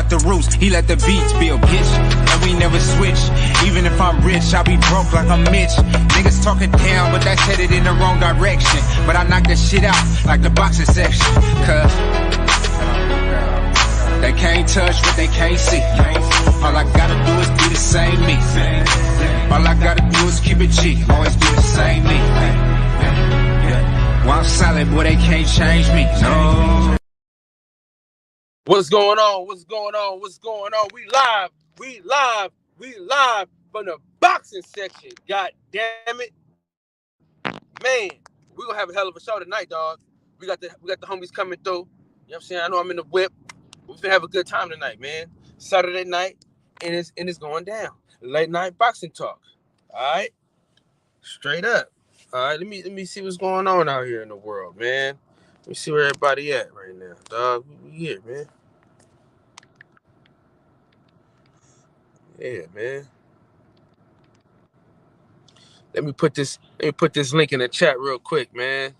the roots, he let the beats build, bitch. And we never switch. Even if I'm rich, I'll be broke like I'm Mitch. Niggas talking down, but that's headed in the wrong direction. But I knock that shit out like the boxing section. Cause they can't touch what they can't see. All I gotta do is be the same me. All I gotta do is keep it G. Always be the same me. While I'm solid, boy, they can't change me. No. What's going on? What's going on? What's going on? We live from the boxing section. God damn it. Man, we're gonna have a hell of a show tonight, dog. We got the homies coming through. You know what I'm saying? I know I'm in the whip. We're gonna have a good time tonight, man. Saturday night, and it's going down. Late night boxing talk. All right? Straight up. All right, let me see what's going on out here in the world, man. Let me see where everybody at right now, dog. We here, man. Yeah, man. Let me put this link in the chat real quick, man.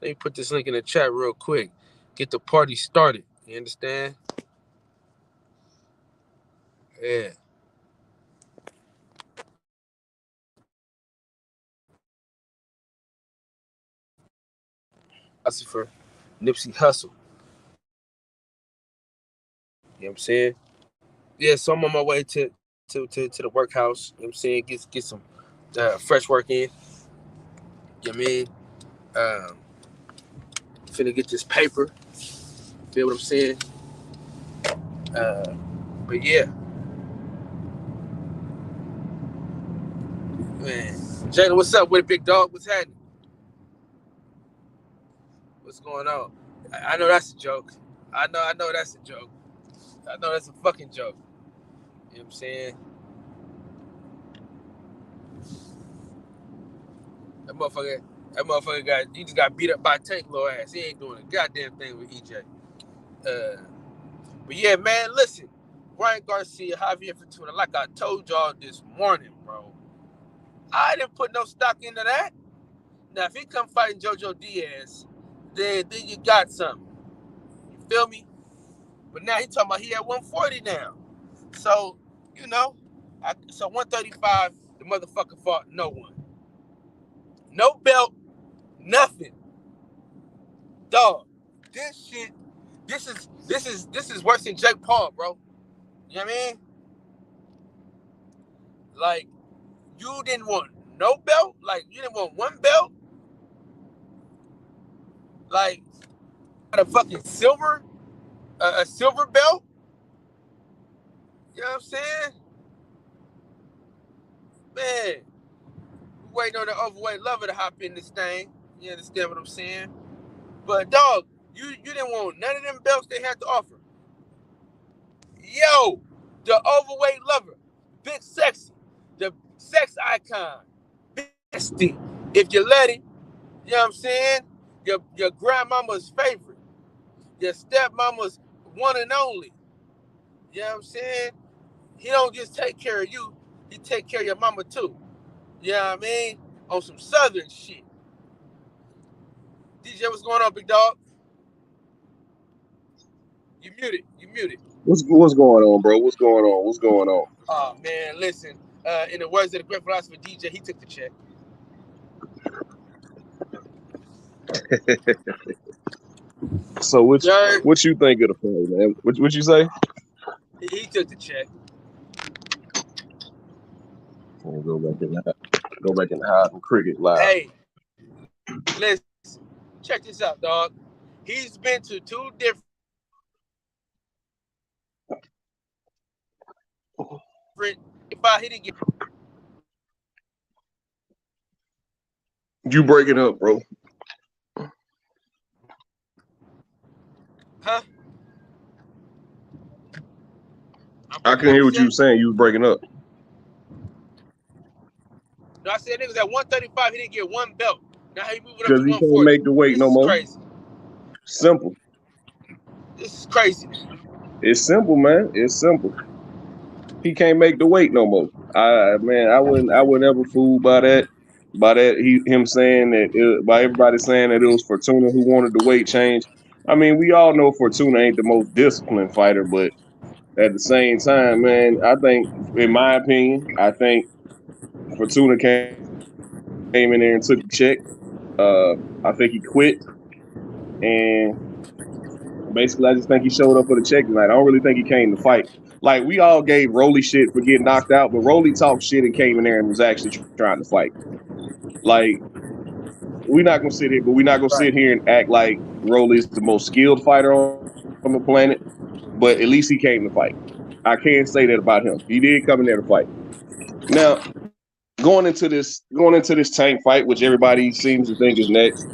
Let me put this link in the chat real quick. Get the party started. You understand? Yeah. That's for Nipsey Hussle. You know what I'm saying? Yeah, so I'm on my way to the workhouse. You know what I'm saying? Get some fresh work in. You know what I mean? Finna get this paper. Feel what I'm saying? But yeah. Man. Jalen, what's up with it, big dog? What's happening? What's going on? I know that's a joke. I know that's a joke. I know that's a fucking joke. You know what I'm saying? That motherfucker he just got beat up by Tank low ass. He ain't doing a goddamn thing with EJ. But yeah, man, listen. Ryan Garcia, Javier Fortuna, like I told y'all this morning, bro. I didn't put no stock into that. Now, if he come fighting JoJo Diaz, then you got something. You feel me? But now he talking about he at 140 now. So, you know, so 135, the motherfucker fought no one. No belt, nothing. Dog, this is worse than Jake Paul, bro. You know what I mean? Like, you didn't want no belt? Like, you didn't want one belt? Like, a fucking silver belt? You know what I'm saying? Man, we waiting on the overweight lover to hop in this thing. You understand what I'm saying? But, dog, you didn't want none of them belts they had to offer. Yo, the overweight lover, Big Sexy, the sex icon, bestie, if you let him, you know what I'm saying? Your grandmama's favorite, your stepmama's one and only. You know what I'm saying? He don't just take care of you, he take care of your mama too. You know what I mean? On some southern shit. DJ, what's going on, big dog? You muted. What's going on, bro? What's going on? Oh, man, listen. In the words of the great philosopher DJ, he took the check. So what you think of the fight, man? What you say? He took the check. I'll go back in the house and cricket live. Hey, listen. Check this out, dog. He's been to two different. He didn't get. You breaking up, bro? Huh? I couldn't hear what you were saying. You was breaking up. No, I said niggas at 135. He didn't get one belt. Now he moving up to 140. Because he can't make the weight no more. Crazy. Simple. This is crazy. It's simple, man. It's simple. He can't make the weight no more. I wouldn't ever fool by that. Him saying that by everybody saying that it was Fortuna who wanted the weight change. I mean, we all know Fortuna ain't the most disciplined fighter, but at the same time, man, I think, in my opinion, I think Fortuna came in there and took the check. I think he quit, and basically, I just think he showed up for the check tonight. I don't really think he came to fight. Like, we all gave Rolly shit for getting knocked out, but Rolly talked shit and came in there and was actually trying to fight. Like, we're not gonna sit here, but we're not gonna sit Right. here and act like Rolly is the most skilled fighter on the planet. But at least he came to fight. I can't say that about him. He did come in there to fight. Now, going into this tank fight, which everybody seems to think is next,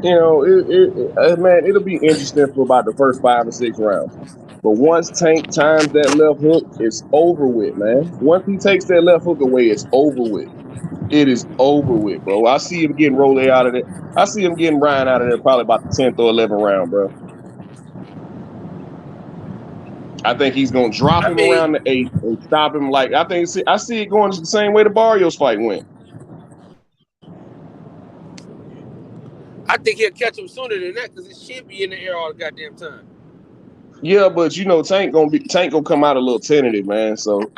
man, it'll be interesting for about the first 5 or 6 rounds. But once Tank times that left hook, it's over with, man. Once he takes that left hook away, it's over with. It is over with, bro. I see him getting Rolly out of there. I see him getting Ryan out of there probably about the 10th or 11th round, bro. I think he's gonna drop I him mean, around the 8th and stop him. Like, I see it going the same way the Barrios fight went. I think he'll catch him sooner than that because it should be in the air all the goddamn time. Yeah, but Tank gonna come out a little tentative, man. So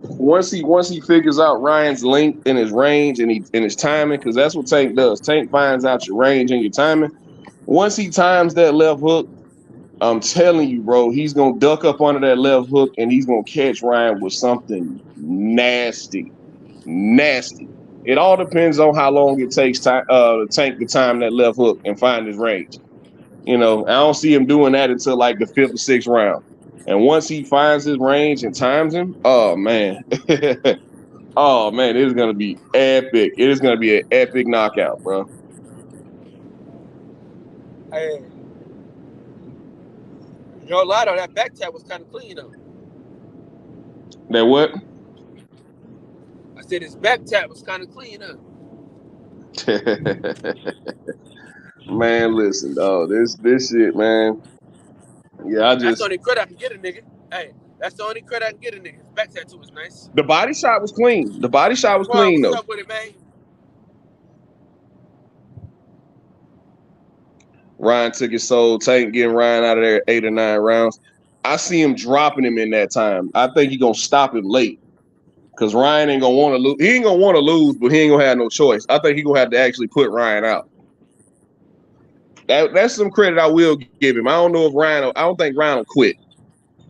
once he figures out Ryan's length and his range and his timing, because that's what Tank does. Tank finds out your range and your timing. Once he times that left hook, I'm telling you, bro, he's gonna duck up under that left hook and he's gonna catch Ryan with something nasty. Nasty. It all depends on how long it takes Tank to time that left hook and find his range. I don't see him doing that until like the 5th or 6th round. And once he finds his range and times him, oh man, oh man, it is gonna be epic. It is gonna be an epic knockout, bro. Hey, no lie though, that back tap was kind of clean though. That what? I said his back tap was kind of clean though. Man, listen, dog. This shit, man. Yeah, That's the only credit I can get a nigga. Hey, that's the only credit I can get a nigga. His back tattoo was nice. The body shot was clean. The body shot was clean What's though. up with it, man? Ryan took his soul. Tank getting Ryan out of there 8 or 9 rounds. I see him dropping him in that time. I think he gonna stop him late. Because Ryan ain't gonna want to lose. He ain't gonna want to lose, but he ain't gonna have no choice. I think he gonna have to actually put Ryan out. That's some credit I will give him. I don't know if Ryan. I don't think Ryan will quit.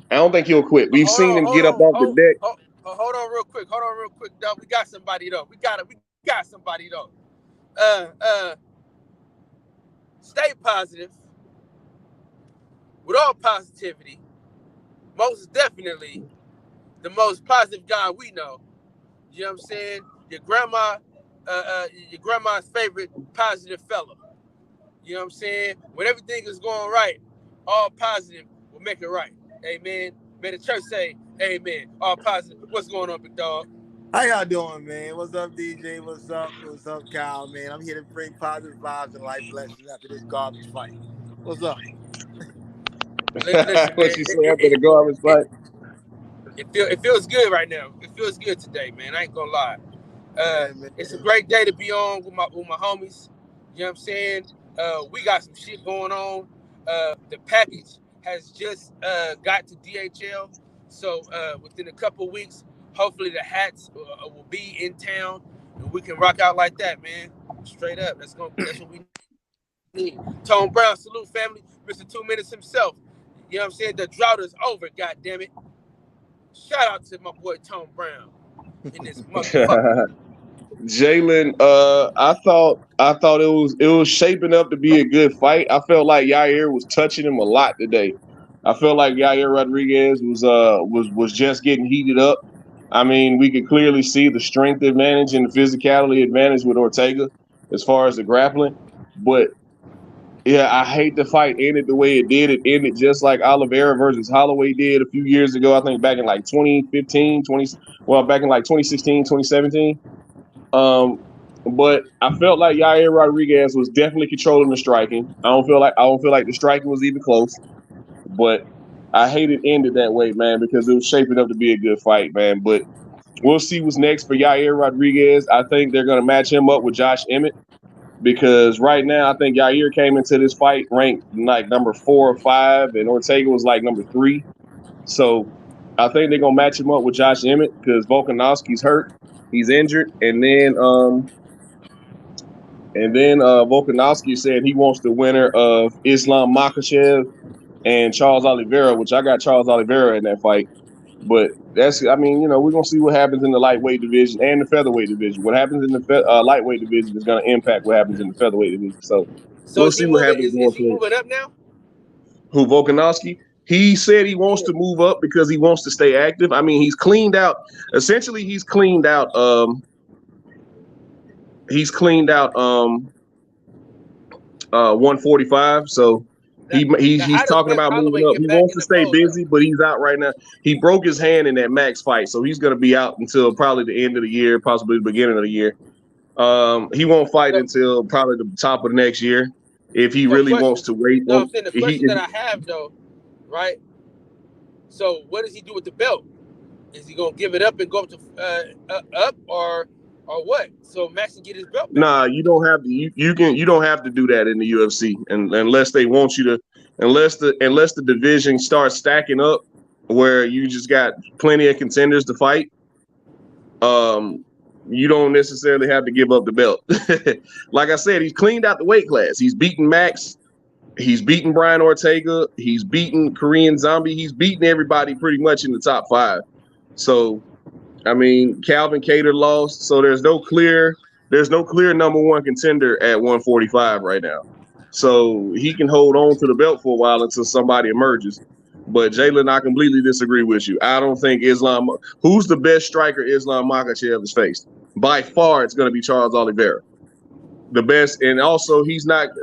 I don't think he'll quit. We've seen him get up off the deck. Hold on real quick. Dog. We got somebody though. We got somebody though. Stay positive. With all positivity, most definitely the most positive guy we know. You know what I'm saying? Your grandma's favorite positive fellow. You know what I'm saying? When everything is going right, all positive will make it right. Amen. May the church say amen. All positive. What's going on, big dog? How y'all doing, man? What's up, DJ? What's up, Kyle, man? I'm here to bring positive vibes and life blessings after this garbage fight. What's up? Listen, What you say after the garbage fight? It feels good right now. It feels good today, man. I ain't gonna lie. It's a great day to be on with my homies. You know what I'm saying? We got some shit going on. The package has just got to DHL, so within a couple of weeks, hopefully the hats will be in town and we can rock out like that, man. Straight up. That's what we need. Tone Brown, salute family. Mr. 2 Minutes himself. You know what I'm saying? The drought is over, goddammit. Shout out to my boy Tone Brown in this motherfucker. Jalen, I thought it was shaping up to be a good fight. I felt like Yair was touching him a lot today. I felt like Yair Rodriguez was just getting heated up. I mean, we could clearly see the strength advantage and the physicality advantage with Ortega as far as the grappling. But yeah, I hate the fight ended the way it did. It ended just like Oliveira versus Holloway did a few years ago. I think back in like 2015, back in like 2016, 2017. But I felt like Yair Rodriguez was definitely controlling the striking. I don't feel like the striking was even close. But I hate it ended that way, man, because it was shaping up to be a good fight, man. But we'll see what's next for Yair Rodriguez. I think they're gonna match him up with Josh Emmett. because right now I think Yair came into this fight ranked like number 4 or 5, and Ortega was like number 3. So I think they're gonna match him up with Josh Emmett because Volkanovski's hurt, he's injured, and then Volkanovski said he wants the winner of Islam Makhachev and Charles Oliveira, which I got Charles Oliveira in that fight. But I mean, we're gonna see what happens in the lightweight division and the featherweight division. What happens in the lightweight division is gonna impact what happens in the featherweight division. So So we'll is he see what moving? happens Is going he forward. moving up now? Who, Volkanovski? He said he wants to move up because he wants to stay active. I mean, he's cleaned out. Essentially, he's cleaned out. He's cleaned out 145. So Now, he's how does talking Max about moving Holloway up. get He back wants in to the stay fold busy, though? but he's out right now. He broke his hand in that Max fight, so he's going to be out until probably the end of the year, possibly the beginning of the year. He won't fight So, until probably the top of the next year if he so really question. wants to wait. No, I'm saying the He, question that I have though, right? So what does he do with the belt? Is he gonna give it up and go up to up or what? So Max can get his belt back. Nah, you don't have to. You don't have to do that in the UFC, and unless they want you to, unless the division starts stacking up, where you just got plenty of contenders to fight. You don't necessarily have to give up the belt. Like I said, he's cleaned out the weight class. He's beaten Max. He's beaten Brian Ortega. He's beaten Korean Zombie. He's beaten everybody pretty much in the top 5. So, I mean, Calvin Kattar lost. So there's no clear number 1 contender at 145 right now. So he can hold on to the belt for a while until somebody emerges. But Jalen, I completely disagree with you. I don't think who's the best striker Islam Makhachev has faced? By far, it's going to be Charles Oliveira. The best, and also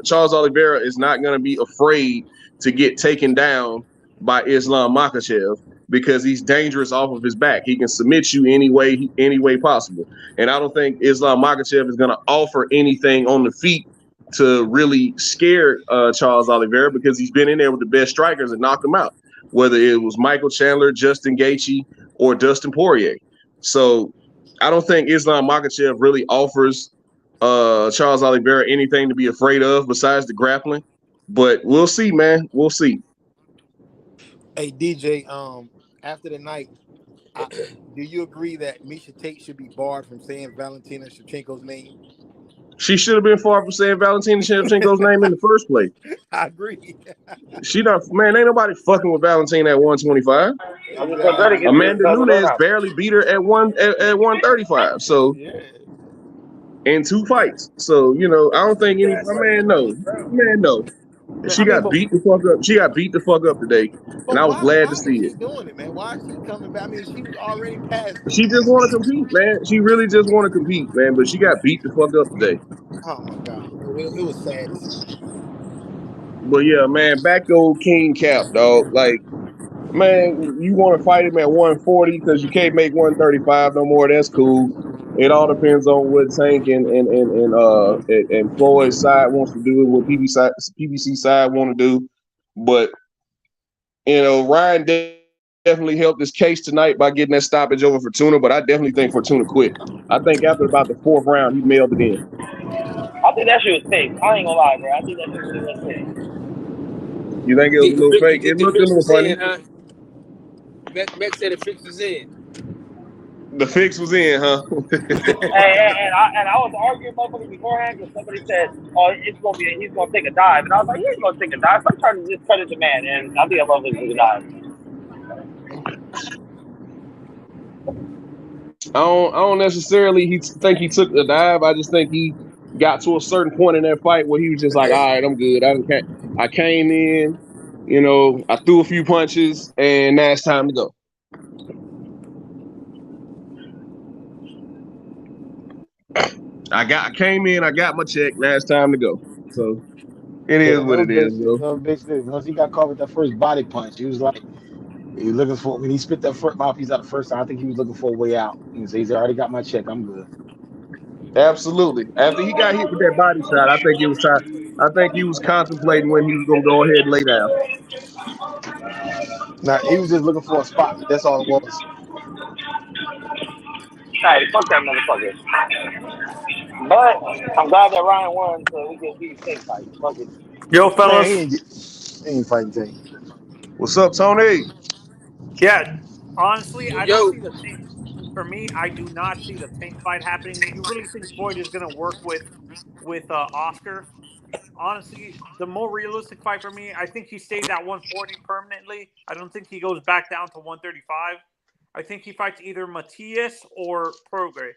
Charles Oliveira is not going to be afraid to get taken down by Islam Makhachev because he's dangerous off of his back. He can submit you any way possible. And I don't think Islam Makhachev is going to offer anything on the feet to really scare Charles Oliveira because he's been in there with the best strikers and knocked them out, whether it was Michael Chandler, Justin Gaethje, or Dustin Poirier. So I don't think Islam Makhachev really offers Charles Oliveira anything to be afraid of besides the grappling. But we'll see, man. We'll see. Hey DJ, after the night, do you agree that Miesha Tate should be barred from saying Valentina Shevchenko's name? She should have been far from saying Valentina Shevchenko's name in the first place. I agree. She not, man, ain't nobody fucking with Valentina at 125. Amanda Nunes barely beat her at 135. So in 2 fights. So, I don't think no. She got beat the fuck up. She got beat the fuck up today, and I was glad to see it. Why is she doing it, man? Why is she coming back? I mean, she was already past. She just want to compete, man. She really just want to compete, man. But she got beat the fuck up today. Oh my god, it was sad to see. But yeah, man, back to old King Cap, dog. Like, man, you want to fight him at 140 because you can't make 135 no more. That's cool. It all depends on what Tank and Floyd's side wants to do, what PBC side want to do. But Ryan definitely helped his case tonight by getting that stoppage over Fortuna. But I definitely think Fortuna quit. I think after about the 4th round, he mailed it in. I think that shit was fake. I ain't gonna lie, bro. I think that shit really was fake. You think it was a little fake? It looked a little funny. Max said the fix was in. The fix was in, huh? and I was arguing motherfuckers beforehand because somebody said, "Oh, he's gonna take a dive," and I was like, "He ain't gonna take a dive." So I'm trying to just credit the man, and I think I love him take a dive. I don't necessarily think he took the dive. I just think he got to a certain point in that fight where he was just like, all right, I'm good. I came in, I threw a few punches, and now it's time to go. I came in, I got my check, now it's time to go. So it is what it is, bro. Once he got caught with that first body punch, he was looking for, when he spit that first mouthpiece out the first time, I think he was looking for a way out. He said, I already got my check, I'm good. Absolutely. After he got hit with that body shot, I think it was time. I think he was contemplating when he was gonna go ahead and lay down. Nah, he was just looking for a spot. That's all it was. Hey, fuck that motherfucker. But I'm glad that Ryan won, so we can beat Tank fight. Fuck it. Yo, Man, fellas. he ain't fighting Tank. What's up, Tony? Yeah, honestly, I don't Yo, see the Tank. For me, I do not see the Tank fight happening. You really think Floyd is going to work with Oscar? Honestly, the more realistic fight for me, I think he stays at 140 permanently. I don't think he goes back down to 135. I think he fights either Matias or Prograis.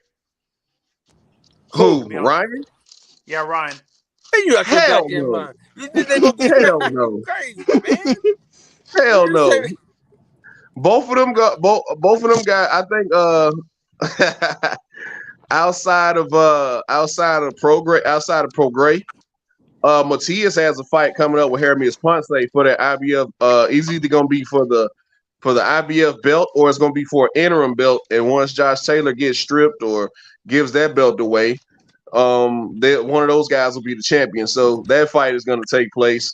Who? To be honest, Ryan? yeah, Ryan. hey, you out your Hell goddamn no. mind. You think they gonna get Hell no. crazy, man? Hell You say no. Both of them got both of them got. I think outside of Prograis, Matias has a fight coming up with Jeremias Ponce for that IBF. He's either gonna be for the IBF belt or it's gonna be for an interim belt. And once Josh Taylor gets stripped or gives that belt away, one of those guys will be the champion. So that fight is gonna take place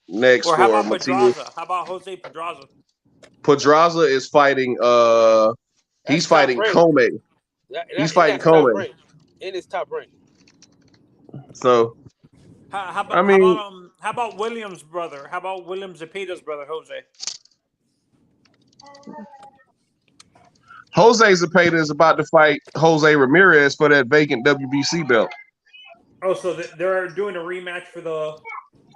next Or how for about Matias. Pedraza? How about Jose Pedraza? Pedraza is fighting. that's He's top fighting rank. Comey. He's And fighting that's top Comey. rank. And it's top rank. So How I about mean, how about Williams' brother? How about William Zepeda's brother, Jose? Jose Zepeda is about to fight Jose Ramirez for that vacant WBC belt. Oh, so they're doing a rematch for the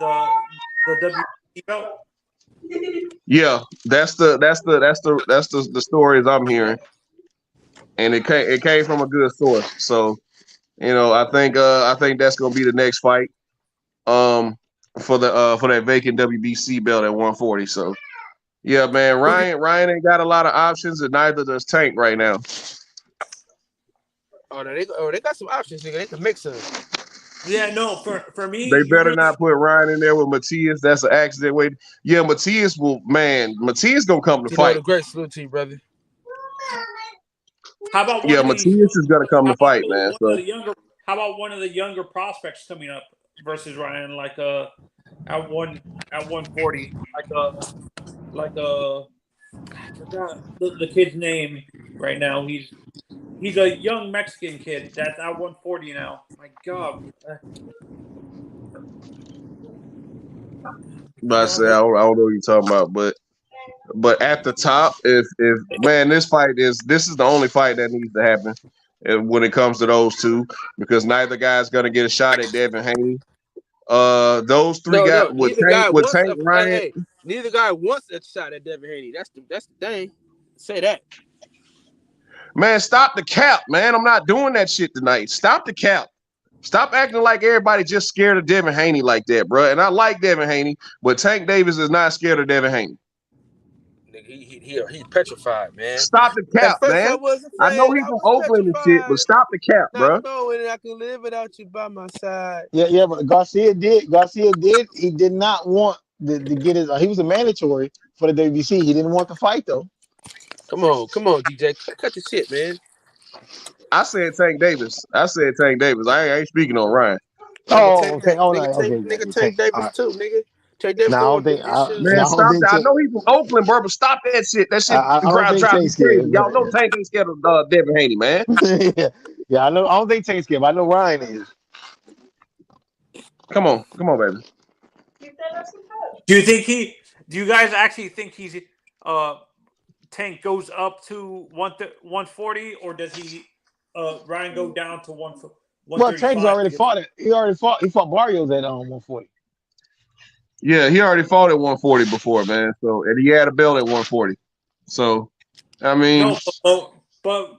WBC belt. Yeah, that's the stories I'm hearing, and it came from a good source. So I think that's gonna be the next fight for that vacant WBC belt at 140. So yeah, man, Ryan ain't got a lot of options, and neither does Tank right now. Oh, they got some options, nigga. They can mix them. Yeah, no, for me, They you better really not put Ryan in there with Matias. That's an accident. Wait, yeah, Matias gonna come to You know fight. the great salute to you, brother. how about one Yeah, of these? Matias is gonna come How to about fight, man. one of So the younger? How about one of the younger prospects coming up versus Ryan, like at 140, I forgot the kid's name right now. He's a young Mexican kid that's at 140 now. My God. but I say I don't know what you're talking about, but at the top, if man, this is the only fight that needs to happen when it comes to those two, because neither guy's gonna get a shot at Devin Haney. Those three guys No. Neither Tank guy wants Ryan. neither guy wants a shot at Devin Haney. That's the thing. Say that. Man, stop the cap, man. I'm not doing that shit tonight. Stop the cap. Stop acting like everybody just scared of Devin Haney like that, bro. And I like Devin Haney, but Tank Davis is not scared of Devin Haney. Nigga, he's petrified, man. Stop the At cap, first I man. was I know afraid. he's I from was Oakland and shit, but petrified. stop the cap, Not bro. knowing that I can live without you by my side. Yeah, but Garcia did. He did not want to get his. He was a mandatory for the WBC. He didn't want to fight though. Come on, DJ. Cut the shit, man. I said Tank Davis. I ain't speaking on Ryan. Oh, okay. Oh no, okay. Yeah, Nigga you Tank take. All Davis right. too, nigga. Tank Davis No, I don't don't want to think. do this shit. Man, I don't stop think that. I Tank. know he's from Oakland, bro, but stop that shit. That shit I don't think drives me Tank's crazy. scared. Y'all know Tank ain't scared of Devin Haney, man. Yeah, yeah. I know. I don't think Tank's scared. But I know Ryan is. Come on, baby. Do you guys actually think he's Tank goes up to 140, or does Ryan go down to Well, Tank's 135 to already get fought it. He already fought. He fought Barrios at 140. Yeah, he already fought at 140 before, man. So and he had a belt at 140. So I mean, no, but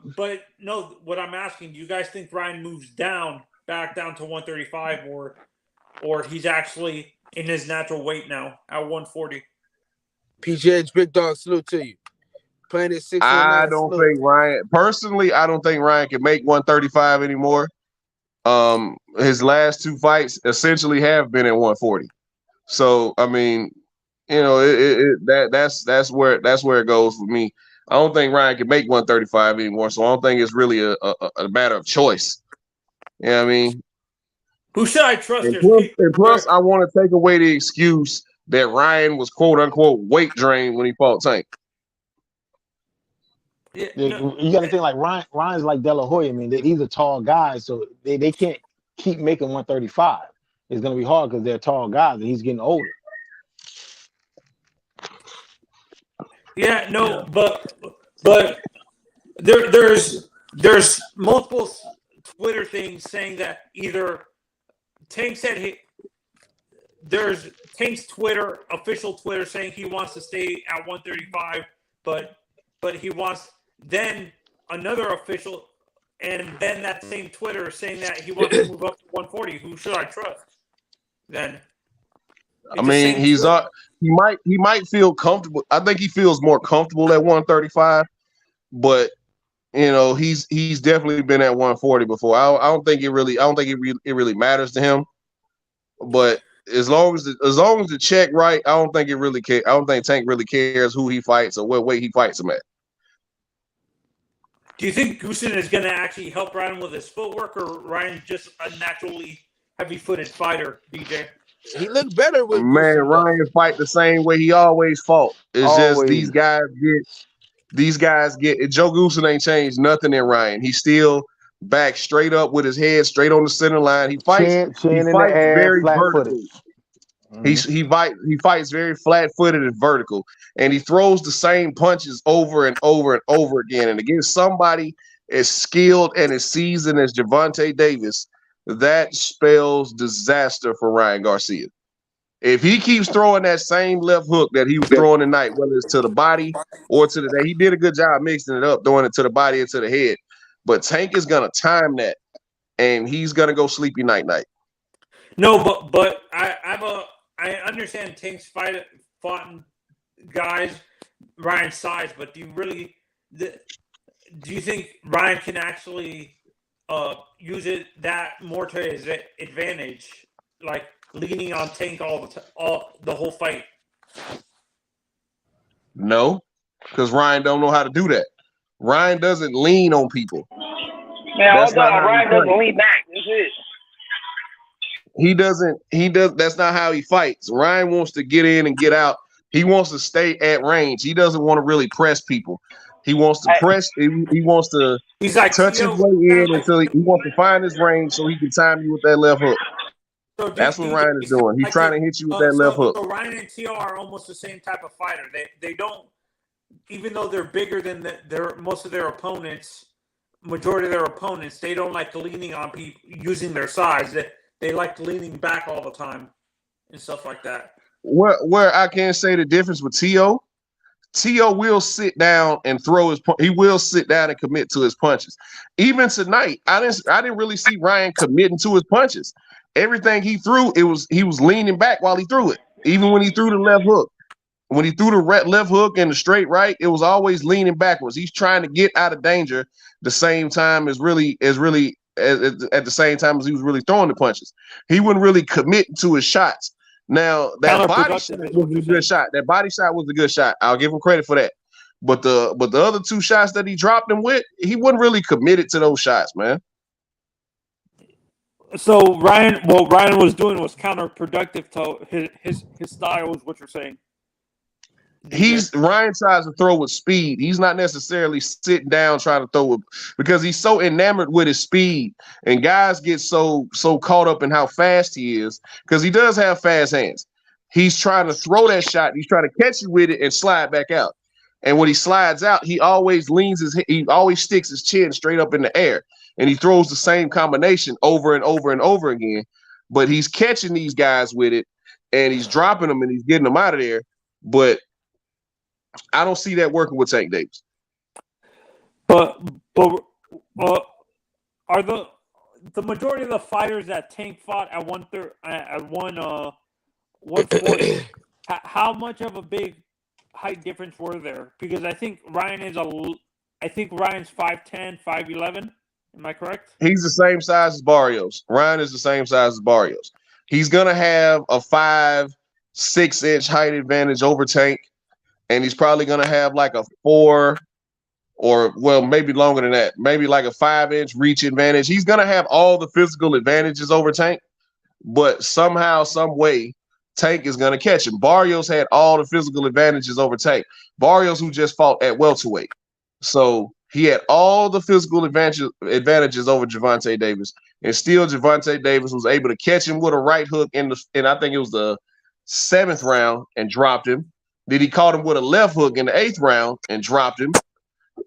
no. What I'm asking, do you guys think Ryan moves back down to 135, or he's actually in his natural weight now at 140? PGH Big Dog, salute to you. Planet 619, I don't salute. think Ryan personally. I don't think Ryan can make 135 anymore. His last two fights essentially have been at 140. So I mean, that's where it goes for me. I don't think Ryan can make 135 anymore. So I don't think it's really a matter of choice. You know what I mean? Who should I trust? And plus, I want to take away the excuse that Ryan was quote unquote weight drained when he fought Tank. Yeah, no, You got to think like Ryan's like De La Hoya. I mean, he's a tall guy, so they can't keep making 135. It's gonna be hard because they're tall guys and he's getting older. yeah, no, but there's multiple Twitter things saying that either Tank said there's Tank's official Twitter saying he wants to stay at 135, but he wants then another official, and then that same Twitter saying that he wants to move up to 140. Who should I trust? Then I mean, he might feel comfortable. I think he feels more comfortable at 135, but he's definitely been at 140 before. I don't think it really matters to him. But as long as the check right, I don't think it really cares. I don't think Tank really cares who he fights or what weight he fights him at. Do you think Goosen is going to actually help Ryan with his footwork, or Ryan just a naturally heavy-footed fighter, DJ? He looked better with Man, Goosen, Ryan fight the same way he always fought. It's just these guys get Joe Goosen ain't changed nothing in Ryan. He's still back straight up with his head straight on the center line. He fights Chin in the air, very flat-footed. vertical. He fights very flat-footed and vertical, and he throws the same punches over and over and over again. And against somebody as skilled and as seasoned as Gervonta Davis, that spells disaster for Ryan Garcia. If he keeps throwing that same left hook that he was throwing tonight, whether it's to the body or to the head, he did a good job mixing it up, throwing it to the body and to the head. But Tank is gonna time that, and he's gonna go sleepy night. No, but I understand Tank's fought guys Ryan's size, but do you think Ryan can actually use that more to his advantage, like leaning on Tank the whole fight? No, because Ryan don't know how to do that. Ryan doesn't lean on people. Man, Ryan doesn't lean back. That's it. He does. That's not how he fights. Ryan wants to get in and get out. He wants to stay at range. He doesn't want to really press people. He wants to press. He wants to touch his way in until he wants to find his range so he can time you with that left hook. So that's what Ryan is doing. He's trying to hit you with that left hook. So Ryan and T.O. are almost the same type of fighter. They don't, even though they're bigger than most of their opponents, majority of their opponents, they don't like leaning on people using their size. They like leaning back all the time and stuff like that. Where I can say the difference with T.O. T.O. will sit down and throw his. He will sit down and commit to his punches. Even tonight, I didn't really see Ryan committing to his punches. Everything he threw, he was leaning back while he threw it. Even when he threw the left hook, when he threw the left hook and the straight right, it was always leaning backwards. He's trying to get out of danger the same time at the same time as he was really throwing the punches. He wouldn't really commit to his shots. Now that body shot was a good shot. That body shot was a good shot. I'll give him credit for that. But the other two shots that he dropped him with, he wasn't really committed to those shots, man. So what Ryan was doing was counterproductive to his style, is what you're saying. Ryan tries to throw with speed. He's not necessarily sitting down trying to throw it because he's so enamored with his speed. And guys get so caught up in how fast he is because he does have fast hands. He's trying to throw that shot. He's trying to catch you with it and slide back out. And when he slides out, he always he always sticks his chin straight up in the air. And he throws the same combination over and over and over again. But he's catching these guys with it, and he's dropping them, and he's getting them out of there. But I don't see that working with Tank Davis. But are the majority of the fighters that Tank fought at 140? How much of a big height difference were there? Because I think Ryan's 5'10", 5'11". Am I correct? He's the same size as Barrios. Ryan is the same size as Barrios. He's gonna have a 5-6 inch height advantage over Tank, and he's probably gonna have like a 4, or maybe longer than that, maybe like a 5-inch reach advantage. He's gonna have all the physical advantages over Tank, but somehow, some way, Tank is gonna catch him. Barrios had all the physical advantages over Tank. Barrios, who just fought at welterweight. So he had all the physical advantages over Gervonta Davis, and still Gervonta Davis was able to catch him with a right hook in I think it was the 7th round and dropped him. Then he caught him with a left hook in the 8th round and dropped him.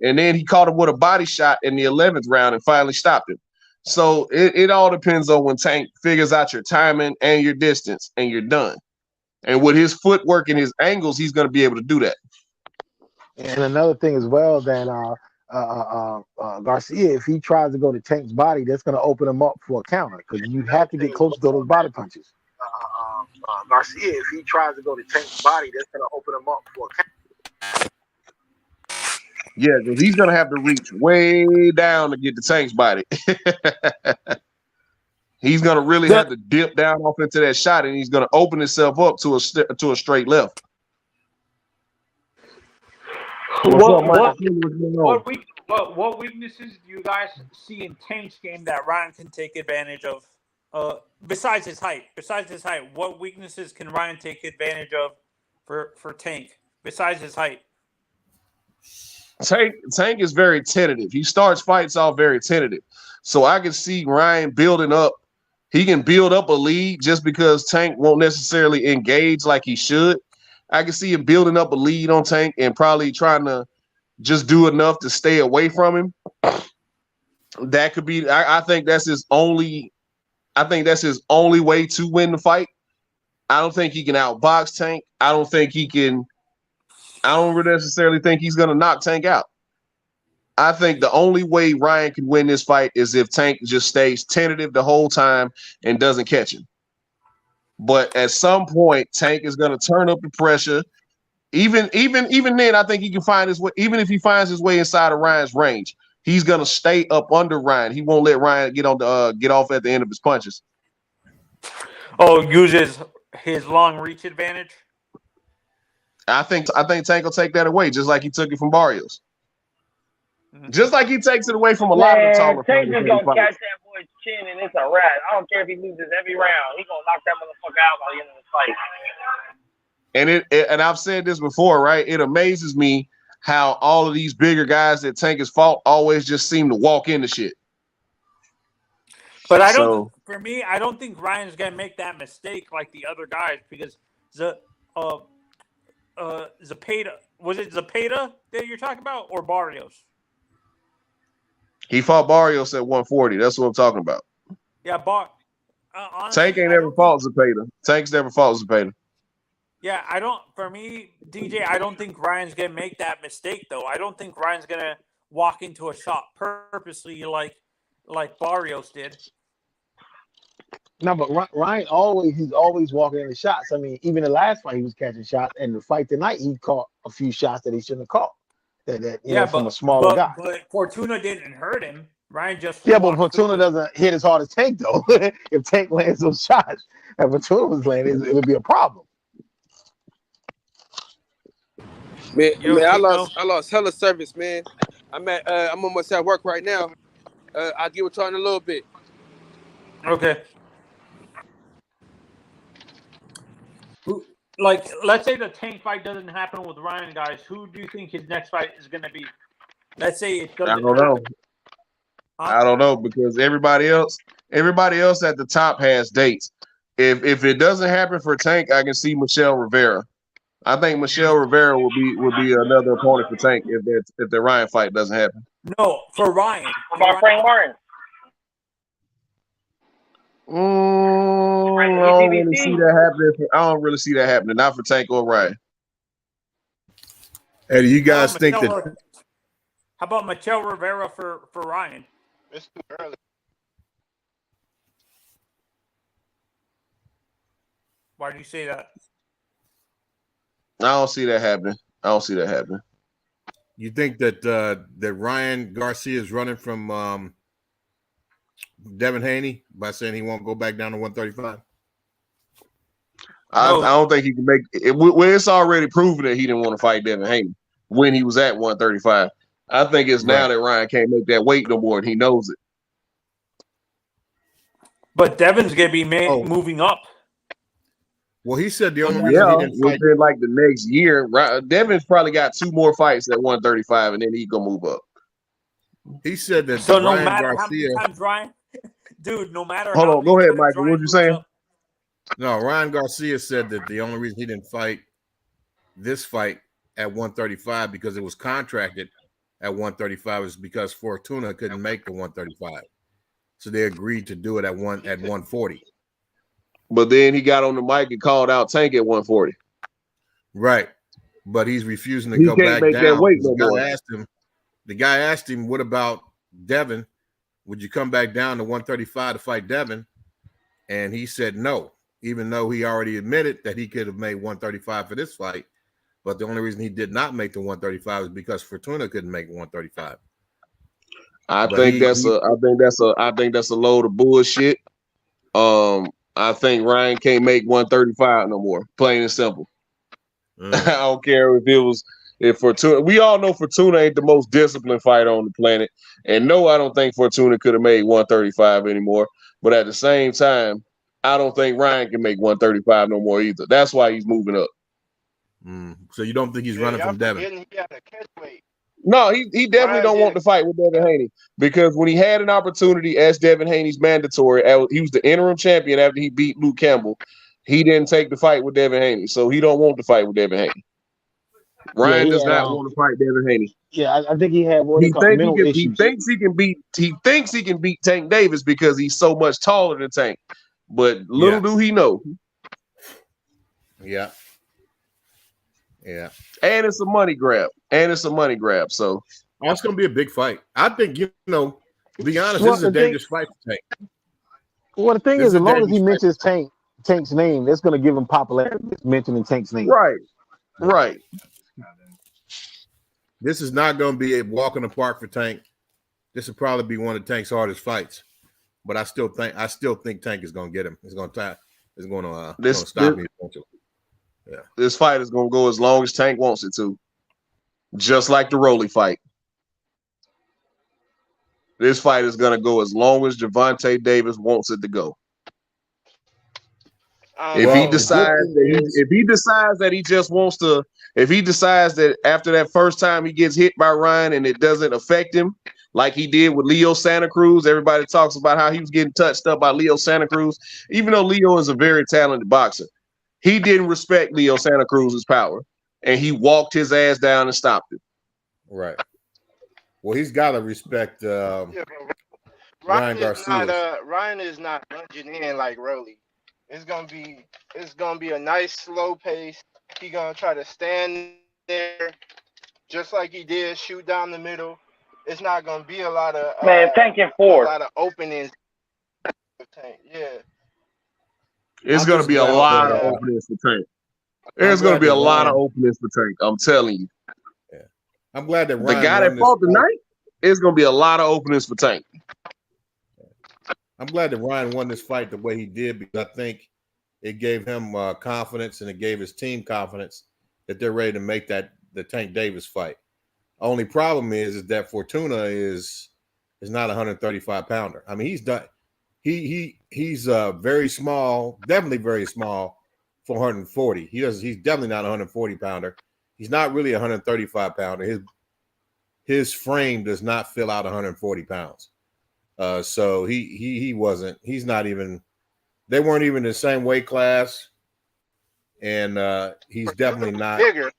And then he caught him with a body shot in the 11th round and finally stopped him. So it all depends on when Tank figures out your timing and your distance, and you're done. And with his footwork and his angles, he's going to be able to do that. And another thing as well that Garcia, if he tries to go to Tank's body, that's going to open him up for a counter because you have to get close to those body punches. Garcia, if he tries to go to Tank's body, that's going to open him up for a counter. Yeah, because he's going to have to reach way down to get to Tank's body. He's going to really have to dip down off into that shot, and he's going to open himself up to a straight left. What weaknesses do you guys see in Tank's game that Ryan can take advantage of? Besides his height, what weaknesses can Ryan take advantage of for Tank besides his height? Tank is very tentative. He starts fights off very tentative. So I can see Ryan building up. He can build up a lead just because Tank won't necessarily engage like he should. I can see him building up a lead on Tank and probably trying to just do enough to stay away from him. That could be. I think that's his only. I think that's his only way to win the fight. I don't think he can outbox Tank. I don't necessarily think he's going to knock Tank out. I think the only way Ryan can win this fight is if Tank just stays tentative the whole time and doesn't catch him. But at some point, Tank is going to turn up the pressure. Even then, I think he can find his way. Even if he finds his way inside of Ryan's range, he's going to stay up under Ryan. He won't let Ryan get off at the end of his punches. Oh, uses his long reach advantage. I think Tank will take that away, just like he took it from Barrios. Just like he takes it away from a lot of the taller Tank is gonna catch that boy's chin and it's a wrap. I don't care if he loses every round. He's gonna knock that motherfucker out by the end of the fight. And I've said this before, right? It amazes me how all of these bigger guys that Tank has fought always just seem to walk into shit. But for me, I don't think Ryan's gonna make that mistake like the other guys because Zapata, was it Zapata that you're talking about or Barrios? He fought Barrios at 140. That's what I'm talking about. Yeah, honestly, Tank ain't never fought Zapata. Tank's never fought Zapata. Yeah, for me, DJ, I don't think Ryan's gonna make that mistake though. I don't think Ryan's gonna walk into a shot purposely like Barrios did. No, but Ryan he's always walking into shots. I mean, even the last fight he was catching shots, and the fight tonight he caught a few shots that he shouldn't have caught. From a smaller guy. But Fortuna didn't hurt him. Ryan just but Fortuna doesn't hit as hard as Tank though. If Tank lands those shots and Fortuna was landing, it would be a problem. Man, I lost hella service, man. I'm almost at work right now. I'll get with y'all in a little bit. Okay. Like, let's say the Tank fight doesn't happen with Ryan, guys. Who do you think his next fight is going to be? Let's say it doesn't. I don't know. I don't know because everybody else at the top has dates. If it doesn't happen for Tank, I can see Michelle Rivera. I think Michelle Rivera would be another opponent for Tank if the Ryan fight doesn't happen. No, for Ryan. What about Frank Martin? I don't really see that happening. I don't really see that happening. Not for Tank or Ryan. Hey, do you guys think that? How about Michelle Rivera for Ryan? It's too early. Why do you say that? I don't see that happening. You think that Ryan Garcia is running from Devin Haney by saying he won't go back down to 135? I don't think he can make it. Well, it's already proven that he didn't want to fight Devin Haney when he was at 135. I think it's now that Ryan can't make that weight no more, and he knows it. But Devin's going to be moving up. Well, he said the only reason Yeah, he didn't fight. within like the next year, Devin's probably got 2 more fights at 135, and then he gonna move up. He said that So no Ryan matter Garcia. how many times Ryan, dude, no matter Hold how on, many go ahead, times Michael. What Ryan you moves saying? up. No, Ryan Garcia said that the only reason he didn't fight this fight at 135 because it was contracted at 135 is because Fortuna couldn't make the 135, so they agreed to do it at 140. But then he got on the mic and called out Tank at 140. Right, but he's refusing to He go can't back make that down. weight no more. The guy asked him, "What about Devin? Would you come back down to 135 to fight Devin?" And he said no, even though he already admitted that he could have made 135 for this fight. But the only reason he did not make the 135 is because Fortuna couldn't make 135. I think that's a load of bullshit. I think Ryan can't make 135 no more. Plain and simple. I don't care if Fortuna. We all know Fortuna ain't the most disciplined fighter on the planet, and no, I don't think Fortuna could have made 135 anymore. But at the same time, I don't think Ryan can make 135 no more either. That's why he's moving up. So you don't think he's running from Devin? He had a catch weight. No, he definitely don't want to fight with Devin Haney because when he had an opportunity as Devin Haney's mandatory, he was the interim champion after he beat Luke Campbell. He didn't take the fight with Devin Haney, so he don't want to fight with Devin Haney. Ryan does not want to fight Devin Haney. Yeah, I think he had what they call mental issues. He thinks he can beat Tank Davis because he's so much taller than Tank. But little do he know. Yeah. Yeah. And it's a money grab. So it's gonna be a big fight. I think, to be honest, this is a dangerous fight to Tank. Well, the thing is, as long as he mentions Tank's name, that's gonna give him popularity, mentioning Tank's name. Right. This is not going to be a walk in the park for Tank. This will probably be one of Tank's hardest fights. But I still think Tank is going to get him. It's going to stop me eventually. Yeah. This fight is going to go as long as Tank wants it to. Just like the Rolly fight. This fight is going to go as long as Gervonta Davis wants it to go. If he decides that after that first time he gets hit by Ryan and it doesn't affect him like he did with Leo Santa Cruz, everybody talks about how he was getting touched up by Leo Santa Cruz, even though Leo is a very talented boxer. He didn't respect Leo Santa Cruz's power, and he walked his ass down and stopped it. Right. Well, he's got to respect Ryan Garcia. Ryan is not lunging in like Rolly. It's gonna be a nice slow pace. He's gonna try to stand there just like he did, shoot down the middle. It's not gonna be a lot of Tank and Ford. A lot of openings. Yeah. It's gonna be a lot of openings for Tank. There's gonna be a lot of openings for Tank. I'm telling you. Yeah. I'm glad that the guy that fought tonight is gonna be a lot of openings for Tank. I'm glad that Ryan won this fight the way he did because I think it gave him confidence and it gave his team confidence that they're ready to make the Tank Davis fight. Only problem is that Fortuna is not a 135 pounder. I mean, he's done. He's very small, definitely very small for 140. He's definitely not a 140 pounder. He's not really a 135 pounder. His frame does not fill out 140 pounds. So he's not even, they weren't even in the same weight class. And he's definitely not bigger.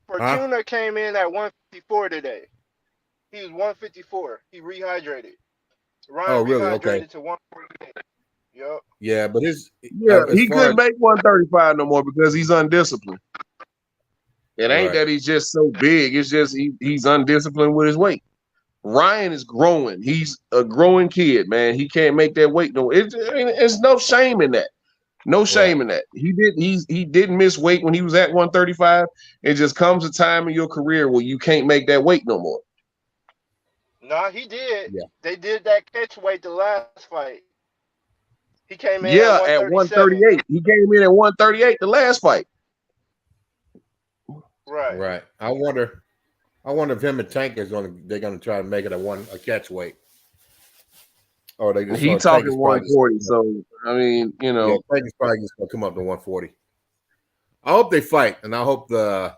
Fortuna came in at 154 today. He was 154. He rehydrated. Ryan rehydrated to 148. Yep. Yeah, but he couldn't make 135 no more because he's undisciplined. It ain't that he's just so big. It's just he's undisciplined with his weight. Ryan is growing. He's a growing kid, man. He can't make that weight. No, it's no shame in that. No shame in that. He didn't miss weight when he was at 135. It just comes a time in your career where you can't make that weight no more. No, he did. Yeah. They did that catch weight the last fight. He came in at 138. He came in at 138 the last fight. Right. I wonder if him and Tank they're gonna try to make it a catch weight. Or they just He Tank talking is probably just 140. So I mean, you know, yeah, Tank is probably just gonna come up to 140. I hope they fight, and I hope the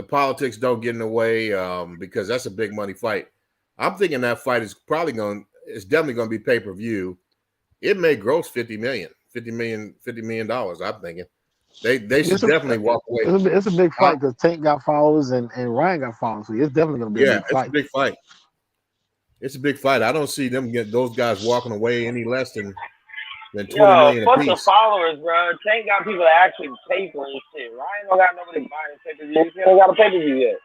politics don't get in the way because that's a big money fight. I'm thinking that fight is it's definitely going to be pay-per-view. It may gross $50 million. I'm thinking they should definitely walk away. It's a big fight because Tank got followers and Ryan got followers. So it's definitely going to be a big fight. It's a big fight. It's a big fight. I don't see them get those guys walking away any less than 20 million fuck apiece. the followers, bro. Tank got people that actually pay for his shit. Ryan don't got nobody buying pay-per-view. He don't got a pay-per-view yet.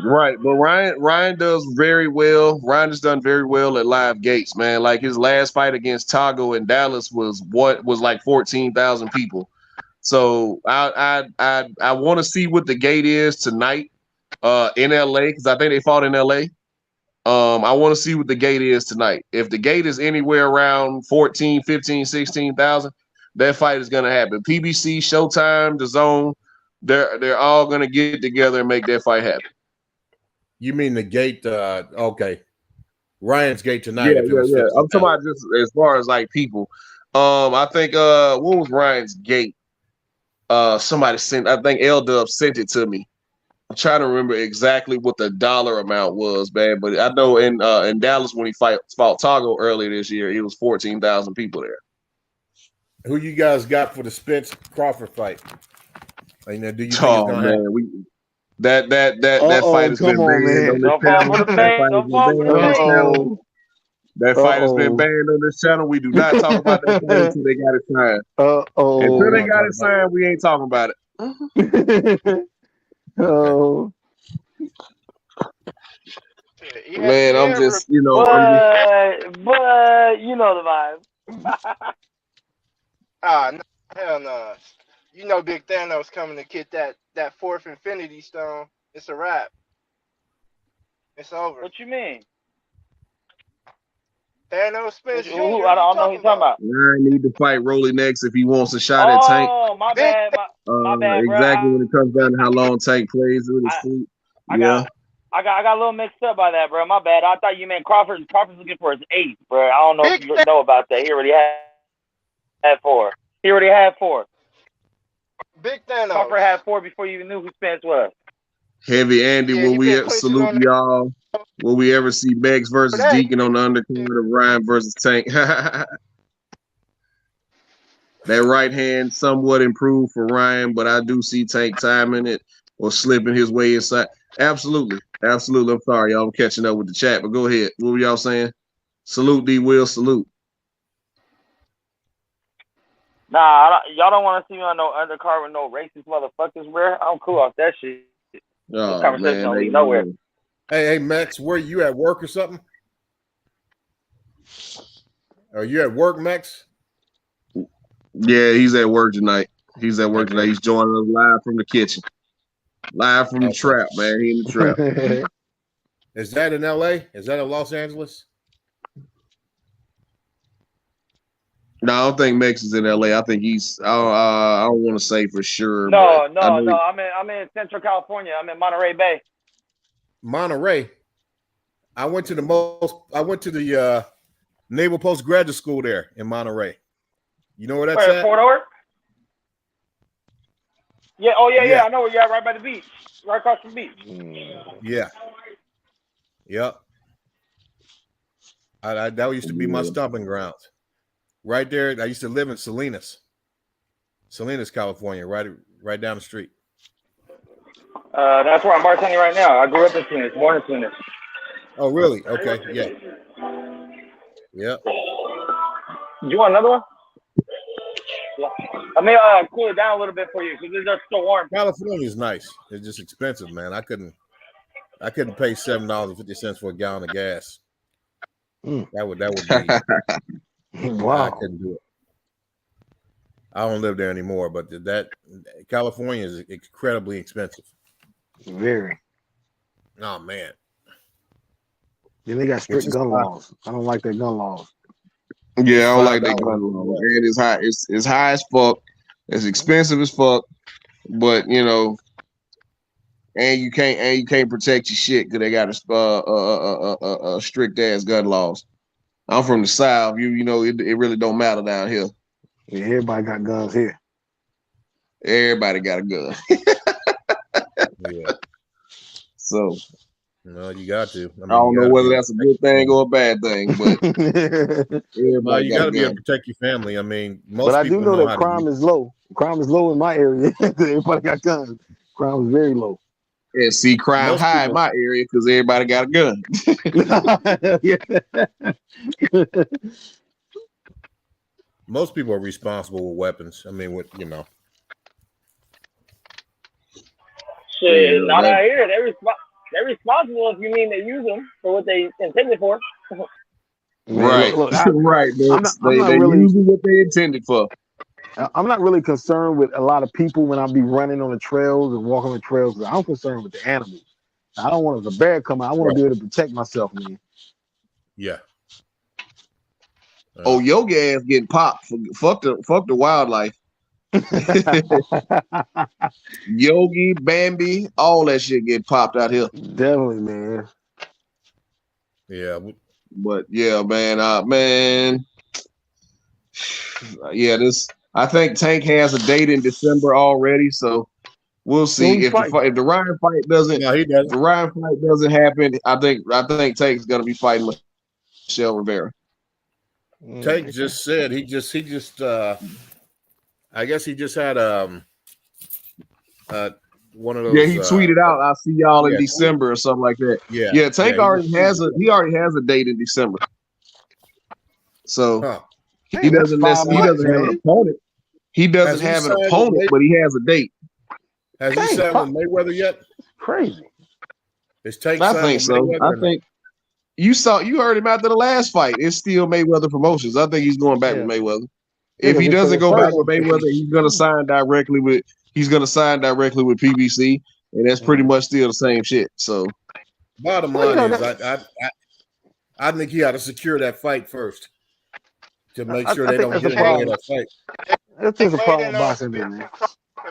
right? But Ryan does very well. Ryan has done very well at live gates, man. Like his last fight against Tago in Dallas was like 14,000 people. So I want to see what the gate is tonight in LA because I think they fought in LA. I want to see what the gate is tonight. If the gate is anywhere around 14, 15, 16,000, that fight is going to happen. PBC, Showtime, DAZN, they're all going to get together and make that fight happen. You mean the gate? Okay, Ryan's gate tonight. Yeah, if it was 15, I'm talking about just as far as like people. I think what was Ryan's gate? Somebody sent. I think L-Dub sent it to me. I'm trying to remember exactly what the dollar amount was, man. But I know in Dallas when he fought Tago earlier this year, it was 14,000 people there. Who you guys got for the Spence Crawford fight? Do you think Oh man, that fight has been banned on this channel. That fight has been banned on this channel. We do not talk about that fight until they got it signed. Until they got it signed, we ain't talking about it. Oh man, I'm just, but you know the vibe. No, hell no. You know Big Thanos coming to get that fourth Infinity Stone. It's a wrap. It's over. What you mean? Thanos Spence Jr. I don't know who you're talking about. Ryan need to fight Rolly next if he wants a shot at Tank. Oh, my bad. My bad, bro. Exactly when it comes down to how long Tank plays with his feet. I got a little mixed up by that, bro. My bad. I thought you meant Crawford's looking for his 8th, bro. I don't know if you know about that. He already had 4. He already had 4. Big Thanos. Crawford had 4 before you even knew who Spence was. Heavy Andy, will we salute y'all? Will we ever see Bex versus Deacon on the undercard of Ryan versus Tank? That right hand somewhat improved for Ryan, but I do see Tank timing it or slipping his way inside. Absolutely. I'm sorry, y'all. I'm catching up with the chat, but go ahead. What were y'all saying? Salute, D. Will. Salute. Nah, y'all don't want to see me on no undercard with no racist motherfuckers, bro. I'm cool off that shit. Oh, this conversation man, don't lead nowhere. Hey, Max, where you at work or something? Are you at work, Max? Yeah, he's at work tonight. He's tonight. He's joining us live from the kitchen. Live from the trap, man. He in the trap. Is that in LA? Is that in Los Angeles? No, I don't think Mex is in LA. I think he's. I don't want to say for sure. No. I'm in Central California. I'm in Monterey Bay. Monterey. I went to the Naval Postgraduate School there in Monterey. You know where that's at? Fort Ord? Yeah. Oh yeah. I know where you're at. Right by the beach. Right across from the beach. Yeah. Yep. That used to be my stomping grounds. Right there, I used to live in Salinas, California, right down the street. That's where I'm bartending right now. I grew up in Salinas, born in Salinas. Oh, really? Okay, yeah. Yep. Do you want another one? Yeah. I may cool it down a little bit for you because it's just so warm. California is nice. It's just expensive, man. I couldn't pay $7.50 for a gallon of gas. That would be. Wow. I couldn't do it. I don't live there anymore, but that California is incredibly expensive. Very. Oh man. Then they got strict gun laws. I don't like their gun laws. Yeah, I don't like that gun law. And it's high. It's high as fuck. It's expensive as fuck. But and you can't protect your shit because they got a strict ass gun laws. I'm from the South. You know it really don't matter down here. Yeah, everybody got guns here. Everybody got a gun. Yeah. So no, you got to. I don't know whether that's a good thing or a bad thing, but everybody you got to a be able gun. to protect your family. I mean, most but I people do know that how crime to is low. Crime is low in my area. Everybody got guns. Crime is very low. And see crime most high in people, my area because everybody got a gun. most people are responsible with weapons. I mean, with you know. Shit, Yeah, not out here. They're responsible if you mean they use them for what they intended for. Man, right, look, right. I'm not They really using what they intended for. I'm not really concerned with a lot of people when I be running on the trails and walking on the trails. I'm concerned with the animals. I don't want a bear come out. I want to be able to protect myself, man. Yeah. Oh, yoga ass getting popped. Fuck the wildlife. Yogi, Bambi, all that shit get popped out here. Definitely, man. Yeah. But yeah, man, yeah. I think Tank has a date in December already, so we'll see if the Ryan fight doesn't. No, he doesn't. If the Ryan fight doesn't happen, I think Tank's gonna be fighting Michelle Rivera. Tank just said he just I guess he just had one of those. Yeah, he tweeted out, "I'll see y'all in December" or something like that. Yeah. Tank already has a date in December, so he doesn't have an opponent. He doesn't have an opponent, but he has a date. Has he signed with Mayweather yet? Crazy. Is Tank I signed think with so. Mayweather? I think you heard him after the last fight. It's still Mayweather Promotions. I think he's going back with Mayweather. If he doesn't go back with Mayweather, he's going to sign directly with PBC, and that's pretty much still the same shit. So, bottom line is, I think he ought to secure that fight first to make sure they don't get in the way of that fight. That's just a problem with boxing, man.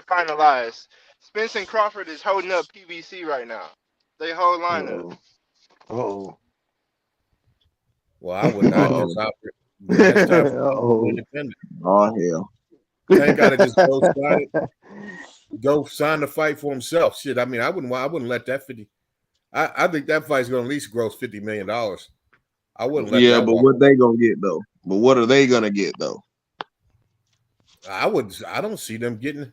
Finalized. Spence and Crawford is holding up PBC right now. They whole lineup. Oh. Well, I would not just operate. That's time for independent. Oh hell. Tank got to just go sign the fight for himself. Shit, I mean, I wouldn't let that 50. I think that fight's going to at least gross $50 million. I wouldn't let that. But what they gonna get though? But what are they gonna get though? I don't see them getting.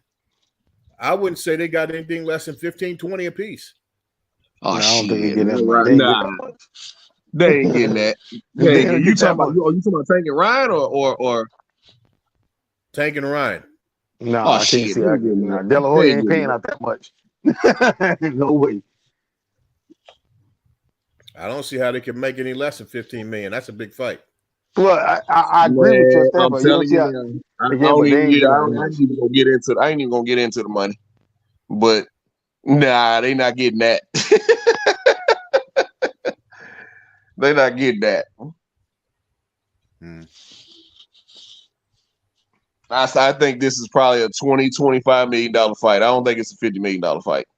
I wouldn't say they got anything less than 15, 20 apiece. Oh, I don't think they get that much. They ain't getting that. You talking about Tank and Ryan or Tank and Ryan? No, I can't see that. Nah, De La Hoya ain't paying out that much. No way. I don't see how they can make any less than 15 million. That's a big fight. Well, I agree with your I'm telling you, I ain't even gonna get into the money. But nah, they not getting that. They not getting that. I think this is probably a $20-25 million fight. I don't think it's a $50 million fight.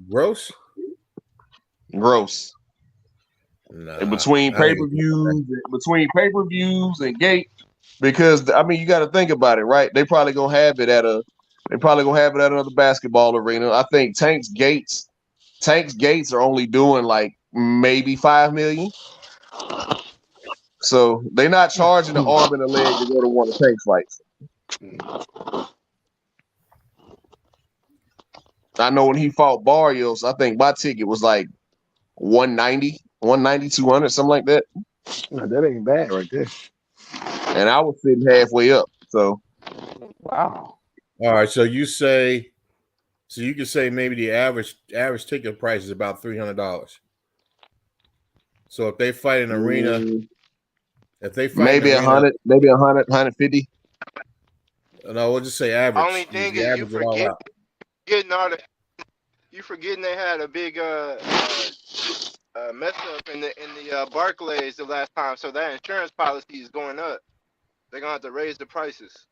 Gross. Nah, and between pay-per-views and gate, because I mean you got to think about it, right? They probably gonna have it at another basketball arena. I think Tank's gates are only doing like maybe 5 million. So they're not charging an arm and a leg to go to one of Tank's fights. I know when he fought Barrios, I think my ticket was like 190, 200, something like that. No, that ain't bad right there. And I was sitting halfway up. So wow. All right, so you can say maybe the average ticket price is about $300. So if they fight in an arena, if they fight maybe 100, maybe 100, 150. No, we'll just say average. Only thing is you forgetting they had a big mess up in the Barclays the last time, so that insurance policy is going up. They're gonna have to raise the prices.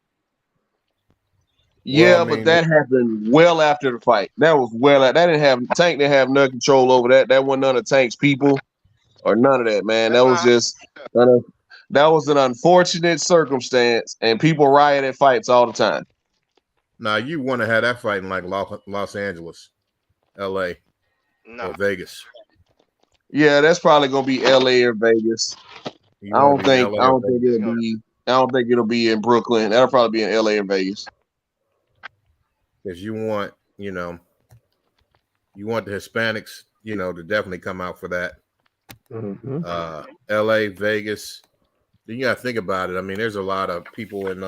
Well, I Yeah, but mean, that happened well after the fight. That was that didn't have Tank didn't have no control over that. That wasn't none of Tank's people or none of that, man. That That's was not. just that was an unfortunate circumstance, and people riot at fights all the time. now you want to have that fight in like Los Angeles, L.A. No. or Vegas. Yeah, that's probably gonna be L.A. or Vegas. You want to be in L.A. I or don't think Vegas it'll be in Brooklyn. That'll probably be in L.A. or Vegas. because you want the Hispanics, to definitely come out for that. Mm-hmm. L.A., Vegas. You got to think about it. I mean, there's a lot of people in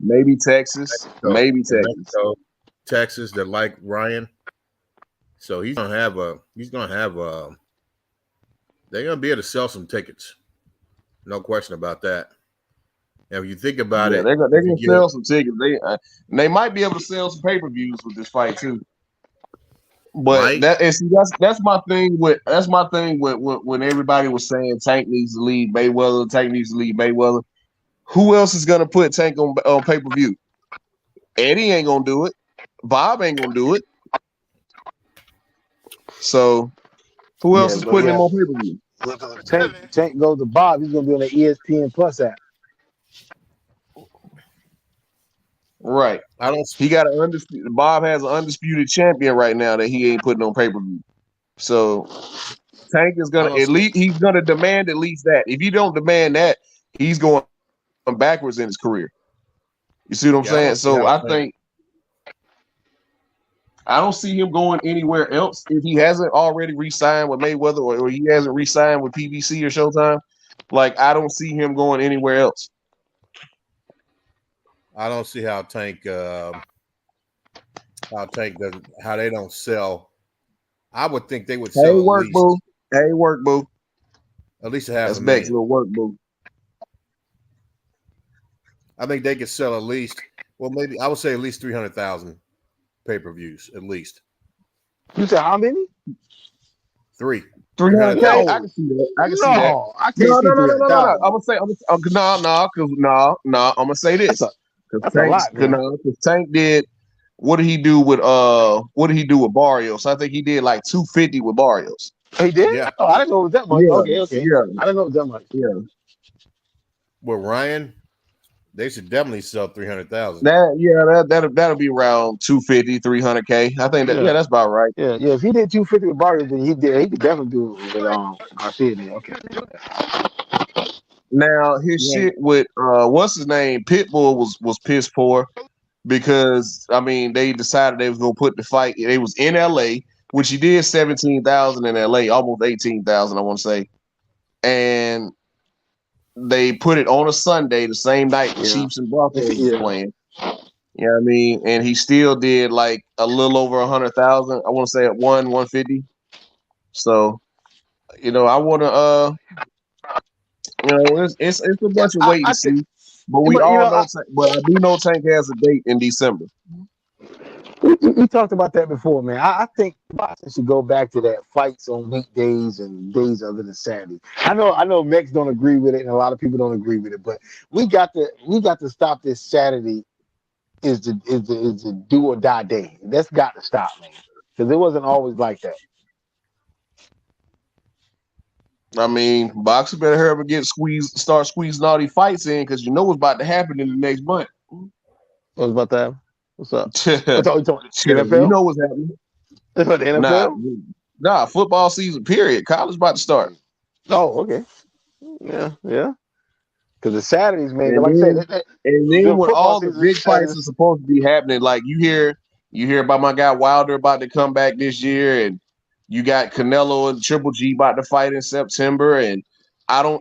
Maybe Texas. Mexico, Texas that like Ryan. So they're gonna be able to sell some tickets. No question about that. And if you think about it, they're gonna sell some tickets. They might be able to sell some pay-per-views with this fight too. But that's my thing with when everybody was saying Tank needs to leave Mayweather. Who else is gonna put Tank on pay-per-view? Eddie ain't gonna do it. Bob ain't gonna do it. So who else is putting him on pay-per-view? Tank goes to Bob. He's gonna be on the ESPN Plus app. Right. He got an undisputed. Bob has an undisputed champion right now that he ain't putting on pay-per-view. So Tank is gonna he's gonna demand at least that. If you don't demand that, he's going backwards in his career. You see what I'm saying? So I don't see him going anywhere else if he hasn't already re-signed with Mayweather or he hasn't re-signed with PBC or Showtime. Like I don't see him going anywhere else. I don't see how Tank doesn't how they don't sell. I would think they would sell work, boo. At least half That's a Beck's million. little work, boo. I think they could sell at least, maybe I would say at least 300,000 pay-per-views, at least. You said how many? 300K. I can see that. I can see that. I can't see 300,000. No. I'm gonna say this. That's a lot, man. Because Tank did. What did he do with Barrios? I think he did like 250 with Barrios. He did? Yeah. Oh, I didn't know it was that much. Yeah. Okay. Yeah. I didn't know it was that much. Yeah. With Ryan, they should definitely sell 300,000. That'll be around 250, 300K. I think that's about right. Yeah. If he did 250 with Barrios, then he could definitely do it with Garcia. Okay. Now his shit with what's his name? Pitbull was piss poor because they decided they was gonna put the fight. They was in LA, which he did 17,000 in LA, almost 18,000, I want to say, and they put it on a Sunday, the same night the Chiefs and Broncos was playing. You know what I mean? And he still did like a little over 100,000. I want to say at 150. So, I want to it's a bunch of wait and see. But we all know but I do know Tank has a date in December. We talked about that before, man. I think boxing should go back to that fights on weekdays and days other than Saturday. I know Mex don't agree with it, and a lot of people don't agree with it, but we got to stop this Saturday is the do or die day. That's got to stop, man, because it wasn't always like that. Boxers better hurry up and start squeezing all these fights in because you know what's about to happen in the next month. What's about to happen? What's up? NFL? You know what's happening. The NFL? Nah, football season, period. College about to start. Oh, okay. Yeah. Because the Saturdays, man, and like then, I said, and then when all the big fights are supposed to be happening, like you hear about my guy Wilder about to come back this year, and you got Canelo and Triple G about to fight in September, and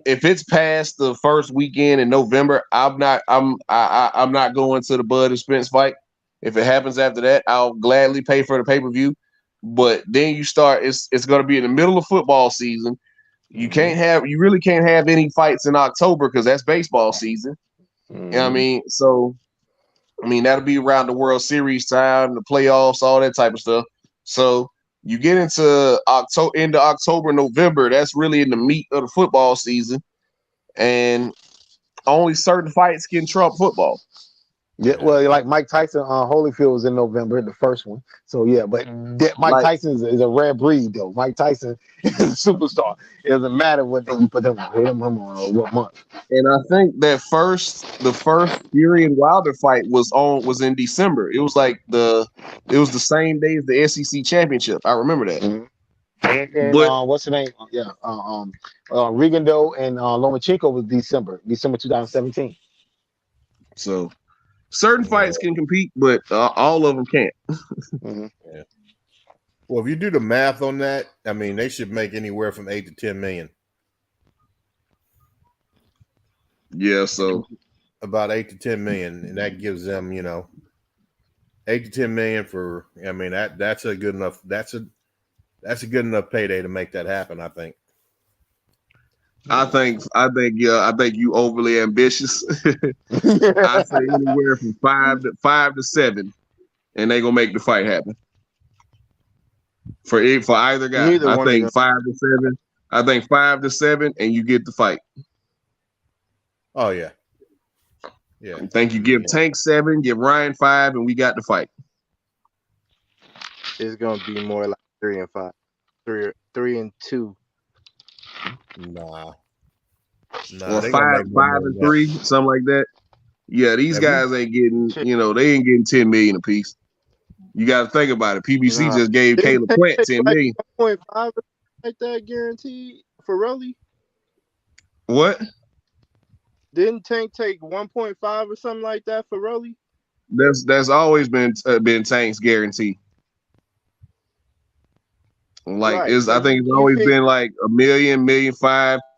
if it's past the first weekend in November, I'm not going to the Bud and Spence fight. If it happens after that, I'll gladly pay for the pay-per-view. But then you start, it's going to be in the middle of football season. You really can't have any fights in October because that's baseball season. You know what I mean? So, that'll be around the World Series time, the playoffs, all that type of stuff. So you get into October, November, that's really in the meat of the football season. And only certain fights can trump football. Yeah, well, like Mike Tyson, Holyfield was in November, the first one. So yeah, but Mike Like, Tyson is a rare breed, though. Mike Tyson is a superstar. It doesn't matter what day you put him on or what month. and I think the first Fury and Wilder fight was in December. It was the same day as the SEC championship. I remember that. Mhm. And But what's the name? Rigando and Lomachenko was December 2017. so certain Yeah. fights can compete, but all of them can't. Mm-hmm. Yeah. Well, if you do the math on that, I mean, they should make anywhere from 8 to 10 million. Yeah, so About 8 to 10 million, and that gives them, 8 to 10 million for. I mean, that's a good enough. That's a good enough payday to make that happen. I think. I think you overly ambitious. I say anywhere from 5 to 7, and they gonna make the fight happen for either guy. Neither I one of think them. 5 to 7. I think 5 to 7, and you get the fight. Oh yeah, yeah. I think you give Tank 7, give Ryan 5, and we got the fight. It's gonna be more like 3 and 5, 3 and 2. Nah. Or 5 and 3, something like that. Yeah, these guys ain't getting, they ain't getting 10 million apiece. You got to think about it. PBC just gave Caleb Plant 10 million. 1.5 like that guaranteed for Rolly. What? Didn't Tank take 1.5 or something like that for Rolly? That's always been Tank's guarantee. Like Right. I think it's always been like $1 million, $1.5 million,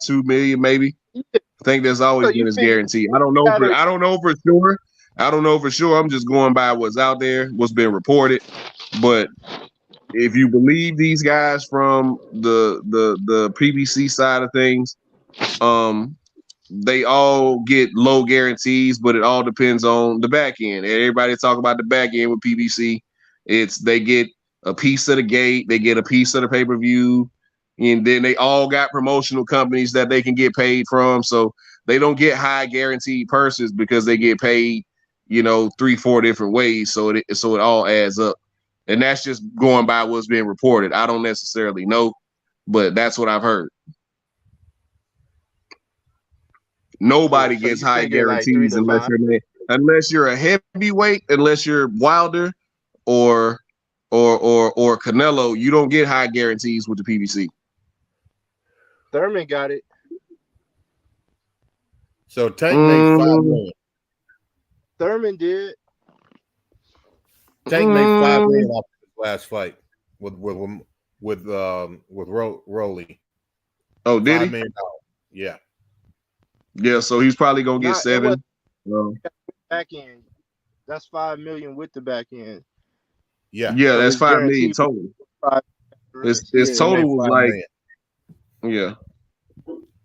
$2 million maybe. I think that's always been his guarantee. I don't know for sure. I don't know for sure. I'm just going by what's out there, what's been reported. But if you believe these guys from the PBC side of things, they all get low guarantees, but it all depends on the back end. Everybody talk about the back end with PBC. They get a piece of the gate, they get a piece of the pay-per-view, and then they all got promotional companies that they can get paid from. So they don't get high guaranteed purses because they get paid, 3-4 different ways. So it all adds up. And that's just going by what's being reported. I don't necessarily know, but that's what I've heard. Nobody gets high guarantees unless you're a heavyweight, unless you're Wilder or Canelo. You don't get high guarantees with the PBC. Thurman got it. So Tank made $5 million. Thurman did. Tank made $5 million off his last fight with Rolly. Oh, did he? $5 million. Yeah. Yeah, so he's probably gonna get 7. Back end. That's $5 million with the back end. Yeah. Yeah, that's $5 million total. His total was like, yeah.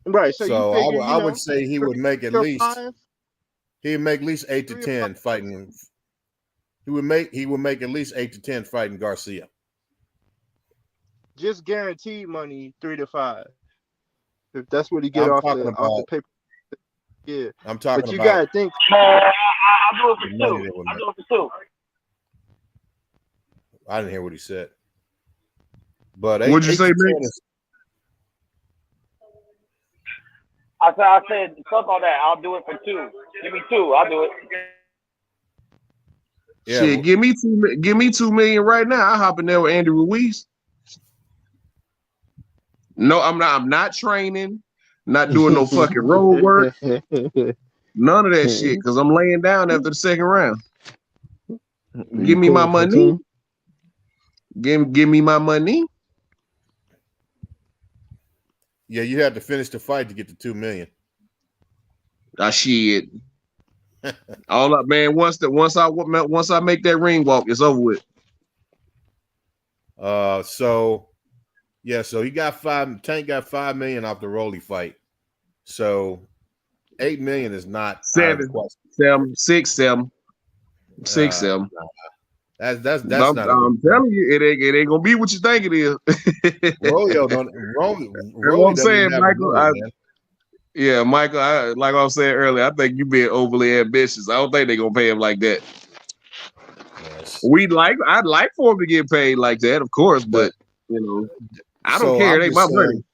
Right. So figure, I would say he would make at least 8 to 10 fighting. He would make at least 8 to 10 fighting Garcia. Just guaranteed money 3 to 5. If that's what he get off the paper. Yeah. I'm talking about. But you gotta think. I'll do it for 2. I'll do it for 2. I didn't hear what he said. But what'd you say, Mix? I said fuck all that. I'll do it for 2. Give me 2. I'll do it. Yeah, shit, give me $2 million right now. I'll hop in there with Andy Ruiz. No, I'm not training, not doing no fucking road work. None of that shit, because I'm laying down after the second round. Give me my money. Give me my money. Yeah, you have to finish the fight to get to $2 million. Shit. All up, man. Once I make that ring walk, it's over with. So he got Tank got $5 million off the Rolly fight. So $8 million is not 7, 6, 7. That's not. I'm telling you, it ain't gonna be what you think it is. Rolly I'm saying, Michael. Yeah, Michael, like I was saying earlier, I think you being overly ambitious. I don't think they're gonna pay him like that. Yes. I'd like for him to get paid like that, of course, but I don't So care. I'm They just my money. saying,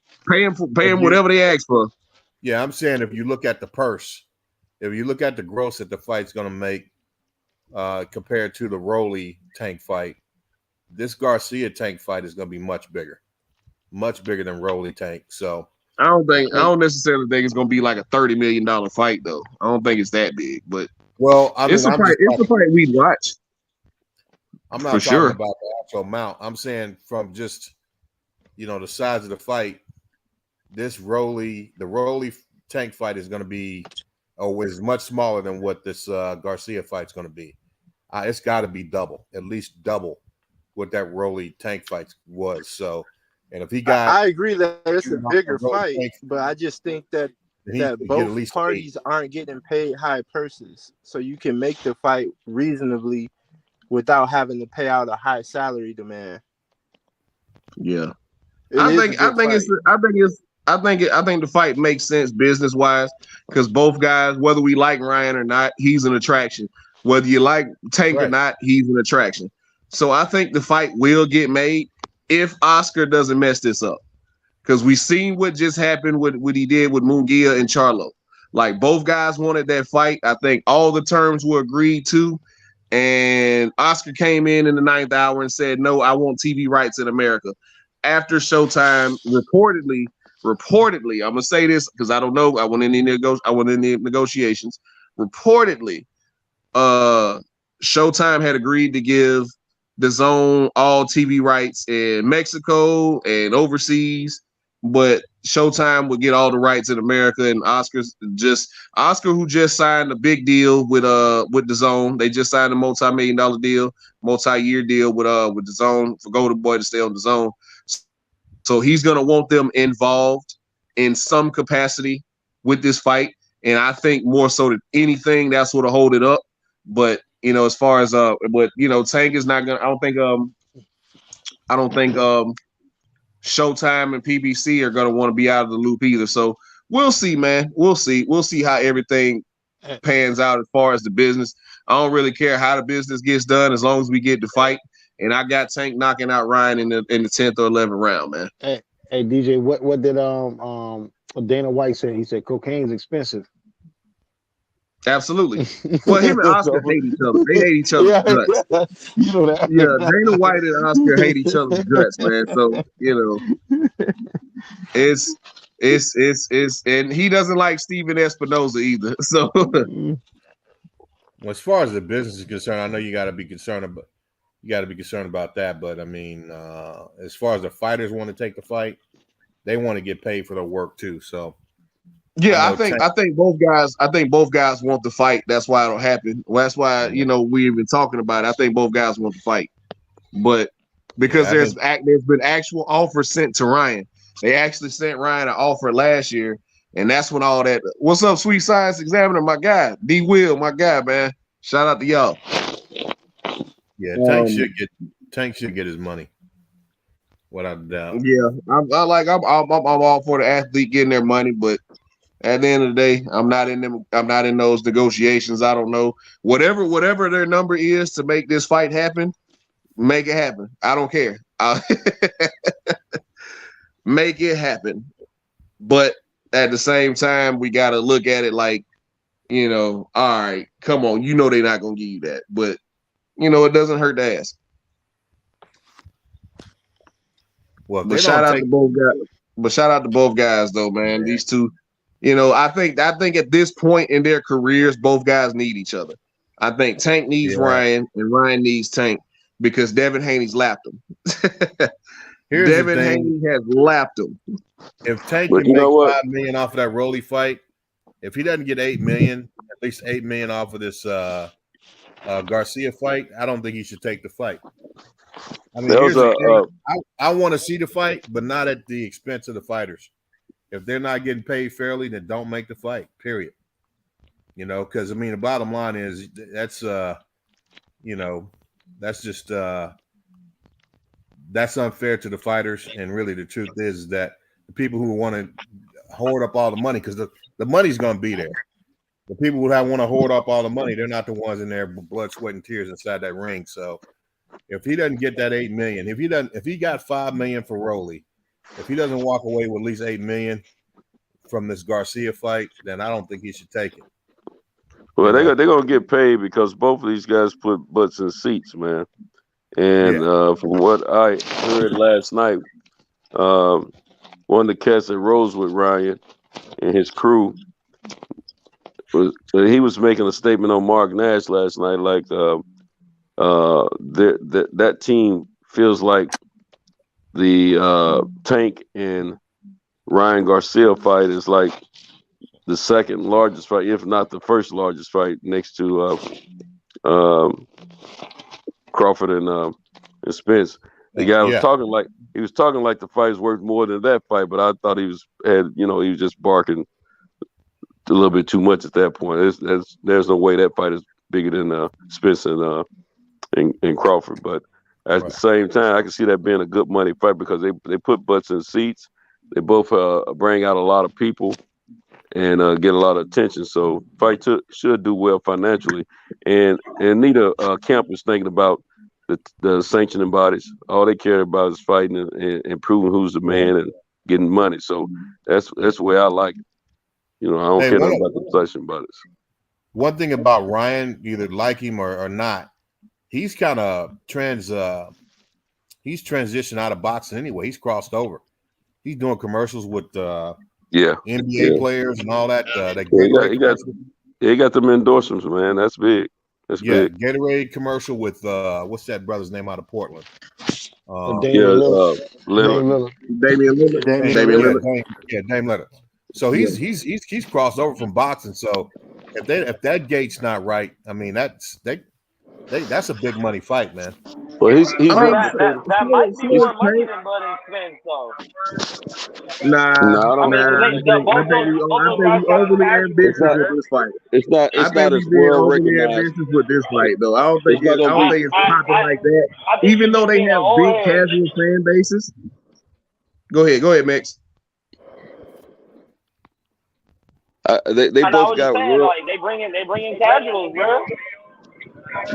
Pay him whatever they ask for. yeah, I'm saying if you look at the purse, if you look at the gross that the fight's going to make compared to the Rolly Tank fight, this Garcia Tank fight is going to be much bigger than Rolly Tank. So I don't necessarily think it's gonna be like a $30 million fight though. I don't think it's that big, but I it's mean, a I'm fight. just It's a fight we'd watch I'm for not talking sure. about the actual amount. I'm saying from just the size of the fight. The Rolly Tank fight is going to be is much smaller than what this Garcia fight's going to be. It's got to be double, at least double what that Rolly Tank fight was. So, and if he got, I agree that it's a bigger fight, Tank, but I just think that he could get at both least parties aren't getting paid high purses, so you can make the fight reasonably without having to pay out a high salary demand. Yeah, It is a good fight. I think the fight makes sense business wise because both guys, whether we like Ryan or not, he's an attraction. Whether you like Tank or right. not, he's an attraction. So I think the fight will get made if Oscar doesn't mess this up. Because we seen what just happened with what he did with Munguia and Charlo. Like both guys wanted that fight. I think all the terms were agreed to. And Oscar came in the ninth hour and said, "No, I want TV rights in America." After Showtime, reportedly, I'm gonna say this because I don't know. I went in the negotiations. Reportedly, Showtime had agreed to give the Zone all TV rights in Mexico and overseas, but Showtime would get all the rights in America. And Oscar, who just signed a big deal with the Zone. They just signed a multi-million-dollar deal, multi-year deal with the Zone for Golden Boy to stay on the Zone. So he's gonna want them involved in some capacity with this fight. And I think more so than anything, that's what'll hold it up. But as far as Tank is not gonna. I don't think Showtime and PBC are gonna want to be out of the loop either. So we'll see, man. We'll see. We'll see how everything pans out as far as the business. I don't really care how the business gets done as long as we get the fight. And I got Tank knocking out Ryan in the 10th or 11th round, man. Hey, DJ, what did Dana White say? He said cocaine's expensive. Absolutely. Well, him and Oscar hate each other. They hate each other's guts. Yeah, you know that. Yeah, Dana White and Oscar hate each other's guts, man. So it's and he doesn't like Steven Espinoza either. So, well, as far as the business is concerned, I know you got to be concerned about that. But I mean, as far as the fighters want to take the fight, they want to get paid for their work too. So. Yeah, I think both guys want the fight. That's why it'll happen. Well, that's why we've been talking about it. I think both guys want the fight, but because there's been actual offers sent to Ryan. They actually sent Ryan an offer last year, and that's when all that. What's up, Sweet Science Examiner? My guy, D. Will, my guy, man. Shout out to y'all. Yeah, Tank should get his money, without a doubt. Yeah, I'm all for the athlete getting their money, but. At the end of the day, I'm not in them. I'm not in those negotiations. I don't know. Whatever their number is to make this fight happen, make it happen. I don't care. Make it happen. But at the same time, we got to look at it like, all right, come on. They're not going to give you that. But, it doesn't hurt to ask. Well, but shout out to both guys. But shout out to both guys, though, man. Yeah. These two. I think at this point in their careers, both guys need each other. I think Tank needs Ryan and Ryan needs Tank because Devin Haney's lapped him. Devin Haney has lapped him. If Tank can make $5 million off of that Rolly fight, if he doesn't get $8 million, at least $8 million off of this Garcia fight, I don't think he should take the fight. I mean, I want to see the fight, but not at the expense of the fighters. If they're not getting paid fairly, then don't make the fight, period. Because, I mean, the bottom line is that's just that's unfair to the fighters. And really the truth is that the people who want to hoard up all the money, because the money's going to be there. The people who want to hoard up all the money, they're not the ones in there blood, sweat, and tears inside that ring. So if he doesn't get that $8 million, if he got $5 million for Rolly, if he doesn't walk away with at least $8 million from this Garcia fight, then I don't think he should take it. Well, they're gonna get paid because both of these guys put butts in seats, man. And from what I heard last night, one of the cats that rose with Ryan and his crew he was making a statement on Mark Nash last night, like that team feels like the Tank and Ryan Garcia fight is like the second largest fight, if not the first largest fight, next to Crawford and Spence. The guy was talking like the fight was worth more than that fight, but I thought he was just barking a little bit too much at that point. There's no way that fight is bigger than Spence and Crawford. But at the same time, I can see that being a good money fight because they put butts in seats. They both bring out a lot of people and get a lot of attention. So fight should do well financially. And neither camp is thinking about the sanctioning bodies. All they care about is fighting and proving who's the man and getting money. So that's the way I like it. I don't care about the sanctioning bodies. One thing about Ryan, you either like him or not, he's kind of he's transitioned out of boxing anyway. He's crossed over. He's doing commercials with NBA players and all that. He got them endorsements, man. That's big. That's big. Gatorade commercial with what's that brother's name out of Portland? Damian Lillard. Damian Lillard. Damian Lillard. So he's crossed over from boxing. So if that gate's not right, I mean that's a big money fight, man. Well, he's that might be more money than Bud and Spence, though. Nah. I think we overly ambitious with this fight. It's not as well recognized with this fight, though. I don't think it's popping like that. Even though they have big casual fan bases. Go ahead, Max. They both got real. Like, they bring in casuals, bro.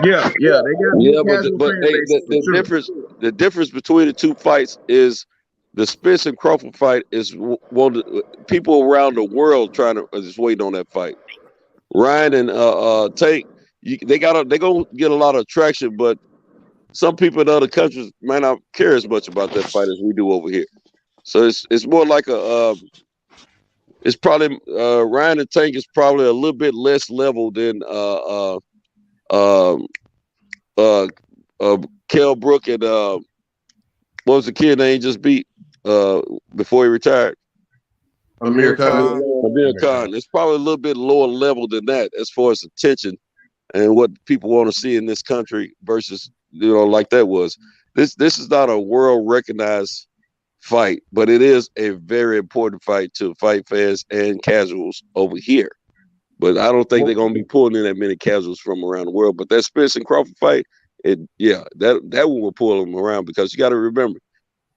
Yeah, they got. Yeah, but the difference between the two fights is the Spence and Crawford fight is people around the world is waiting on that fight. Ryan and Tank, they're gonna get a lot of traction, but some people in other countries might not care as much about that fight as we do over here. So it's more like it's probably Ryan and Tank is probably a little bit less level than Kell Brook and what was the kid they just beat before he retired? Amir Khan. It's probably a little bit lower level than that as far as attention and what people want to see in this country versus like that was. This is not a world recognized fight, but it is a very important fight to fight fans and casuals over here. But I don't think they're gonna be pulling in that many casuals from around the world. But that Spence and Crawford fight, that one will pull them around because you got to remember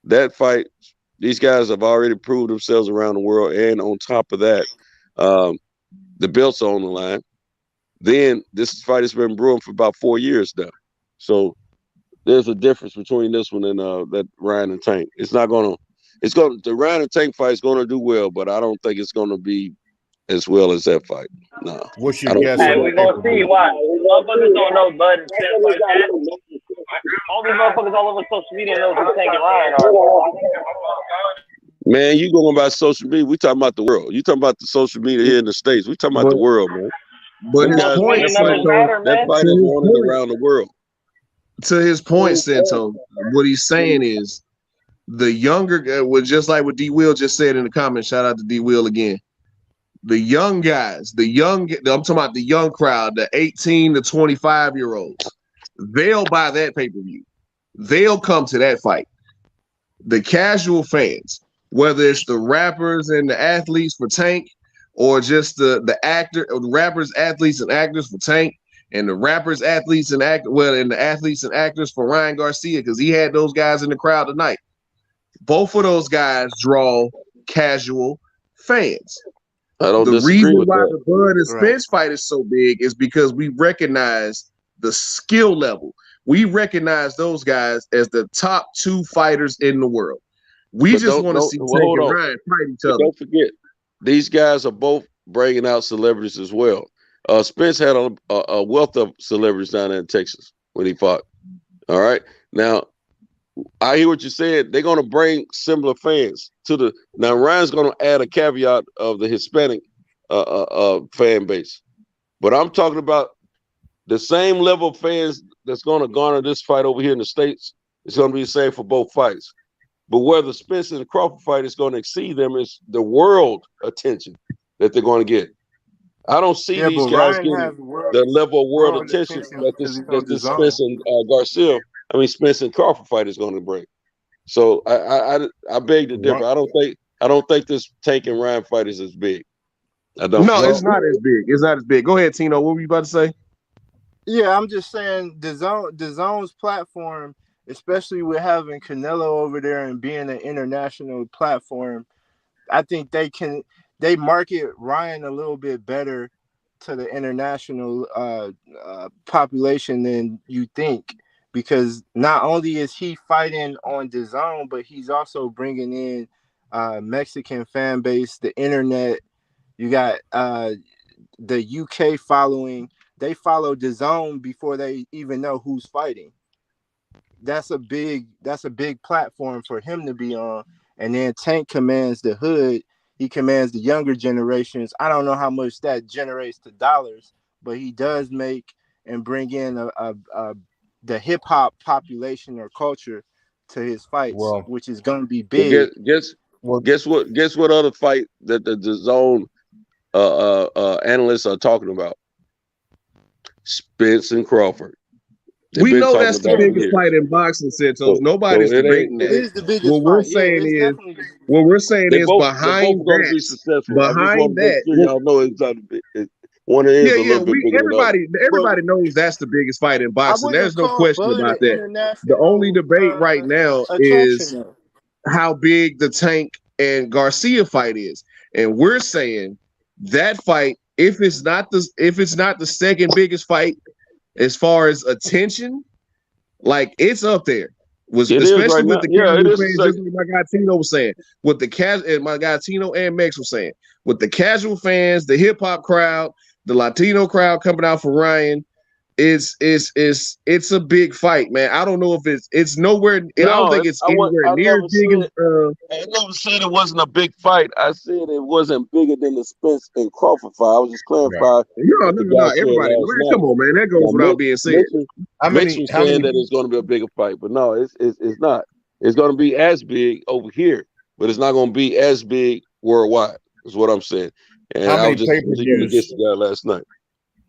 that fight. These guys have already proved themselves around the world, and on top of that, the belts are on the line. Then this fight has been brewing for about 4 years now, so there's a difference between this one and that Ryan and Tank. The Ryan and Tank fight is gonna do well, but I don't think it's gonna be as well as that fight. No. What's your guess? Hey, we're gonna see why. Motherfuckers don't know Bud and Spence like that. All these motherfuckers all over social media know who Tank and Ryan are. Man, you going about social media? We talking about the world. You talking about the social media here in the States? We talking about the world, man. But his point, that fight is going around the world. To his point, Sento, what he's saying is the younger guy, just like what D Will just said in the comments. Shout out to D Will again. The young guys, I'm talking about the young crowd, the 18 to 25-year-olds, they'll buy that pay-per-view. They'll come to that fight. The casual fans, whether it's the rappers and the athletes for Tank, or just the rappers, athletes, and actors for Tank, and the rappers, athletes, and the athletes and actors for Ryan Garcia, because he had those guys in the crowd tonight. Both of those guys draw casual fans. I don't The disagree reason with why that. the Bud and Right. Spence fight is so big is because we recognize the skill level. We recognize those guys as the top 2 fighters in the world. We But just want to see well, Tank hold and on. Ryan fight each But other. don't forget, these guys are both bringing out celebrities as well. Spence had a wealth of celebrities down there in Texas when he fought. All right. Now, I hear what you said. They're going to bring similar fans to the. Now, Ryan's going to add a caveat of the Hispanic fan base. But I'm talking about the same level of fans that's going to garner this fight over here in the States. It's going to be the same for both fights. But where the Spence and the Crawford fight is going to exceed them is the world attention that they're going to get. I don't see Yeah, these but guys Ryan getting has the level of world world attention attention that because he's that on this DAZN. Spence and Spence and Crawford fight is going to bring. So I beg to differ. I don't think this Tank and Ryan fight is as big. I don't. No, it's not as big. It's not as big. Go ahead, Tino. What were you about to say? Yeah, I'm just saying DAZN's platform, especially with having Canelo over there and being an international platform, I think they market Ryan a little bit better to the international population than you think, because not only is he fighting on DAZN, but he's also bringing in Mexican fan base, the internet. You got the UK following. They follow DAZN before they even know who's fighting. That's a big platform for him to be on. And then Tank commands the hood. He commands the younger generations. I don't know how much that generates to dollars, but he does make and bring in the hip hop population or culture to his fights, which is going to be big. Guess what other fight that the DAZN analysts are talking about? Spence and Crawford. We know that's the biggest fight in boxing, Santos. Nobody's debating that. It is the biggest What we're fight. saying Yeah, is behind going to be successful. I just want to make sure y'all know one is a little bit bigger than the other. Everybody knows that's the biggest fight in boxing. There's no call question Bud about an that. The international only debate right now is attraction. how big the Tank and Garcia fight is, and we're saying that fight, if it's not the second biggest fight as far as attention, like it's up there. Especially with the casual fans, just like my guy Tino was saying, with the and my guy Tino and Mex was saying, with the casual fans, the hip hop crowd, the Latino crowd coming out for Ryan, it's a big fight, man. I don't know if it's nowhere. I don't think it's anywhere near as big as. I never said it wasn't a big fight. I said it wasn't bigger than the Spence and Crawford fight. I was just clarifying. No. Everybody, man, come on, man. That goes without being said. Mitch was saying that it's going to be a bigger fight, but no, it's not. It's going to be as big over here, but it's not going to be as big worldwide. Is what I'm saying. And I was just against the guy last night.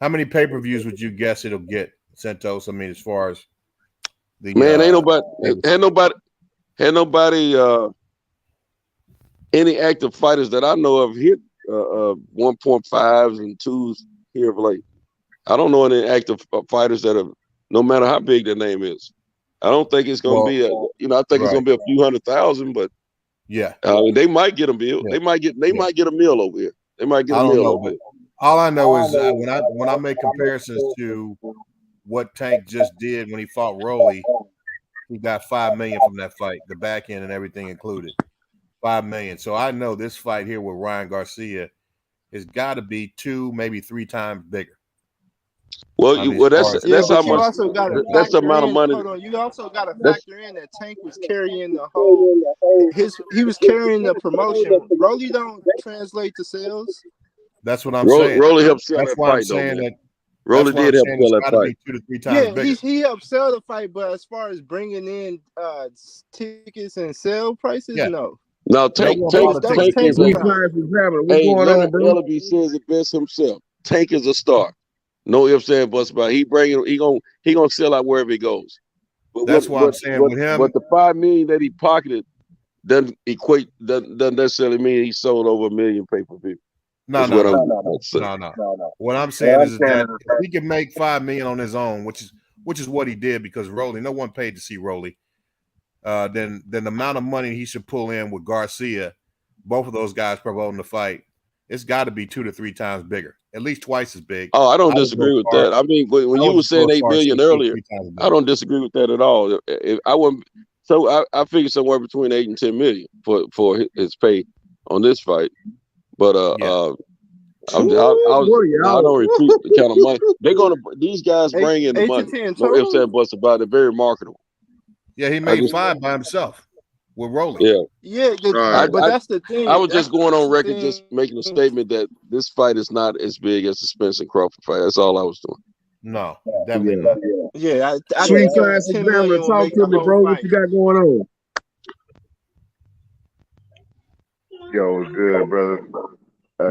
How many pay-per-views would you guess it'll get, Santos? I mean, as far as the ain't nobody any active fighters that I know of hit 1.5s and 2s here of late. I don't know any active fighters that have, no matter how big their name is. I don't think it's going to be I think it's going to be a few 100,000, but they might get a meal. They might get a meal over here. They might get a meal over here. All I know is when I make comparisons to what Tank just did when he fought Rolly, he got $5 million from that fight, the back end and everything included. $5 million. So I know this fight here with Ryan Garcia has got to be 2, maybe 3 times bigger. Well, that's how much. That's the amount of money. Hold on, you also got to factor in that Tank was carrying the whole. He was carrying the promotion. Rolly don't translate to sales. That's what I'm saying. Rolly helped sell that fight, though. Rolly did help sell that fight. 2 to 3 times bigger. He helped sell the fight, but as far as bringing in tickets and sale prices, no. No, Tank is what's going on, bro? LB says it best himself. Tank is a star. No ifs, ands, buts about it. He gonna sell out wherever he goes. But that's why I'm saying with him. But the $5 million that he pocketed doesn't necessarily mean he sold over 1 million pay-per-view. No. What I'm saying is that if he can make $5 million on his own, which is what he did, because Rolly, no one paid to see Rolly. Then the amount of money he should pull in with Garcia, both of those guys promoting the fight, it's got to be 2 to 3 times bigger, at least twice as big. Oh, I don't disagree with that. I mean, when you were saying 8 million earlier, I don't disagree with that at all. If I wouldn't, so I figured somewhere between 8 and 10 million for his pay on this fight. But I don't repeat the kind of money they're gonna. These guys bring in the money. No ifs and buts about it. Very marketable. Yeah, he made 5 by himself with Rolling. Yeah. But that's the thing. I was just going on record, just making a statement that this fight is not as big as the Spence and Crawford fight. That's all I was doing. No, definitely not. Yeah, I Sweet Science Examiner, talk to me, bro. What you got going on? Yo, it's good, brother.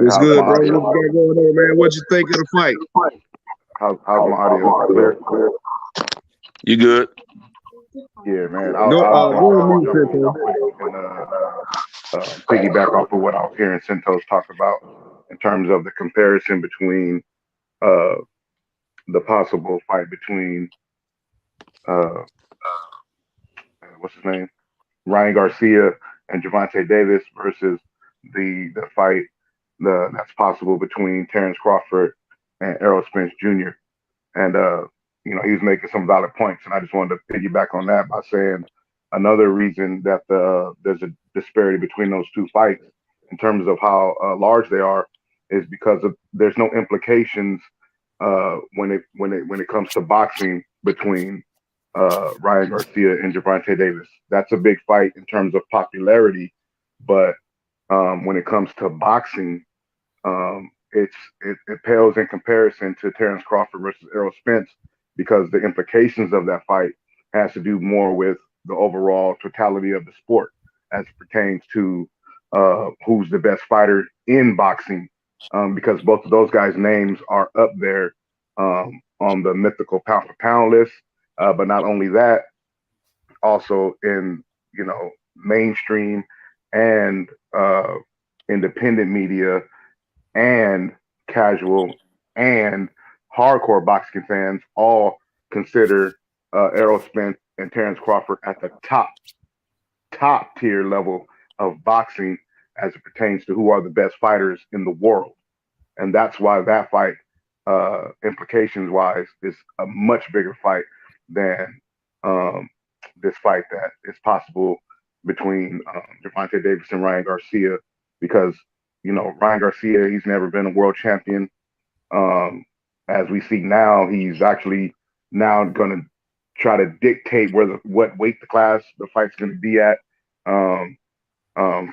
It's good, bro. What you got going on, man? What you think of the fight? How's my audio clear? You good? Yeah, man. Piggyback off of what I was hearing Centos talk about in terms of the comparison between the possible fight between what's his name, Ryan Garcia and Gervonta Davis versus the fight that's possible between Terrence Crawford and Errol Spence Jr. And he was making some valid points, and I just wanted to piggyback on that by saying another reason that there's a disparity between those two fights in terms of how large they are is because there's no implications when it comes to boxing between Ryan Garcia and Gervonta Davis. That's a big fight in terms of popularity, but when it comes to boxing, it pales in comparison to Terrence Crawford versus Errol Spence because the implications of that fight has to do more with the overall totality of the sport as it pertains to who's the best fighter in boxing, because both of those guys' names are up there on the mythical pound for pound list. But not only that, also in mainstream and independent media and casual and hardcore boxing fans all consider Errol Spence and Terrence Crawford at the top tier level of boxing as it pertains to who are the best fighters in the world. And that's why that fight, implications wise, is a much bigger fight than this fight that is possible between Gervonta Davis and Ryan Garcia, because Ryan Garcia, he's never been a world champion. As we see now, he's actually now going to try to dictate what weight the class the fight's going to be at.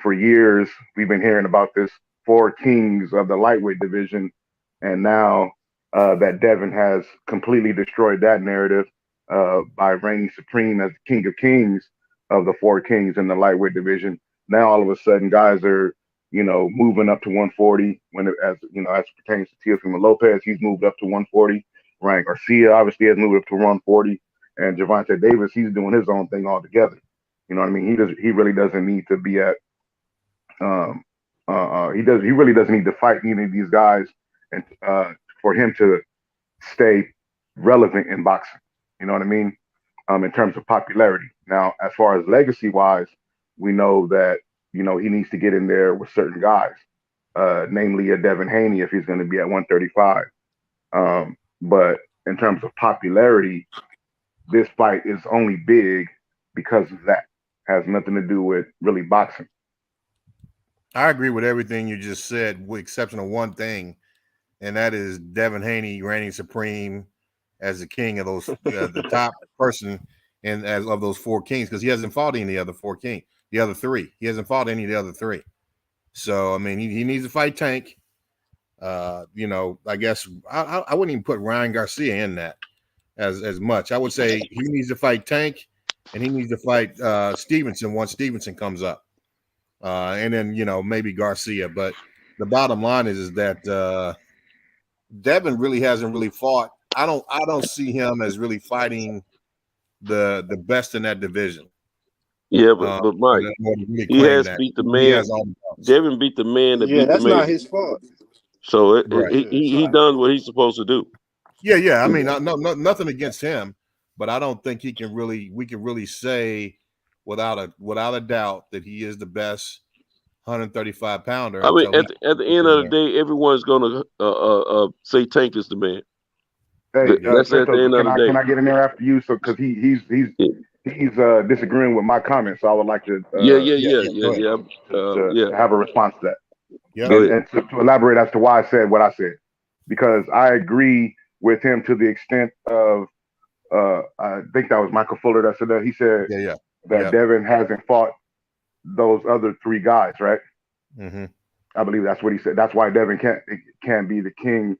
For years, we've been hearing about this 4 kings of the lightweight division, and now that Devin has completely destroyed that narrative by reigning supreme as the king of kings of the 4 kings in the lightweight division. Now all of a sudden, guys are moving up to 140 as it pertains to Teofimo Lopez. He's moved up to 140. Ryan Garcia obviously has moved up to 140, and Gervonta Davis, he's doing his own thing altogether. You know what I mean? He really doesn't need to be at he really doesn't need to fight any of these guys and for him to stay relevant in boxing. You know what I mean? In terms of popularity. Now, as far as legacy wise, we know that he needs to get in there with certain guys, namely a Devin Haney if he's going to be at 135. But in terms of popularity, this fight is only big because of that. Has nothing to do with really boxing. I agree with everything you just said, with exception of one thing, and that is Devin Haney reigning supreme as the king of those, the top person and as of those 4 kings, because he hasn't fought any other 4 kings. The other 3, he hasn't fought any of the other 3. So I mean, he needs to fight Tank. I guess I wouldn't even put Ryan Garcia in that as much. I would say he needs to fight Tank, and he needs to fight Stevenson once Stevenson comes up, and then maybe Garcia. But the bottom line is that Devin really hasn't really fought. I don't see him as really fighting the best in that division. Yeah, but Mike, he has beat the man. Devin beat the man that beat the man. That's not his fault. So he done what he's supposed to do. Yeah. I mean, no, nothing against him, but I don't think we can really say without a doubt that he is the best 135 pounder. I mean, Until at the end of the day, everyone's gonna say Tank is the man. Hey, That's at the end of the day. can I get in there after you? So because he's disagreeing with my comments, so I would like to to have a response to that. Yep. And to elaborate as to why I said what I said, because I agree with him to the extent of I think that was Michael Fuller that said that. He said that Devin hasn't fought those other three guys, right? Mm-hmm. I believe that's what he said. That's why Devin can't be the king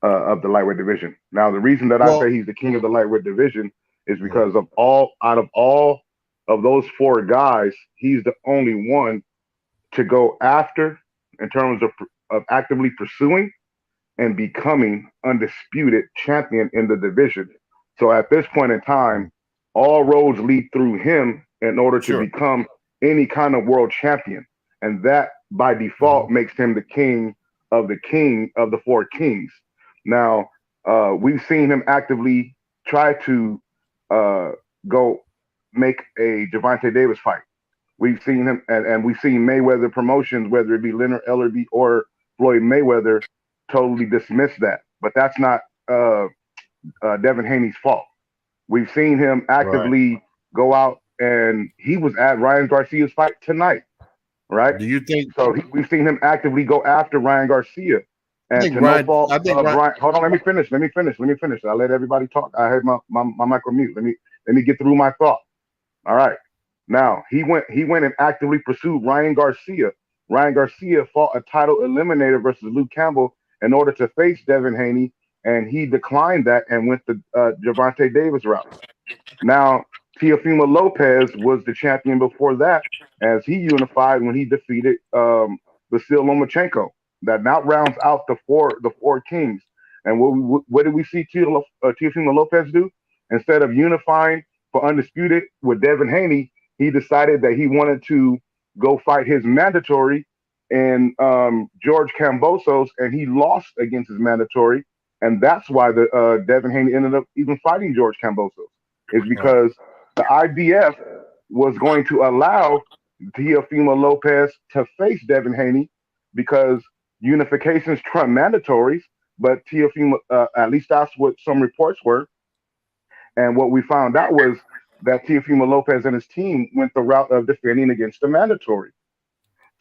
of the lightweight division. Now, the reason that I say he's the king of the lightweight division is because out of all of those four guys, he's the only one to go after in terms of actively pursuing and becoming undisputed champion in the division. So at this point in time, all roads lead through him in order to become any kind of world champion. And that by default makes him the king of the four kings. Now, we've seen him actively try to go make a Gervonta Davis fight. We've seen him, and we've seen Mayweather promotions, whether it be Leonard Ellerbe or Floyd Mayweather, totally dismiss that. But that's not Devin Haney's fault. We've seen him actively go out, and he was at Ryan Garcia's fight tonight, right? Do you think so? We've seen him actively go after Ryan Garcia, and to no fault of Ryan. Hold on, let me finish. I let everybody talk. I had my mic on mute. Let me get through my thought. All right. Now he went and actively pursued Ryan Garcia. Ryan Garcia fought a title eliminator versus Luke Campbell in order to face Devin Haney, and he declined that and went the Gervonta Davis route. Now, Teofimo Lopez was the champion before that, as he unified when he defeated Vasyl Lomachenko. That now rounds out the four kings. And what did we see Teofimo Lopez do? Instead of unifying for undisputed with Devin Haney, he decided that he wanted to go fight his mandatory in George Kambosos, and he lost against his mandatory. And that's why the Devin Haney ended up even fighting George Kambosos, is because the IBF was going to allow Teofimo Lopez to face Devin Haney because unifications trump mandatories. But Teofimo, at least that's what some reports were. And what we found out was that Teofimo Lopez and his team went the route of defending against the mandatory.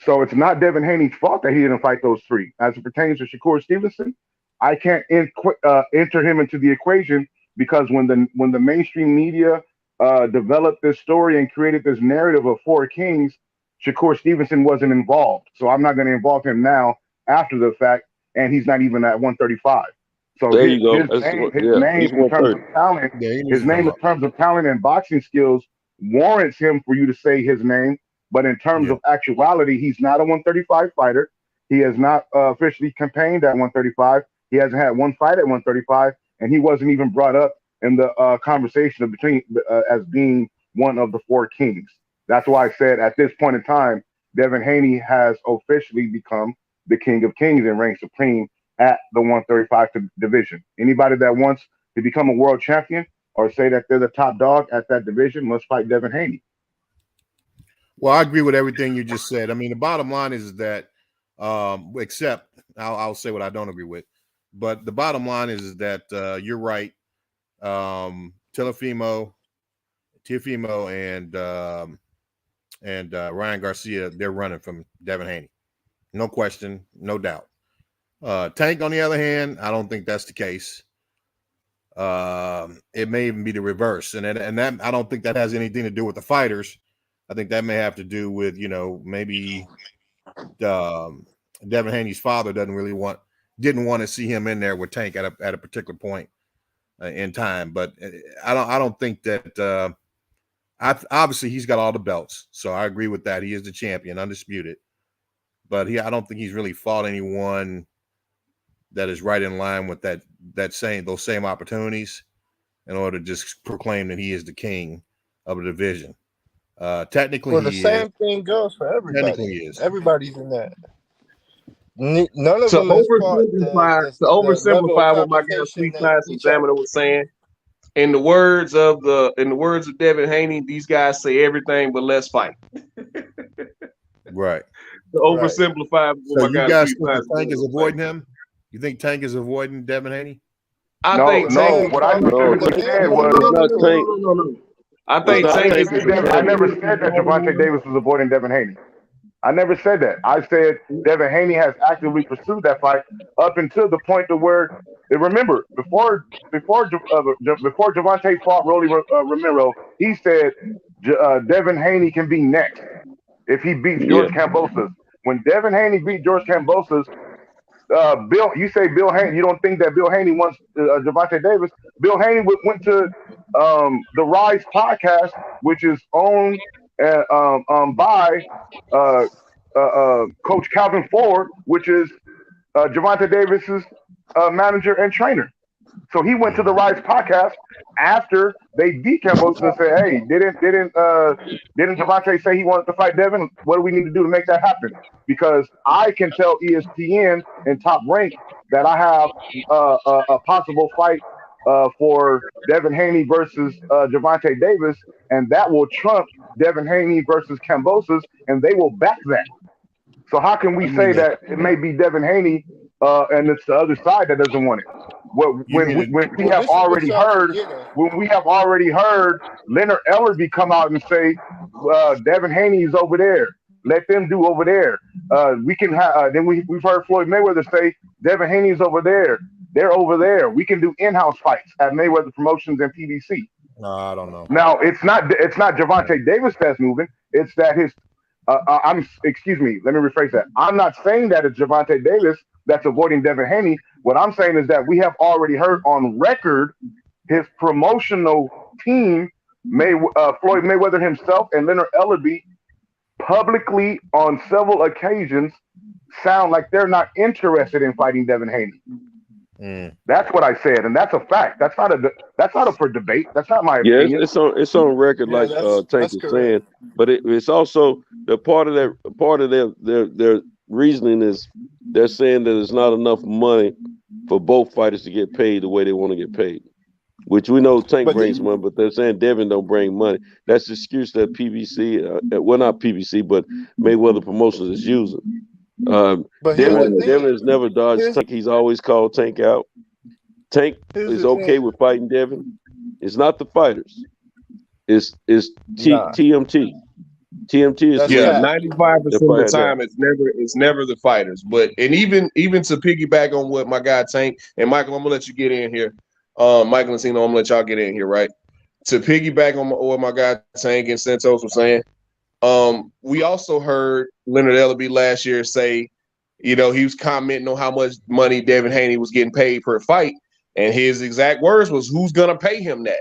So it's not Devin Haney's fault that he didn't fight those three. As it pertains to Shakur Stevenson, I can't enter him into the equation because when the mainstream media developed this story and created this narrative of four kings, Shakur Stevenson wasn't involved. So I'm not going to involve him now after the fact, and he's not even at 135. So there his name in terms of talent and boxing skills warrants him for you to say his name. But in terms of actuality, he's not a 135 fighter. He has not officially campaigned at 135. He hasn't had one fight at 135, and he wasn't even brought up in the conversation between as being one of the four kings. That's why I said at this point in time, Devin Haney has officially become the king of kings and reigns supreme at the 135 division. Anybody that wants to become a world champion or say that they're the top dog at that division must fight Devin Haney. Well, I agree with everything you just said. I mean, the bottom line is that, except I'll say what I don't agree with, but the bottom line is that you're right. Teofimo and Ryan Garcia, they're running from Devin Haney. No question, no doubt. Tank, on the other hand, I don't think that's the case. It may even be the reverse, and that I don't think that has anything to do with the fighters. I think that may have to do with, maybe Devin Haney's father didn't want to see him in there with Tank at a particular point in time. But I don't think that. Obviously he's got all the belts, so I agree with that. He is the champion, undisputed. But I don't think he's really fought anyone that is right in line with those same opportunities in order to just proclaim that he is the king of the division. Technically, the same thing goes for everybody. Technically, he is. Everybody's in that. None of To them has fought oversimplify what my guy Sweet Science Examiner was saying. In the words of Devin Haney, these guys say everything but let's fight. Right. to oversimplify what So my you guy guys Pete think Fine that Tank is was avoiding saying. him? You think Tank is avoiding Devin Haney? I No, think Tank no. is What I No, specifically said hold was it's not Tank. on. I It's think I not Tank didn't Tank is say is Devin. I avoiding never him. said that Javante Davis was avoiding Devin Haney. I never said that. I said Devin Haney has actively pursued that fight up until the point to where, remember, before Javante fought Rolly Ramiro, he said Devin Haney can be next if he beats Yeah. George Kambosos. When Devin Haney beat George Kambosos, Bill, you say Bill Haney. You don't think that Bill Haney wants Javante Davis? Bill Haney went to the Rise podcast, which is owned by uh, Coach Calvin Ford, which is Javante Davis's manager and trainer. So he went to the Rise podcast after they beat Kambosos and said, "Hey, didn't Javante say he wanted to fight Devin? What do we need to do to make that happen?" Because I can tell ESPN and Top Rank that I have a possible fight for Devin Haney versus Javante Davis, and that will trump Devin Haney versus Kambosos, and they will back that. So how can we I mean, say that it may be Devin Haney and it's the other side that doesn't want it? you mean When we Well, have this is what already y'all heard forgetting. Leonard Ellerby come out and say Devin Haney is over there. Let them do over there. We can have. Then we've heard Floyd Mayweather say Devin Haney is over there. They're over there. We can do in-house fights at Mayweather Promotions and PBC. I don't know. Now it's not Javante Davis that's moving. It's that his excuse me. Let me rephrase that. I'm not saying that it's Javante Davis that's avoiding Devin Haney. What I'm saying is that we have already heard on record his promotional team, Floyd Mayweather himself and Leonard Ellerby, publicly on several occasions sound like they're not interested in fighting Devin Haney. That's what I said, and that's a fact. That's not up for debate. That's not my Yeah, opinion. it's on record, Yeah, like Tank that's is correct. saying, but it's also the part of their reasoning is they're saying that there's not enough money for both fighters to get paid the way they want to get paid. Which we know Tank But brings money, but they're saying Devin don't bring money. That's the excuse that PBC, well not PBC, but Mayweather Promotions is using. but here's the Devin thing. has never dodged Here's Tank. He's always called Tank out. Tank here's is the okay thing. with fighting Devin. It's not the fighters. It's Nah, TMT. TMT is that's Yeah, saying cap. 95% they're of the fighting out. time it's never the fighters. But and even to piggyback on what my guy Tank and Michael, I'm gonna let you get in here. Michael and Cino, I'm gonna let y'all get in here, right? To piggyback on what my guy Tank and Santos was saying, we also heard Leonard Ellerby last year say, he was commenting on how much money Devin Haney was getting paid per fight, and his exact words was, "Who's gonna pay him that?"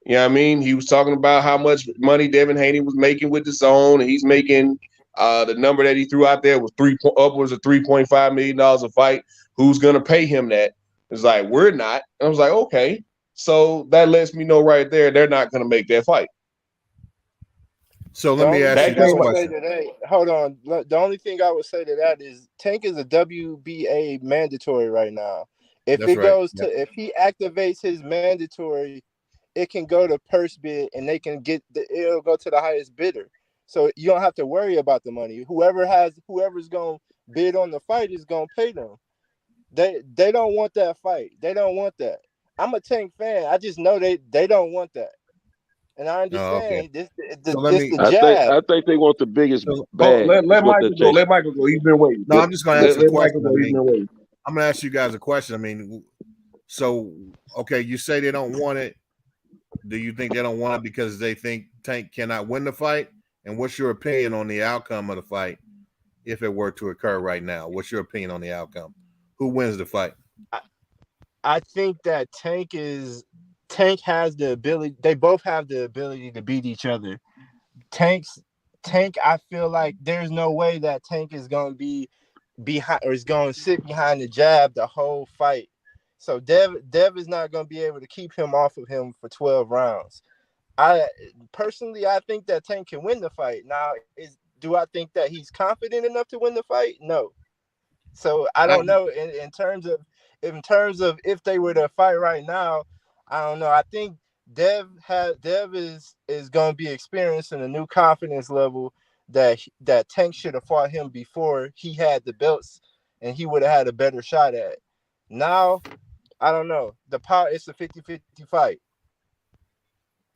You know what I mean? He was talking about how much money Devin Haney was making with the zone, and he's making the number that he threw out there was upwards of $3.5 million a fight. Who's gonna pay him that? It's like, we're not. And I was like, okay. So that lets me know right there they're not gonna make that fight. So The let me only ask you thing I this would say question. to that, hold on. The only thing I would say to that is Tank is a WBA mandatory right now. If That's it right. goes Yep. to, if he activates his mandatory, it can go to purse bid and they can it'll go to the highest bidder. So you don't have to worry about the money. Whoever's gonna bid on the fight is gonna pay them. They don't want that fight. They don't want that. I'm a Tank fan. I just know they don't want that. And I Oh, okay. understand this So let this me. the jab. I think they want the biggest So, bag. Let Is what they're Michael go. chasing. Let Michael go. He's been waiting. no, I'm just going to ask Let a Michael question. go. He's been waiting. I'm going to ask you guys a question. I mean, so okay, you say they don't want it. Do you think they don't want it because they think Tank cannot win the fight? And what's your opinion on the outcome of the fight if it were to occur right now? What's your opinion on the outcome? Who wins the fight? I think that Tank has the ability. They both have the ability to beat each other. Tank. I feel like there's no way that Tank is going to be behind or is going to sit behind the jab the whole fight. So Dev is not going to be able to keep him off of him for 12 rounds. I think that Tank can win the fight. Now, do I think that he's confident enough to win the fight? No. So I don't know in terms of if they were to fight right now, I don't know. I think Dev is going to be experiencing a new confidence level that Tank should have fought him before he had the belts, and he would have had a better shot at it. Now, I don't know. The power, it's a 50-50 fight.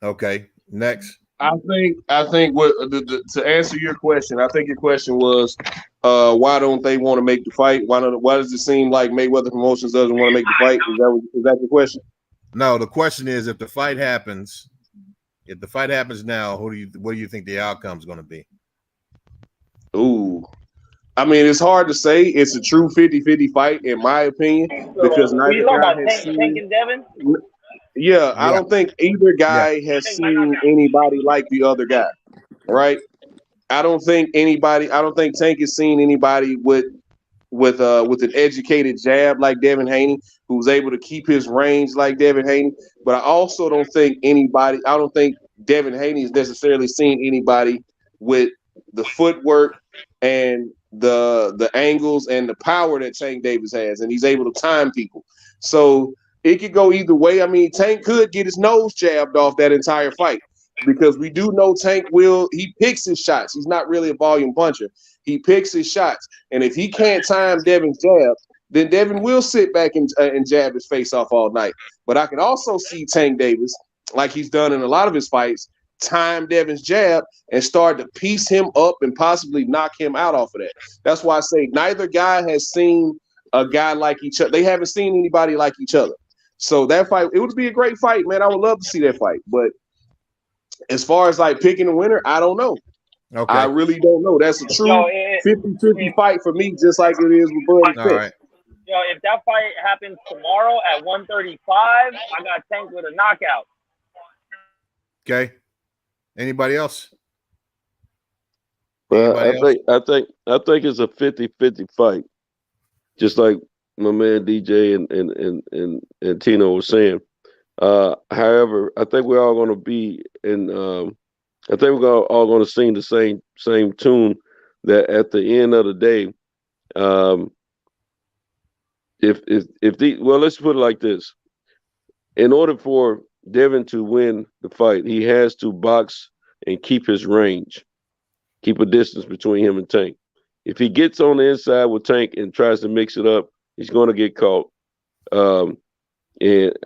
Okay, next. I think what to answer your question, I think your question was, why don't they want to make the fight? Why does it seem like Mayweather Promotions doesn't want to make the fight? Is that the question? No, the question is if the fight happens now, what do you think the outcome is going to be? Ooh. I mean, it's hard to say. It's a true 50-50 fight, in my opinion, because So, neither you talking guy about has Tank seen. and Devin? Yeah, I Yeah. don't think either guy has seen anybody like the other guy, right? I don't think Tank has seen anybody with an educated jab like Devin Haney, who's able to keep his range like Devin Haney. But I also don't think Devin Haney has necessarily seen anybody with the footwork and the angles and the power that Tank Davis has, and he's able to time people. So it could go either way. I mean, Tank could get his nose jabbed off that entire fight, because we do know Tank he picks his shots. He's not really a volume puncher. He picks his shots. And if he can't time Devin's jab, then Devin will sit back and jab his face off all night. But I can also see Tank Davis, like he's done in a lot of his fights, time Devin's jab and start to piece him up and possibly knock him out off of that. That's why I say neither guy has seen a guy like each other. They haven't seen anybody like each other. So that fight, it would be a great fight, man. I would love to see that fight. But as far as like picking a winner, I don't know. Okay. I really don't know. That's a true 50-50 fight for me, just like it is with Bud and Spence. Right. If that fight happens tomorrow at 135, I got Tank with a knockout. Okay. Anybody else? Well, I think it's a 50-50 fight. Just like my man DJ and Tino was saying. However, I think we're all going to be I think we're all going to sing the same tune, that at the end of the day, let's put it like this. In order for Devin to win the fight, he has to box and keep his range, keep a distance between him and Tank. If he gets on the inside with Tank and tries to mix it up, he's going to get caught. And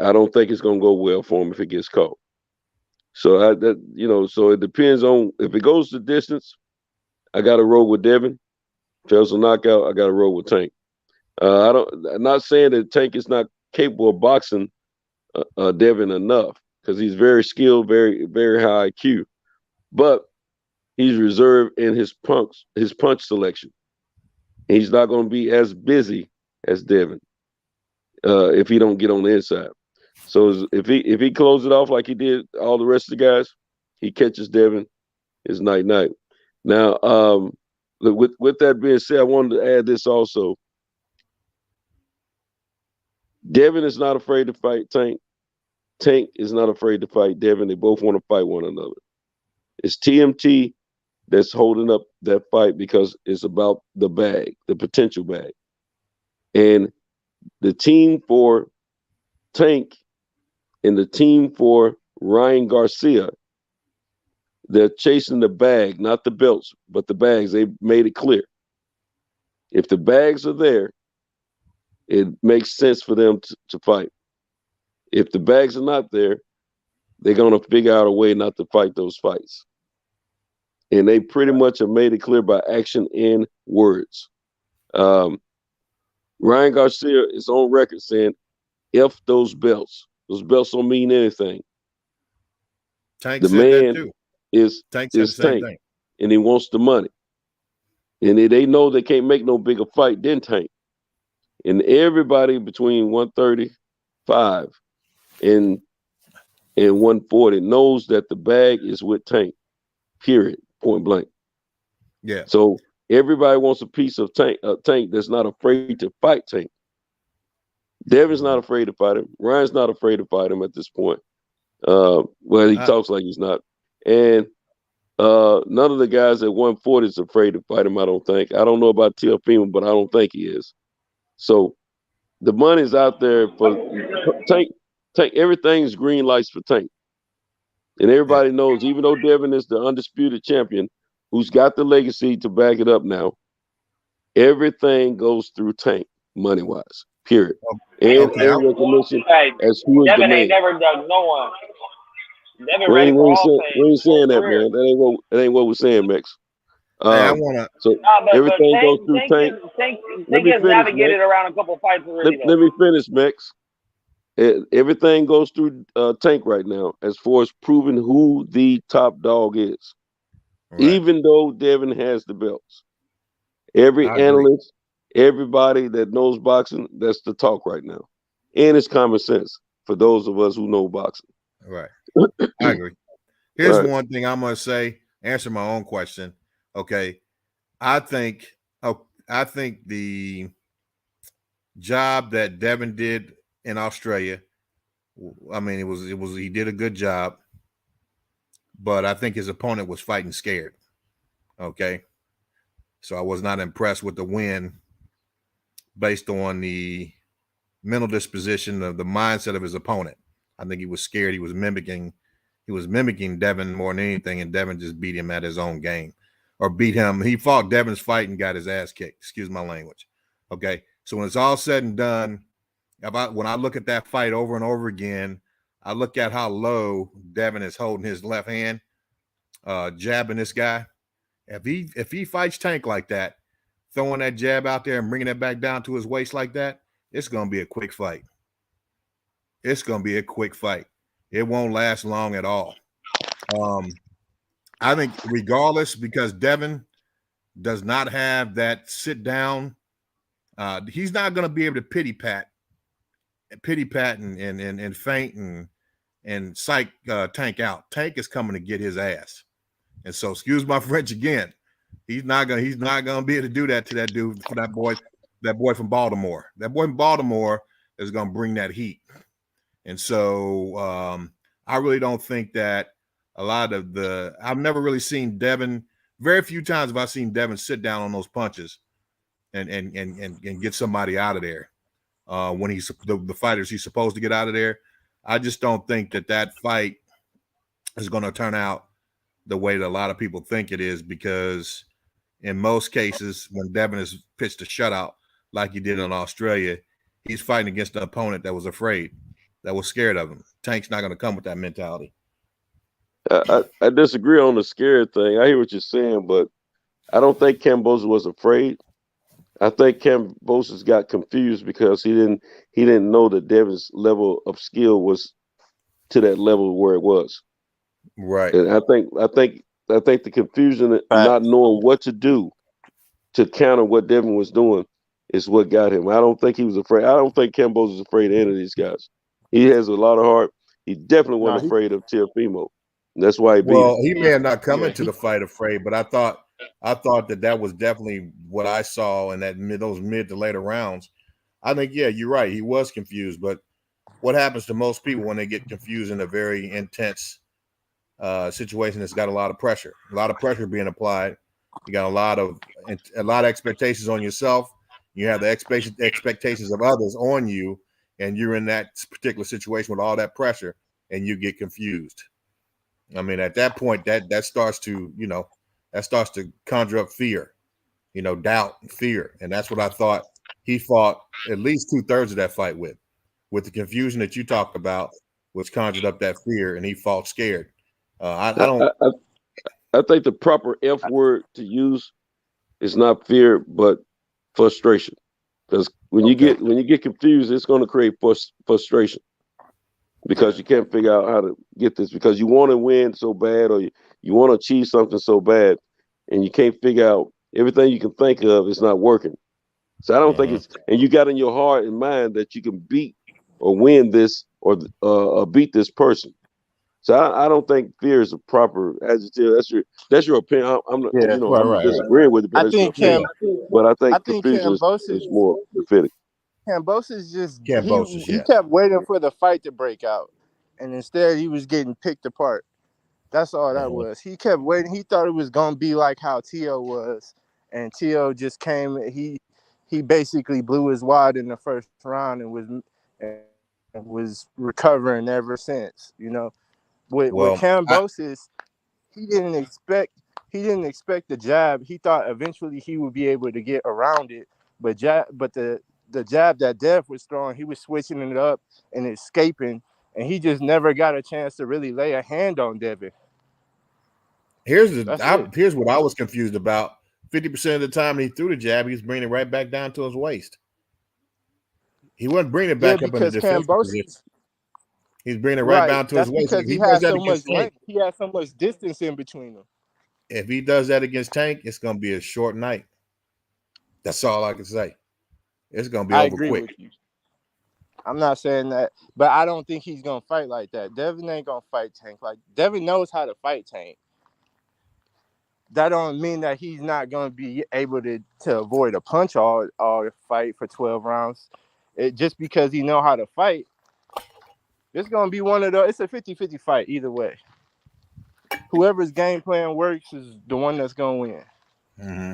I don't think it's going to go well for him if he gets caught. So so it depends on if it goes the distance. I got to roll with Devin. If it was a knockout, I got to roll with Tank. I'm not saying that Tank is not capable of boxing Devin enough, because he's very skilled, very, very high IQ, but he's reserved in his punch selection. He's not going to be as busy as Devin if he don't get on the inside. So if he closes it off like he did all the rest of the guys, he catches Devin, it's night. Now, with that being said, I wanted to add this also. Devin is not afraid to fight Tank. Tank is not afraid to fight Devin. They both want to fight one another. It's TMT that's holding up that fight because it's about the bag, the potential bag. And the team for Tank and the team for Ryan Garcia, they're chasing the bag, not the belts, but the bags. They made it clear. If the bags are there, it makes sense for them to fight. If the bags are not there, they're going to figure out a way not to fight those fights. And they pretty much have made it clear by action and words. Ryan Garcia is on record saying, F those belts. Those belts don't mean anything. Tank the said man that too. Tank, thing. And he wants the money. And they know they can't make no bigger fight than Tank. And everybody between 135 and 140 knows that the bag is with Tank, period, point blank. Yeah. So everybody wants a piece of Tank that's not afraid to fight Tank. Devin's not afraid to fight him. Ryan's not afraid to fight him at this point. He talks like he's not. And none of the guys at 140 is afraid to fight him, I don't think. I don't know about Teofimo, but I don't think he is. So the money's out there for Tank. Everything's green lights for Tank. And everybody knows, even though Devin is the undisputed champion, who's got the legacy to back it up now. Everything goes through Tank, money wise. Period. And recognition as who is the Devin man. ain't never done no one. Devin We ready for all ain't saying that, career. man. That ain't what we're saying, Max. I wanna. So But everything goes through Tank. Tank Let me has finish, navigated Max. around a couple fights already. Let me finish, Max. Everything goes through Tank right now as far as proving who the top dog is. Right. Even though Devin has the belts. Every analyst, everybody that knows boxing, that's the talk right now. And it's common sense for those of us who know boxing. Right. I agree. Here's one thing I'm going to say, answer my own question. Okay. I think the job that Devin did in Australia, I mean, he did a good job, but I think his opponent was fighting scared. Okay. So I was not impressed with the win based on the mental disposition of the mindset of his opponent. I think he was scared. He was mimicking Devin more than anything, and Devin just beat him at his own game, or beat him. He fought Devin's fight and got his ass kicked. Excuse my language. Okay, so when it's all said and done, when I look at that fight over and over again, I look at how low Devin is holding his left hand, jabbing this guy. If he fights Tank like that, throwing that jab out there and bringing it back down to his waist like that, it's going to be a quick fight. It's going to be a quick fight. It won't last long at all. I think regardless, because Devin does not have that sit down, he's not going to be able to pity pat and feint and psych Tank out. Tank is coming to get his ass. And so, excuse my French again, he's not gonna be able to do that to that dude, for that boy from Baltimore. That boy from Baltimore is gonna bring that heat. And so I really don't think that a lot of I've never really seen Devin, very few times have I seen Devin sit down on those punches and get somebody out of there when he's the fighters he's supposed to get out of there. I just don't think that fight is going to turn out the way that a lot of people think it is, because in most cases, when Devin has pitched a shutout like he did in Australia, he's fighting against an opponent that was afraid, that was scared of him. Tank's not going to come with that mentality. I disagree on the scared thing. I hear what you're saying, but I don't think Kambosos was afraid. I think Kambosos got confused because he didn't know that Devin's level of skill was to that level where it was. Right. And I think the confusion, not knowing what to do to counter what Devin was doing, is what got him. I don't think he was afraid. I don't think Kambosos was afraid of any of these guys. He has a lot of heart. He definitely wasn't afraid of Teofimo. That's why he beat him. He may have not come into the fight afraid, but I thought that was definitely what I saw in those mid to later rounds. I think, yeah, you're right. He was confused, but what happens to most people when they get confused in a very intense situation that's got a lot of pressure being applied. You got a lot of expectations on yourself. You have the expectations of others on you, and you're in that particular situation with all that pressure, and you get confused. I mean, at that point, that starts to conjure up fear, doubt and fear. And that's what I thought he fought at least 2/3 of that fight with the confusion that you talked about, which conjured up that fear, and he fought scared. I think the proper F word to use is not fear, but frustration. Because when you get confused, it's going to create frustration, because you can't figure out how to get this, because you want to win so bad, or you want to achieve something so bad, and you can't figure out everything you can think of is not working. So I don't think and you got in your heart and mind that you can beat or win this or beat this person. So I don't think fear is a proper adjective. That's your opinion. I'm disagreeing with it, but it's your opinion. But I think confusion is more befitting. Kambosos he kept waiting for the fight to break out, and instead he was getting picked apart. That's all that was. He kept waiting. He thought it was gonna be like how Tio was, and Tio just came. He basically blew his wad in the first round and was recovering ever since. With Kambosos, he didn't expect didn't expect the jab. He thought eventually he would be able to get around it, but the jab that Dev was throwing, he was switching it up and escaping, and he just never got a chance to really lay a hand on Devin. Here's what I was confused about. 50% of the time he threw the jab, he was bringing it right back down to his waist. He wasn't bringing it back up in the defensive position. He's bringing it right down to his waist. Because he had so much length. He had so much distance in between them. If he does that against Tank, it's going to be a short night. That's all I can say. It's going to be over quick. With you. I'm not saying that, but I don't think he's going to fight like that. Devin ain't going to fight Tank. Like, Devin knows how to fight Tank. That don't mean that he's not going to be able to avoid a punch all fight for 12 rounds. Just because he know how to fight, it's going to be one of those. It's a 50-50 fight either way. Whoever's game plan works is the one that's going to win. Mm-hmm.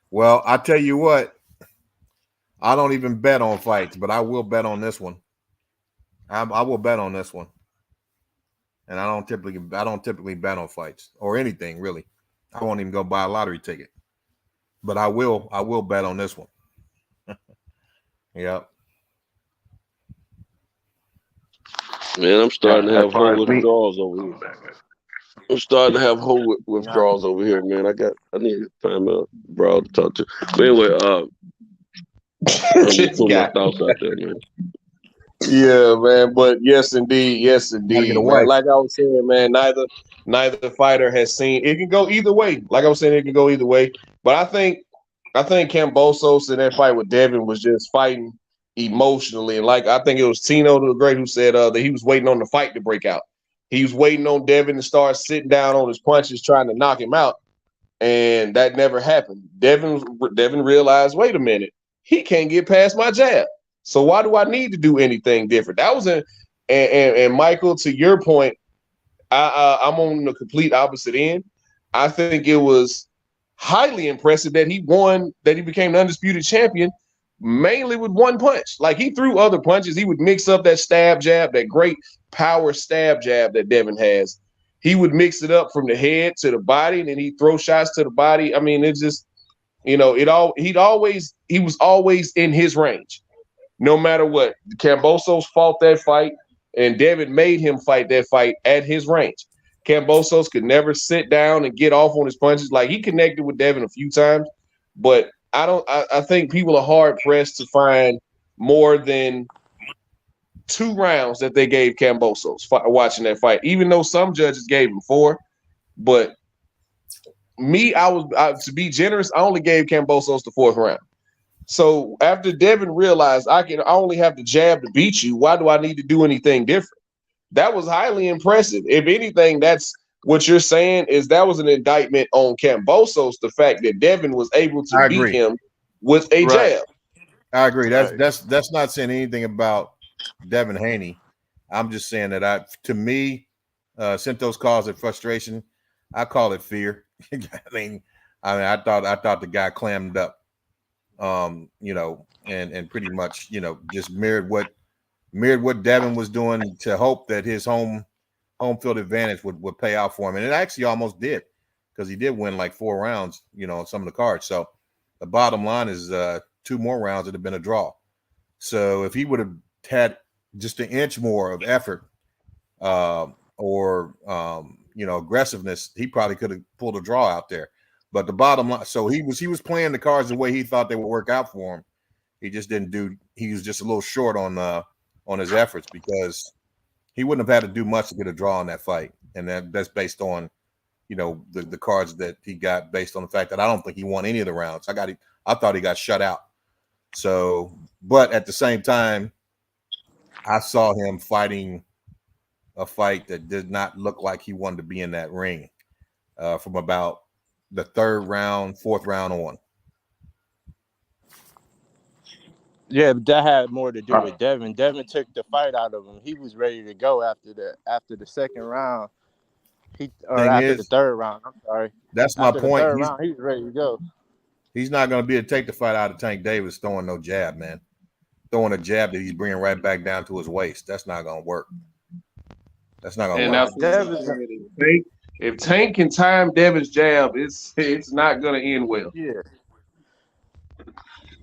Well, I tell you what, I don't even bet on fights, but I will bet on this one. I will bet on this one. And I don't typically bet on fights or anything really. I won't even go buy a lottery ticket. But I will bet on this one. Yep. Man, I'm starting to have whole withdrawals over here. I'm starting to have whole withdrawals over here, man. I need to find a bro to talk to. But anyway, I'm just putting my thoughts out there, man. Yeah, man. But yes, indeed. Man. Like I was saying, man, neither fighter has seen it can go either way. Like I was saying, it can go either way. But I think Kambosos in that fight with Devin was just fighting emotionally. And like I think it was Tino the Great who said that he was waiting on the fight to break out. He was waiting on Devin to start sitting down on his punches, trying to knock him out. And that never happened. Devin realized, wait a minute, he can't get past my jab. So why do I need to do anything different? That was and Michael, to your point, I'm on the complete opposite end. I think it was highly impressive that he became the undisputed champion, mainly with one punch. Like he threw other punches. He would mix up that stab jab, that great power stab jab that Devin has. He would mix it up from the head to the body, and then he'd throw shots to the body. I mean, it's just, he was always in his range. No matter what, Kambosos fought that fight, and Devin made him fight that fight at his range. Kambosos could never sit down and get off on his punches. Like he connected with Devin a few times, but I think people are hard pressed to find more than 2 rounds that they gave Kambosos watching that fight. Even though some judges gave him 4, but me, to be generous, I only gave Kambosos the 4th round. So after Devin realized I only have the jab to beat you, why do I need to do anything different? That was highly impressive. If anything, that's what you're saying is that was an indictment on Kambosos, the fact that Devin was able to beat him with a jab. I agree. That's not saying anything about Devin Haney. I'm just saying that to me, Santos calls it frustration. I call it fear. I thought the guy clammed up. And pretty much, just mirrored what Devin was doing to hope that his home field advantage would pay out for him. And it actually almost did, because he did win like 4 rounds, on some of the cards. So the bottom line is 2 more rounds would have been a draw. So if he would have had just an inch more of effort or aggressiveness, he probably could have pulled a draw out there. But the bottom line, so he was playing the cards the way he thought they would work out for him. He just didn't do. He was just a little short on his efforts, because he wouldn't have had to do much to get a draw in that fight, and that's based on, the cards that he got, based on the fact that I don't think he won any of the rounds. I thought he got shut out. So, but at the same time, I saw him fighting a fight that did not look like he wanted to be in that ring from about the 3rd round, 4th round on. Yeah, but that had more to do with Devin. Devin took the fight out of him. He was ready to go after the 2nd round. The 3rd round. I'm sorry. That's my point. The 3rd round, he was ready to go. He's not going to be able to take the fight out of Tank Davis throwing no jab, man. Throwing a jab that he's bringing right back down to his waist. That's not going to work. That's not going to work. If Tank can time Devin's jab, it's not gonna end well. Yeah.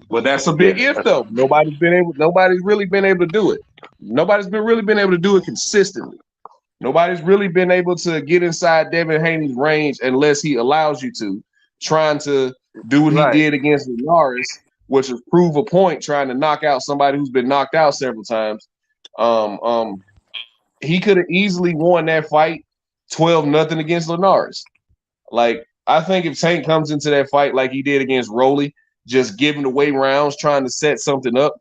But that's a Yeah, big if though. Nobody's really been able to do it. Nobody's really been able to do it consistently. Nobody's really been able to get inside Devin Haney's range unless he allows you to, trying to do what he Right. did against Linares, which is prove a point, trying to knock out somebody who's been knocked out several times. He could have easily won that fight 12-0 against Linares. Like, I think if Tank comes into that fight like he did against Rolly, just giving away rounds, trying to set something up,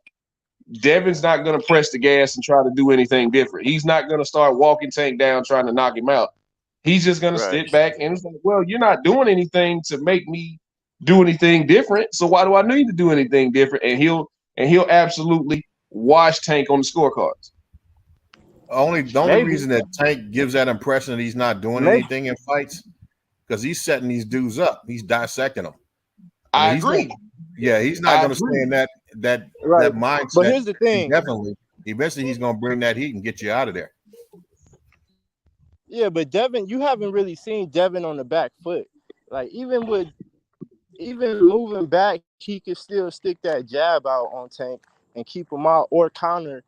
Devin's not going to press the gas and try to do anything different. He's not going to start walking Tank down trying to knock him out. He's just going to sit back and it's like, well, you're not doing anything to make me do anything different. So why do I need to do anything different? And he'll absolutely wash Tank on the scorecards. The only reason that Tank gives that impression that he's not doing anything in fights because he's setting these dudes up. He's dissecting them. I agree. He's not going to stay in that mindset. But here's the thing. Eventually he's going to bring that heat and get you out of there. Yeah, but Devin, you haven't really seen Devin on the back foot. Like even moving back, he can still stick that jab out on Tank and keep him out or counter.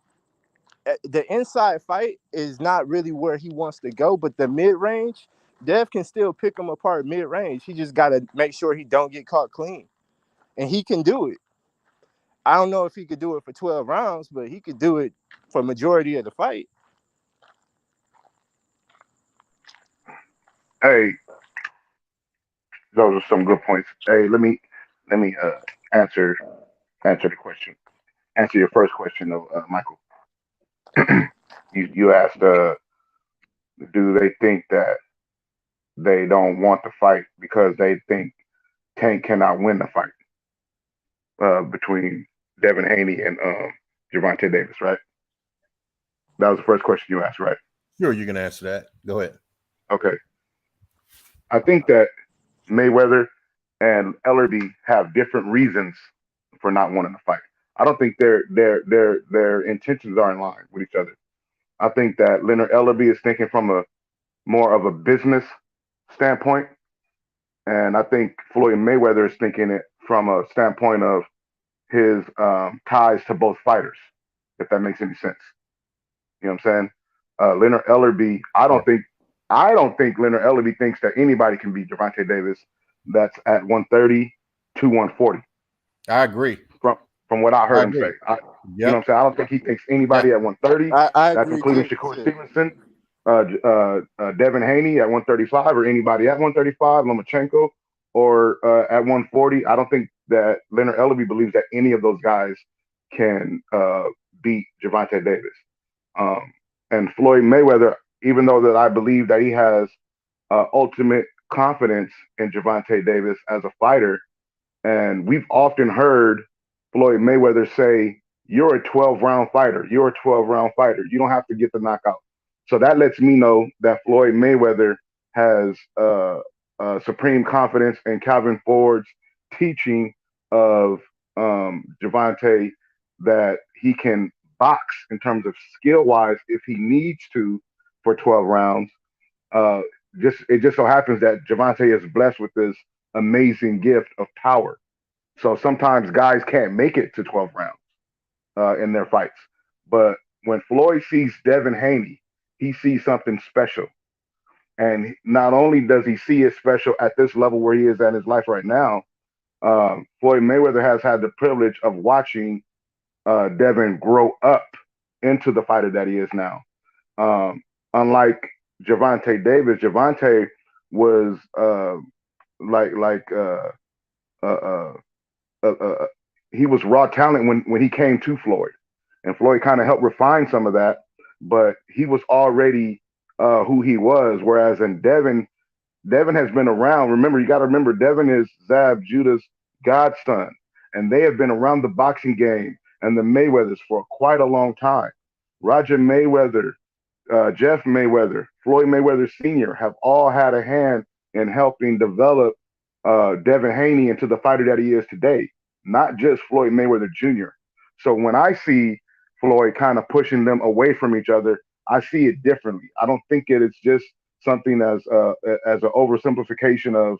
The inside fight is not really where he wants to go, but the mid-range, Dev can still pick him apart mid-range. He just got to make sure he don't get caught clean. And he can do it. I don't know if he could do it for 12 rounds, but he could do it for majority of the fight. Hey, those are some good points. Hey, let me answer the question. Answer your first question though, Michael. You asked, do they think that they don't want the fight because they think Tank cannot win the fight between Devin Haney and Gervonta Davis, right? That was the first question you asked, right? Sure, you can answer that. Go ahead. Okay. I think that Mayweather and Ellerby have different reasons for not wanting to fight. I don't think their intentions are in line with each other. I think that Leonard Ellerby is thinking from a more of a business standpoint, and I think Floyd Mayweather is thinking it from a standpoint of his ties to both fighters, if that makes any sense. You know what I'm saying? Leonard Ellerby, I don't think Leonard Ellerby thinks that anybody can beat Gervonta Davis that's at 130 to 140. I agree. From what I heard him say. You know what I'm saying? I don't think he thinks anybody at 130. That's including Shakur Stevenson, Devin Haney at 135, or anybody at 135, Lomachenko, or at 140. I don't think that Leonard Ellerby believes that any of those guys can beat Gervonta Davis. And Floyd Mayweather, even though that I believe that he has ultimate confidence in Gervonta Davis as a fighter, and we've often heard Floyd Mayweather say, "You're a 12-round fighter. You're a 12-round fighter. You don't have to get the knockout." So that lets me know that Floyd Mayweather has supreme confidence in Calvin Ford's teaching of Gervonta, that he can box in terms of skill-wise if he needs to for 12 rounds. It just so happens that Gervonta is blessed with this amazing gift of power. So sometimes guys can't make it to 12 rounds in their fights. But when Floyd sees Devin Haney, he sees something special. And not only does he see it special at this level where he is at his life right now, Floyd Mayweather has had the privilege of watching Devin grow up into the fighter that he is now. Unlike Gervonta Davis, Gervonta was he was raw talent when he came to Floyd, and Floyd kind of helped refine some of that, but he was already who he was. Whereas in Devin has been around. Remember, you got to remember, Devin is Zab Judah's godson, and they have been around the boxing game and the Mayweathers for quite a long time. Roger Mayweather, Jeff Mayweather, Floyd Mayweather Sr. have all had a hand in helping develop Devin Haney into the fighter that he is today, not just Floyd Mayweather Jr. So when I see Floyd kind of pushing them away from each other, I see it differently. I don't think it is just something as an oversimplification of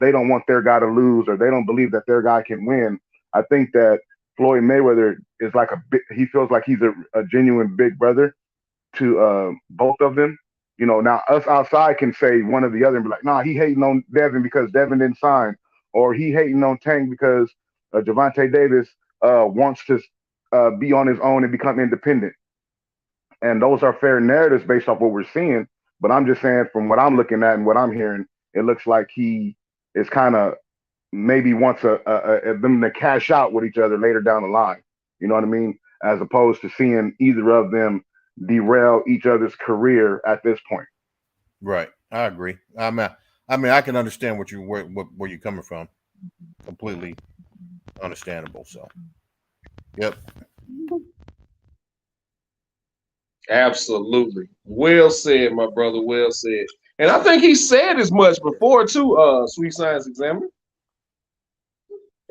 they don't want their guy to lose or they don't believe that their guy can win. I think that Floyd Mayweather is like he feels like he's a genuine big brother to both of them. You know, now us outside can say one or the other and be like, nah, he hating on Devin because Devin didn't sign, or he hating on Tank because Gervonta Davis wants to be on his own and become independent. And those are fair narratives based off what we're seeing. But I'm just saying, from what I'm looking at and what I'm hearing, it looks like he is kind of maybe wants them to cash out with each other later down the line. You know what I mean? As opposed to seeing either of them derail each other's career at this point. Right. I agree. I mean, I can understand where you're coming from. Completely understandable. So, yep. Absolutely. Well said, my brother. Well said. And I think he said as much before too, Sweet Science Examiner.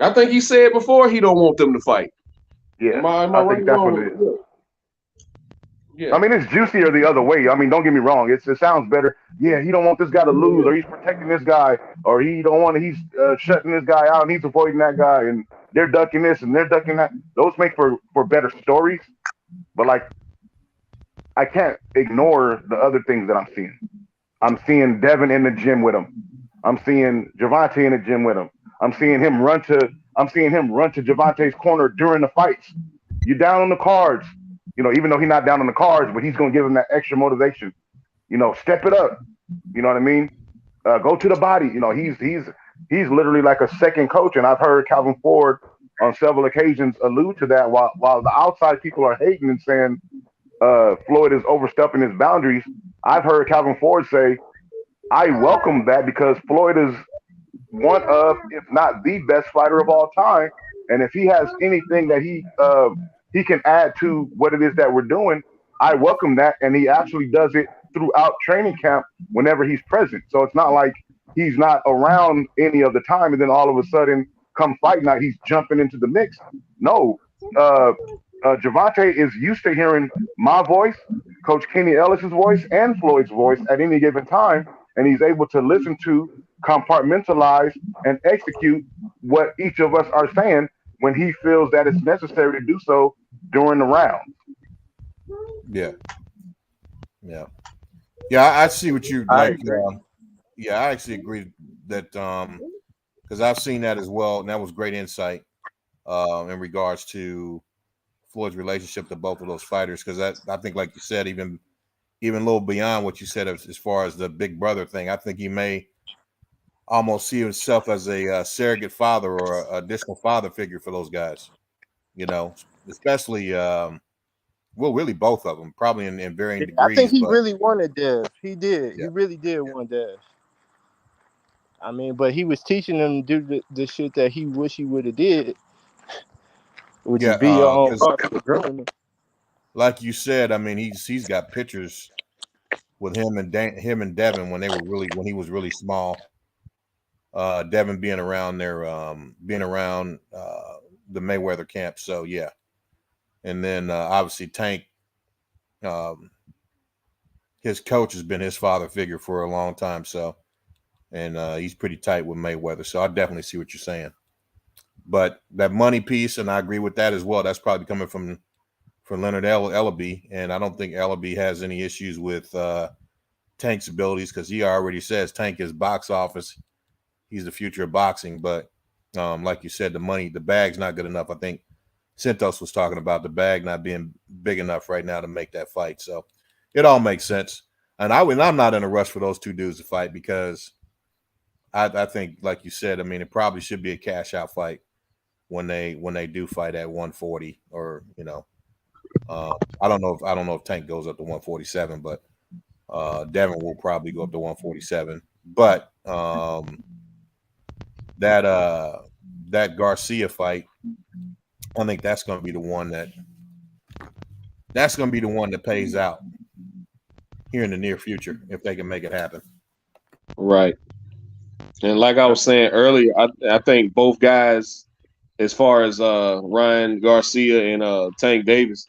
I think he said before he don't want them to fight. Yeah. Am I I think that's what it is. Yeah. I mean, it's juicier the other way. I mean, don't get me wrong. It sounds better. Yeah, he don't want this guy to lose, or he's protecting this guy, or he's shutting this guy out and he's avoiding that guy, and they're ducking this and they're ducking that. Those make for better stories. But like, I can't ignore the other things that I'm seeing. I'm seeing Devin in the gym with him. I'm seeing Gervonta in the gym with him. I'm seeing him run to Gervonta's corner during the fights. You're down on the cards. You know, even though he's not down on the cards, but he's going to give him that extra motivation. You know, step it up. You know what I mean? Go to the body. You know, he's literally like a second coach, and I've heard Calvin Ford on several occasions allude to that. While the outside people are hating and saying Floyd is overstepping his boundaries, I've heard Calvin Ford say, "I welcome that because Floyd is one of, if not the best fighter of all time, and if he has anything that he can add to what it is that we're doing, I welcome that." And he actually does it throughout training camp whenever he's present. So it's not like he's not around any of the time and then all of a sudden come fight night, he's jumping into the mix. No, Gervonta is used to hearing my voice, Coach Kenny Ellis's voice, and Floyd's voice at any given time. And he's able to listen to, compartmentalize, and execute what each of us are saying when he feels that it's necessary to do so during the round. Yeah. I see what you like. I actually agree that because I've seen that as well, and that was great insight in regards to Floyd's relationship to both of those fighters. Because I think, like you said, even a little beyond what you said as far as the big brother thing, I think he may almost see himself as a surrogate father or an additional father figure for those guys. You know, especially really both of them, probably in varying degrees. I think he really wanted Dev. He did. Yeah. He really did want Dev. I mean, but he was teaching them to do the shit that he wish he would have did, which is be your own father. Like you said, I mean, he's got pictures with him and Devin when he was really small. Devin being around the Mayweather camp. So yeah. And then obviously Tank, his coach has been his father figure for a long time. So, and he's pretty tight with Mayweather. So I definitely see what you're saying. But that money piece, and I agree with that as well. That's probably coming from Leonard Ellaby, and I don't think Ellaby has any issues with Tank's abilities because he already says Tank is box office. He's the future of boxing. But like you said, the bag's not good enough. I think Santos was talking about the bag not being big enough right now to make that fight. So it all makes sense. And I'm not in a rush for those two dudes to fight because I think, like you said, I mean, it probably should be a cash out fight when they do fight at 140 or, you know, I don't know if Tank goes up to 147, but Devin will probably go up to 147. But that Garcia fight, I think that's going to be the one that pays out here in the near future if they can make it happen. Right. And like I was saying earlier, I think both guys, as far as Ryan Garcia and Tank Davis,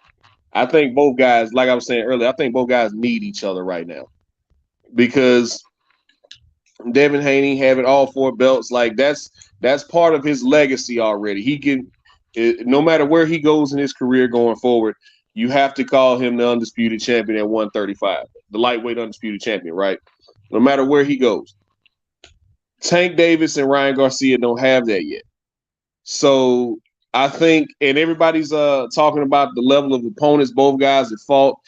I think both guys, like I was saying earlier, I think both guys need each other right now. because Devin Haney having all 4 belts, like that's part of his legacy already. He can, no matter where he goes in his career going forward, you have to call him the undisputed champion at 135, the lightweight undisputed champion, right? No matter where he goes. Tank Davis and Ryan Garcia don't have that yet. So I think, and everybody's talking about the level of opponents both guys have fought.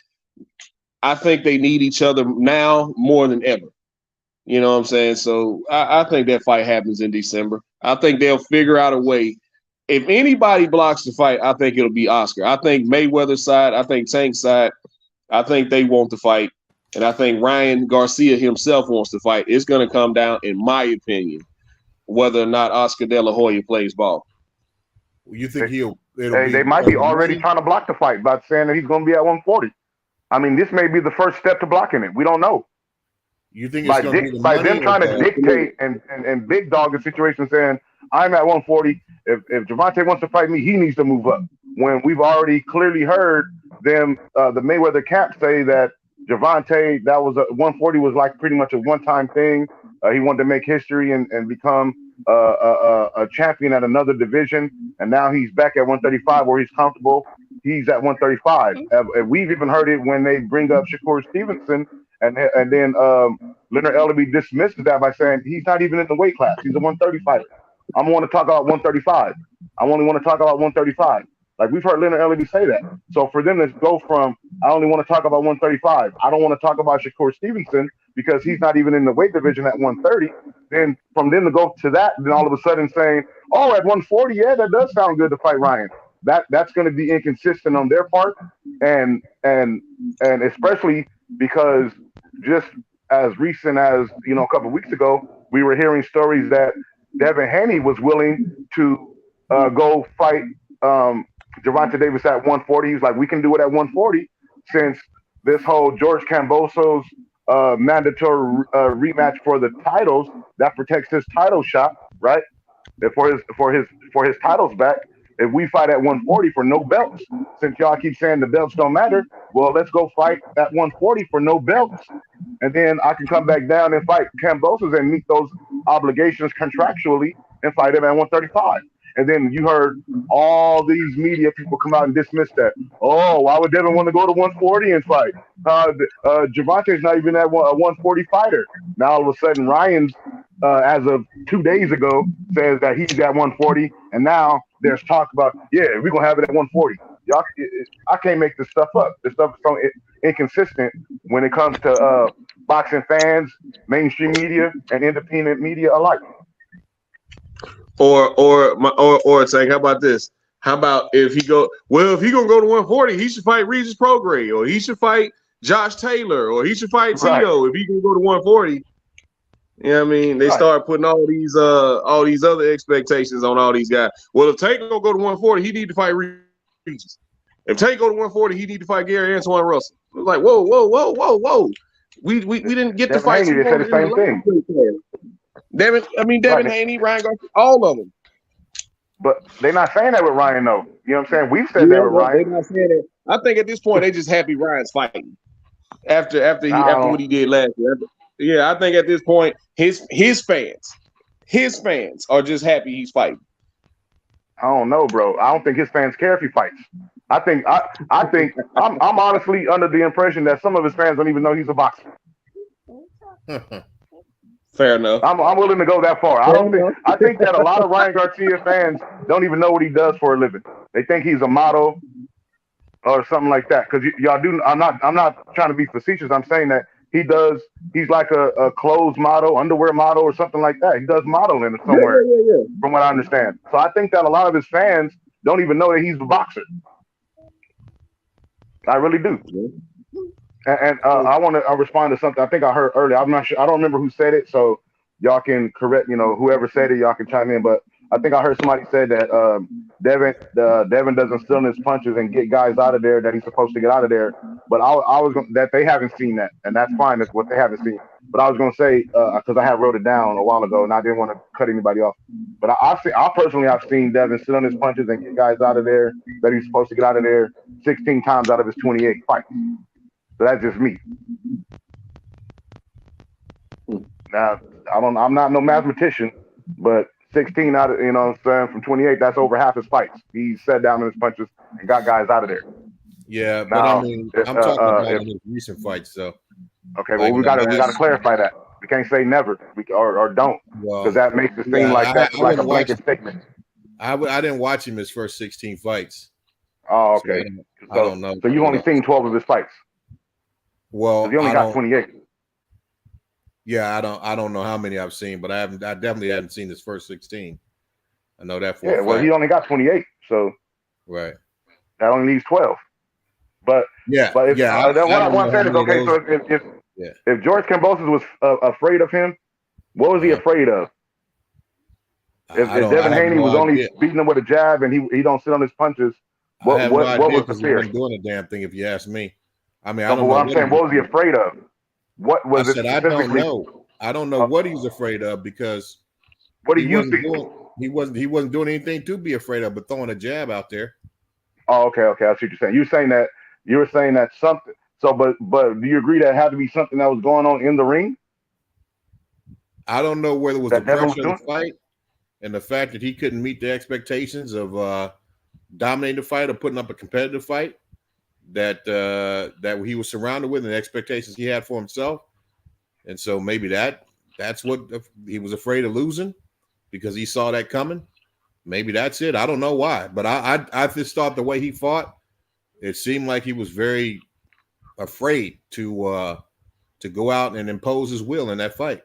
I think they need each other now more than ever. You know what I'm saying? So I think that fight happens in December. I think they'll figure out a way. If anybody blocks the fight, I think it'll be Oscar. I think Mayweather's side, I think Tank's side, I think they want to fight. And I think Ryan Garcia himself wants to fight. It's going to come down, in my opinion, whether or not Oscar De La Hoya plays ball. You think they might be already trying to block the fight by saying that he's going to be at 140. I mean, this may be the first step to blocking it. We don't know. You think it's going to be the by money them trying to dictate and big dog the situation, saying I'm at 140. If Gervonta wants to fight me, he needs to move up. When we've already clearly heard them, the Mayweather camp say that Gervonta, that was 140 was like pretty much a one-time thing. He wanted to make history and become a champion at another division, and now he's back at 135 where he's comfortable. He's at 135. We've even heard it when they bring up Shakur Stevenson, and then Leonard Ellerbe dismisses that by saying he's not even in the weight class. He's a 130 fighter. I want to talk about 135. I only want to talk about 135. Like, we've heard Leonard Ellerbe say that. So for them to go from, I only want to talk about 135, I don't want to talk about Shakur Stevenson because he's not even in the weight division at 130, then from them to go to that, then all of a sudden saying, oh, at 140, yeah, that does sound good to fight Ryan. That's going to be inconsistent on their part, and especially because just as recent as, a couple of weeks ago, we were hearing stories that Devin Haney was willing to go fight Gervonta Davis at 140. He was like, we can do it at 140 since this whole George Kambosos mandatory rematch for the titles that protects his title shot, right? For his titles back. If we fight at 140 for no belts, since y'all keep saying the belts don't matter, well, let's go fight at 140 for no belts. And then I can come back down and fight Kambosos and meet those obligations contractually and fight him at 135. And then you heard all these media people come out and dismiss that. Oh, why would Devin want to go to 140 and fight? Gervonta's not even a 140 fighter. Now all of a sudden Ryan's, as of 2 days ago, says that he's at 140, and now there's talk about, yeah, we're gonna have it at 140. Y'all, I can't make this stuff up. This stuff is so inconsistent when it comes to boxing fans, mainstream media, and independent media alike. Or Tank, how about this? How about if he gonna go to 140, he should fight Regis Prograis, or he should fight Josh Taylor, or he should fight Tito if he can go to 140. You know what I mean? They start putting all these other expectations on all these guys. Well, if Tank gonna go to 140, he need to fight Regis. If Tank go to 140, he need to fight Gary Antoine Russell. It was like, whoa. We didn't get to fight. They said the same thing. Devin Haney, Ryan Garcia, all of them. But they're not saying that with Ryan, though. You know what I'm saying? We've said that with Ryan. They're not saying that. I think at this point they just happy Ryan's fighting after what he did last year. Yeah, I think at this point his fans are just happy he's fighting. I don't know, bro. I don't think his fans care if he fights. I think I'm honestly under the impression that some of his fans don't even know he's a boxer. Fair enough. I'm willing to go that far. I think that a lot of Ryan Garcia fans don't even know what he does for a living. They think he's a model or something like that. Because y'all do. I'm not trying to be facetious. I'm saying that he's like a clothes model, underwear model, or something like that. He does modeling somewhere, from what I understand. So I think that a lot of his fans don't even know that he's a boxer. I really do. And I want to respond to something I think I heard earlier. I'm not sure. I don't remember who said it, so y'all can correct. Whoever said it, y'all can chime in. But I think I heard somebody said that Devin doesn't steal his punches and get guys out of there that he's supposed to get out of there. But that they haven't seen that, and that's fine. That's what they haven't seen. But I was going to say, because I had wrote it down a while ago, and I didn't want to cut anybody off. But I personally have seen Devin sit on his punches and get guys out of there that he's supposed to get out of there 16 times out of his 28 fights. So that's just me. Now, I'm not no mathematician, but 16 out of, you know what I'm saying, from 28, that's over half his fights. He sat down in his punches and got guys out of there. Yeah, but I Now, mean, if, I'm talking about in his recent fights, so okay, well, like in we the gotta last. clarify that. We can't say never, or don't, because Well, that makes it seem yeah, like that's I like a wouldn't watch. blanket statement. I didn't watch him his first 16 fights, Oh, so okay. I don't know. So you've only seen 12 of his fights, because Well, he only I got don't. 28. Yeah, I don't know how many I've seen, but I definitely haven't seen his first 16. I know that for Yeah, a well, he fact. only got 28, so Right. that only leaves 12. But Yeah, if yeah. what I I don't want know to how say is, many of okay, those. so Yeah. if George Kambosos was afraid of him, what was he Uh, afraid of? If I Devin have Haney no was only idea. beating him with a jab and he don't sit on his punches, I have no what idea was the because he fear? wasn't doing a damn thing. If you ask me, I mean, I No, don't but know what I'm what he saying, was what was he afraid. afraid of? What I was it said I don't specifically? know. I don't know Uh, what he was afraid of because what do he you wasn't think? doing. He wasn't doing anything to be afraid of, but throwing a jab out there. Oh, okay, I see what you're saying. You were saying that something. So, but do you agree that it had to be something that was going on in the ring I don't know whether it was the that Devin was pressure of the doing? fight and the fact that he couldn't meet the expectations of dominating the fight or putting up a competitive fight that he was surrounded with and the expectations he had for himself. And so maybe that's what he was afraid of losing because he saw that coming. Maybe that's it. I don't know why, but I just thought the way he fought, it seemed like he was very afraid to go out and impose his will in that fight.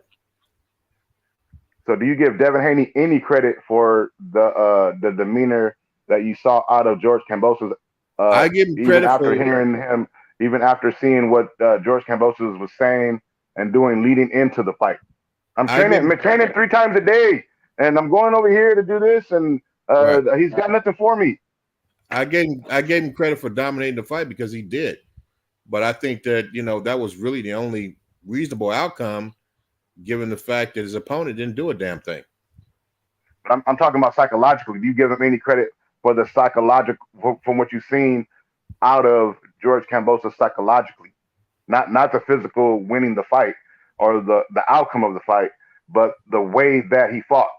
So, do you give Devin Haney any credit for the demeanor that you saw out of George Kambosos? I give him Even credit after for. hearing him, even after seeing what George Kambosos was saying and doing leading into the fight. I'm I give him training 3 times a day, and I'm going over here to do this, and right. he's got nothing for me. I gave him credit for dominating the fight because he did. But I think that, that was really the only reasonable outcome given the fact that his opponent didn't do a damn thing. But I'm talking about psychologically. Do you give him any credit for the psychological from what you've seen out of George Kambosos psychologically? Not the physical winning the fight or the outcome of the fight, but the way that he fought.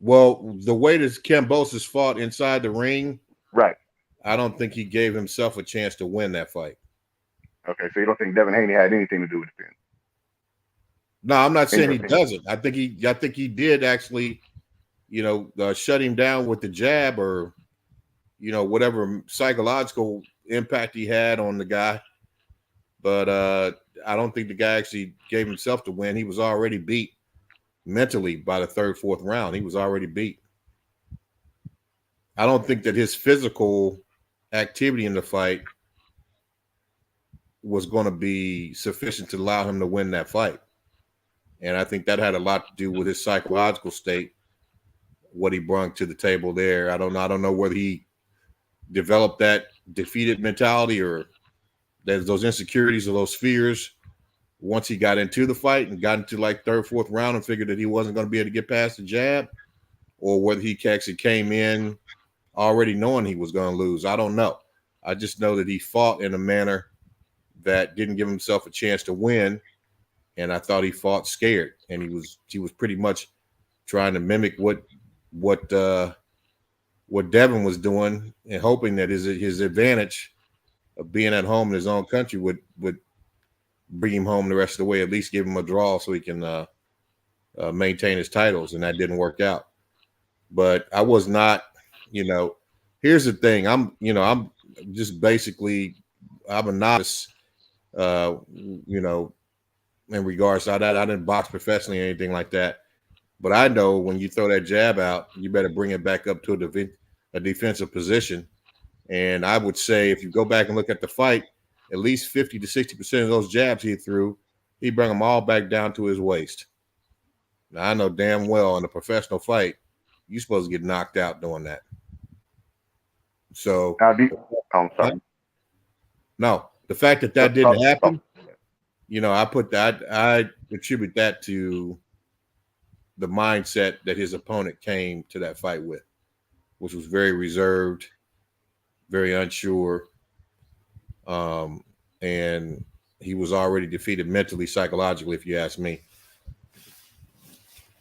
Well, the way that Kambosos fought inside the ring, right? I don't think he gave himself a chance to win that fight. Okay, so you don't think Devin Haney had anything to do with it then? No, I'm not saying he doesn't. I think he did actually, shut him down with the jab or, whatever psychological impact he had on the guy. But I don't think the guy actually gave himself to win. He was already beat mentally by the third, fourth round. He was already beat. I don't think that his physical activity in the fight was going to be sufficient to allow him to win that fight. And I think that had a lot to do with his psychological state, what he brought to the table there. I don't know whether he developed that defeated mentality or there's those insecurities or those fears once he got into the fight and got into like third, fourth round and figured that he wasn't going to be able to get past the jab, or whether he actually came in already knowing he was going to lose. I don't know. I just know that he fought in a manner that didn't give himself a chance to win. And I thought he fought scared, and he was pretty much trying to mimic what Devin was doing, and hoping that his advantage of being at home in his own country would bring him home the rest of the way, at least give him a draw so he can maintain his titles, and that didn't work out. But I was not, here's the thing. I'm just basically, I'm a novice, in regards to that. I didn't box professionally or anything like that. But I know when you throw that jab out, you better bring it back up to a defensive position. And I would say if you go back and look at the fight, at least 50 to 60% of those jabs he threw, he brought them all back down to his waist. Now, I know damn well in a professional fight, you're supposed to get knocked out doing that. So, I'm sorry. No, the fact that didn't happen, I attribute that to the mindset that his opponent came to that fight with, which was very reserved, very unsure, and he was already defeated mentally, psychologically, if you ask me.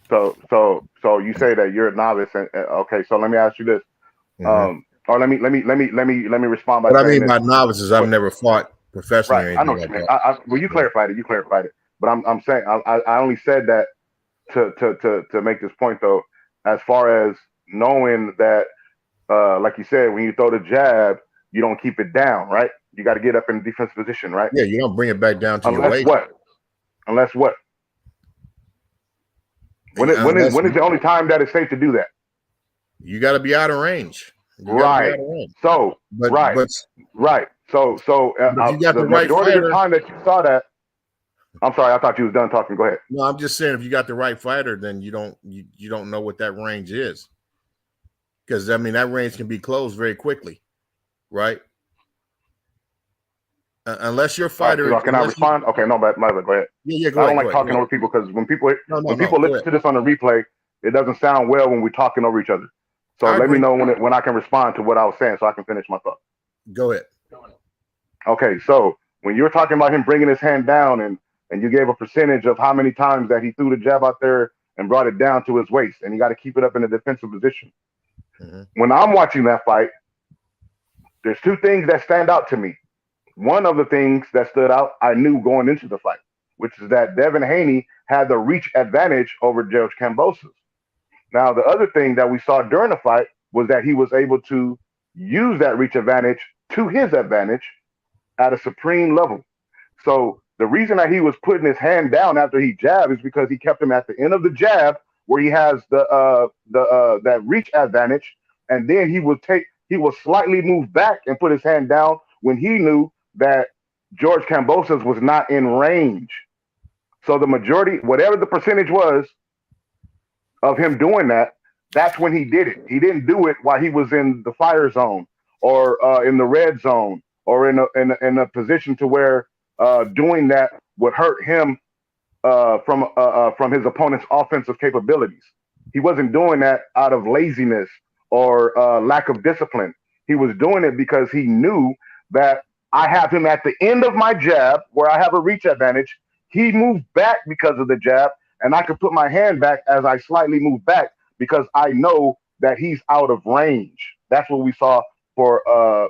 So you say that you're a novice, and okay. So let me ask you this, Mm-hmm. or let me respond by What I saying mean this. by novice is I've What, never fought professionally right, or I know anything what you like mean. that. Well, you Yeah. clarified it. You clarified it. But I'm saying I only said that to make this point though, as far as knowing that, like you said, when you throw the jab, you don't keep it down, right? You got to get up in defense position, right? Yeah, you don't bring it back down to your Unless waist. what? Unless what? Unless When is the only time that it's safe to do that? you got to be out of range. You got to be out Right. of range. So But right, but right. So but if you got the the right majority of the fighter. time that you saw that, I'm sorry, I thought you was done talking. Go ahead. No, I'm just saying if you got the right fighter, then you don't know what that range is. Because I mean that range can be closed very quickly, right? Unless your All right. fighter, So can I unless you respond? Okay. No, but go ahead. yeah, I go don't ahead, like talking go ahead. over people because when people No, go listen ahead. to this on the replay, it doesn't sound well when we're talking over each other. So I let me agree. know when I can respond to what I was saying so I can finish my thought. Go ahead. Okay, so when you're talking about him bringing his hand down and you gave a percentage of how many times that he threw the jab out there and brought it down to his waist, and you got to keep it up in a defensive position. Mm-hmm. When I'm watching that fight, there's two things that stand out to me. One of the things that stood out, I knew going into the fight, which is that Devin Haney had the reach advantage over George Kambosos. Now, the other thing that we saw during the fight was that he was able to use that reach advantage to his advantage at a supreme level. So the reason that he was putting his hand down after he jabbed is because he kept him at the end of the jab where he has that reach advantage, and then he will slightly move back and put his hand down when he knew that George Kambosos was not in range. So the majority, whatever the percentage was of him doing that, that's when he did it. He didn't do it while he was in the fire zone or in the red zone or in a position to where doing that would hurt him from his opponent's offensive capabilities. He wasn't doing that out of laziness or lack of discipline. He was doing it because he knew that I have him at the end of my jab where I have a reach advantage. He moved back because of the jab, and I could put my hand back as I slightly move back because I know that he's out of range. That's what we saw for a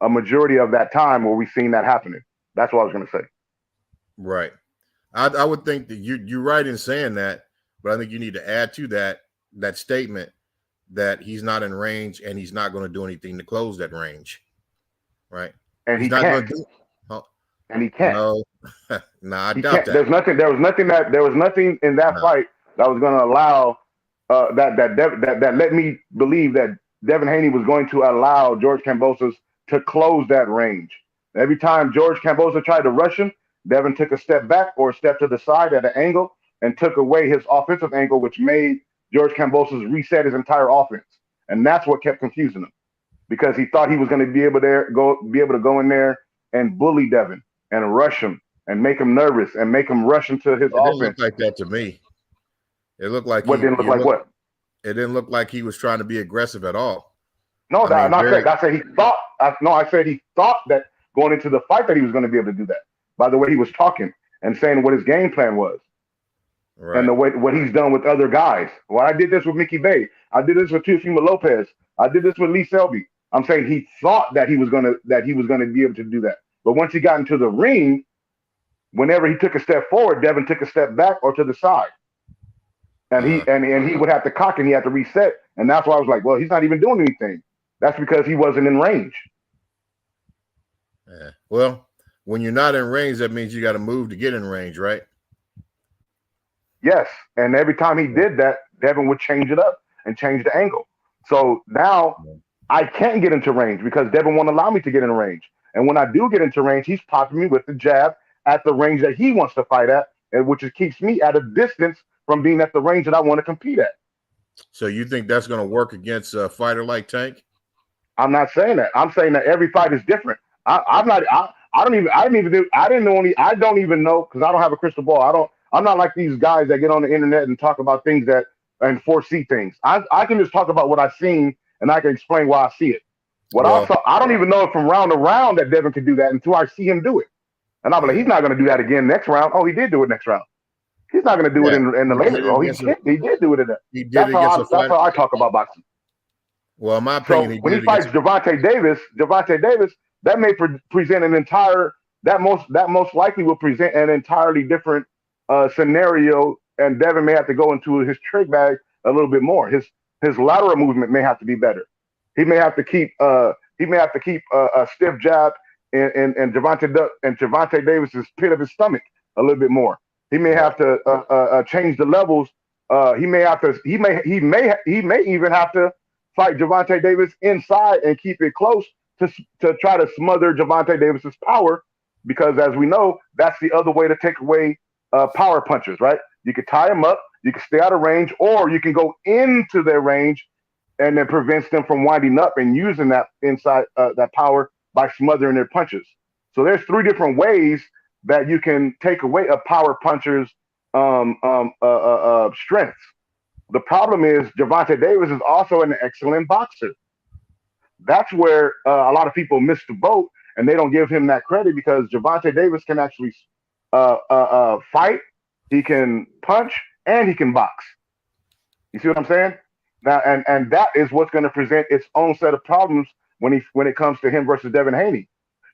majority of that time where we seen that happening. That's what I was going to say. Right. I would think that you're right in saying that, but I think you need to add to that statement that he's not in range and he's not going to do anything to close that range. Right. And he's he not can't. going to do. Oh, and he can't. No, no, I He doubt can't. that. There was nothing in that fight that was going to allow that let me believe that Devin Haney was going to allow George Kambosos to close that range. Every time George Kambosos tried to rush him, Devin took a step back or a step to the side at an angle and took away his offensive angle, which made George Kambosos reset his entire offense. And that's what kept confusing him because he thought he was going to be able to go in there and bully Devin and rush him and make him nervous and make him rush into his It didn't offense. look like that to me. It looked like what didn't look like what? It didn't look like he was trying to be aggressive at all. No, I said he thought. I said he thought that going into the fight that he was going to be able to do that. By the way, he was talking and saying what his game plan was, right. And the way what he's done with other guys. Well, I did this with Mickey Bay. I did this with Teofimo Lopez. I did this with Lee Selby. I'm saying he thought that he was gonna be able to do that. But once he got into the ring, whenever he took a step forward, Devin took a step back or to the side. And he would have to cock and he had to reset. And that's why I was like, well, he's not even doing anything. That's because he wasn't in range. Yeah. Well, when you're not in range, that means you got to move to get in range, right? Yes. And every time he did that, Devin would change it up and change the angle. So now I can't get into range because Devin won't allow me to get in range. And when I do get into range, he's popping me with the jab at the range that he wants to fight at, and which keeps me at a distance from being at the range that I want to compete at. So you think that's going to work against a fighter like Tank? I'm not saying that. I'm saying that every fight is different. I don't even know because I don't have a crystal ball. I'm not like these guys that get on the internet and talk about things and foresee things. I can just talk about what I've seen and I can explain why I see it. I don't even know from round to round that Devin can do that until I see him do it. And I'm like, he's not going to do that again next round. Oh, he did do it next round. He's not going to do it Yeah, in the he did later. it Oh, against he did do it in that. he did it against a That's fighter. how I talk about boxing. Well, in my opinion, So he when did he it against. fights Gervonta Davis, that may present an entire that most likely will present an entirely different scenario, and Devin may have to go into his trick bag a little bit more. His lateral movement may have to be better. He may have to keep a stiff jab in Gervonta Davis's pit of his stomach a little bit more. He may have to change the levels. He may even have to fight Gervonta Davis inside and keep it close to try to smother Gervonta Davis's power, because as we know, that's the other way to take away power punches, right? You can tie them up, you can stay out of range, or you can go into their range and then prevents them from winding up and using that inside that power by smothering their punches. So there's 3 different ways that you can take away a power puncher's strengths. The problem is Gervonta Davis is also an excellent boxer. That's where a lot of people miss the boat, and they don't give him that credit, because Gervonta Davis can actually fight, he can punch, and he can box. You see what I'm saying? Now, and that is what's going to present its own set of problems when it comes to him versus Devin Haney.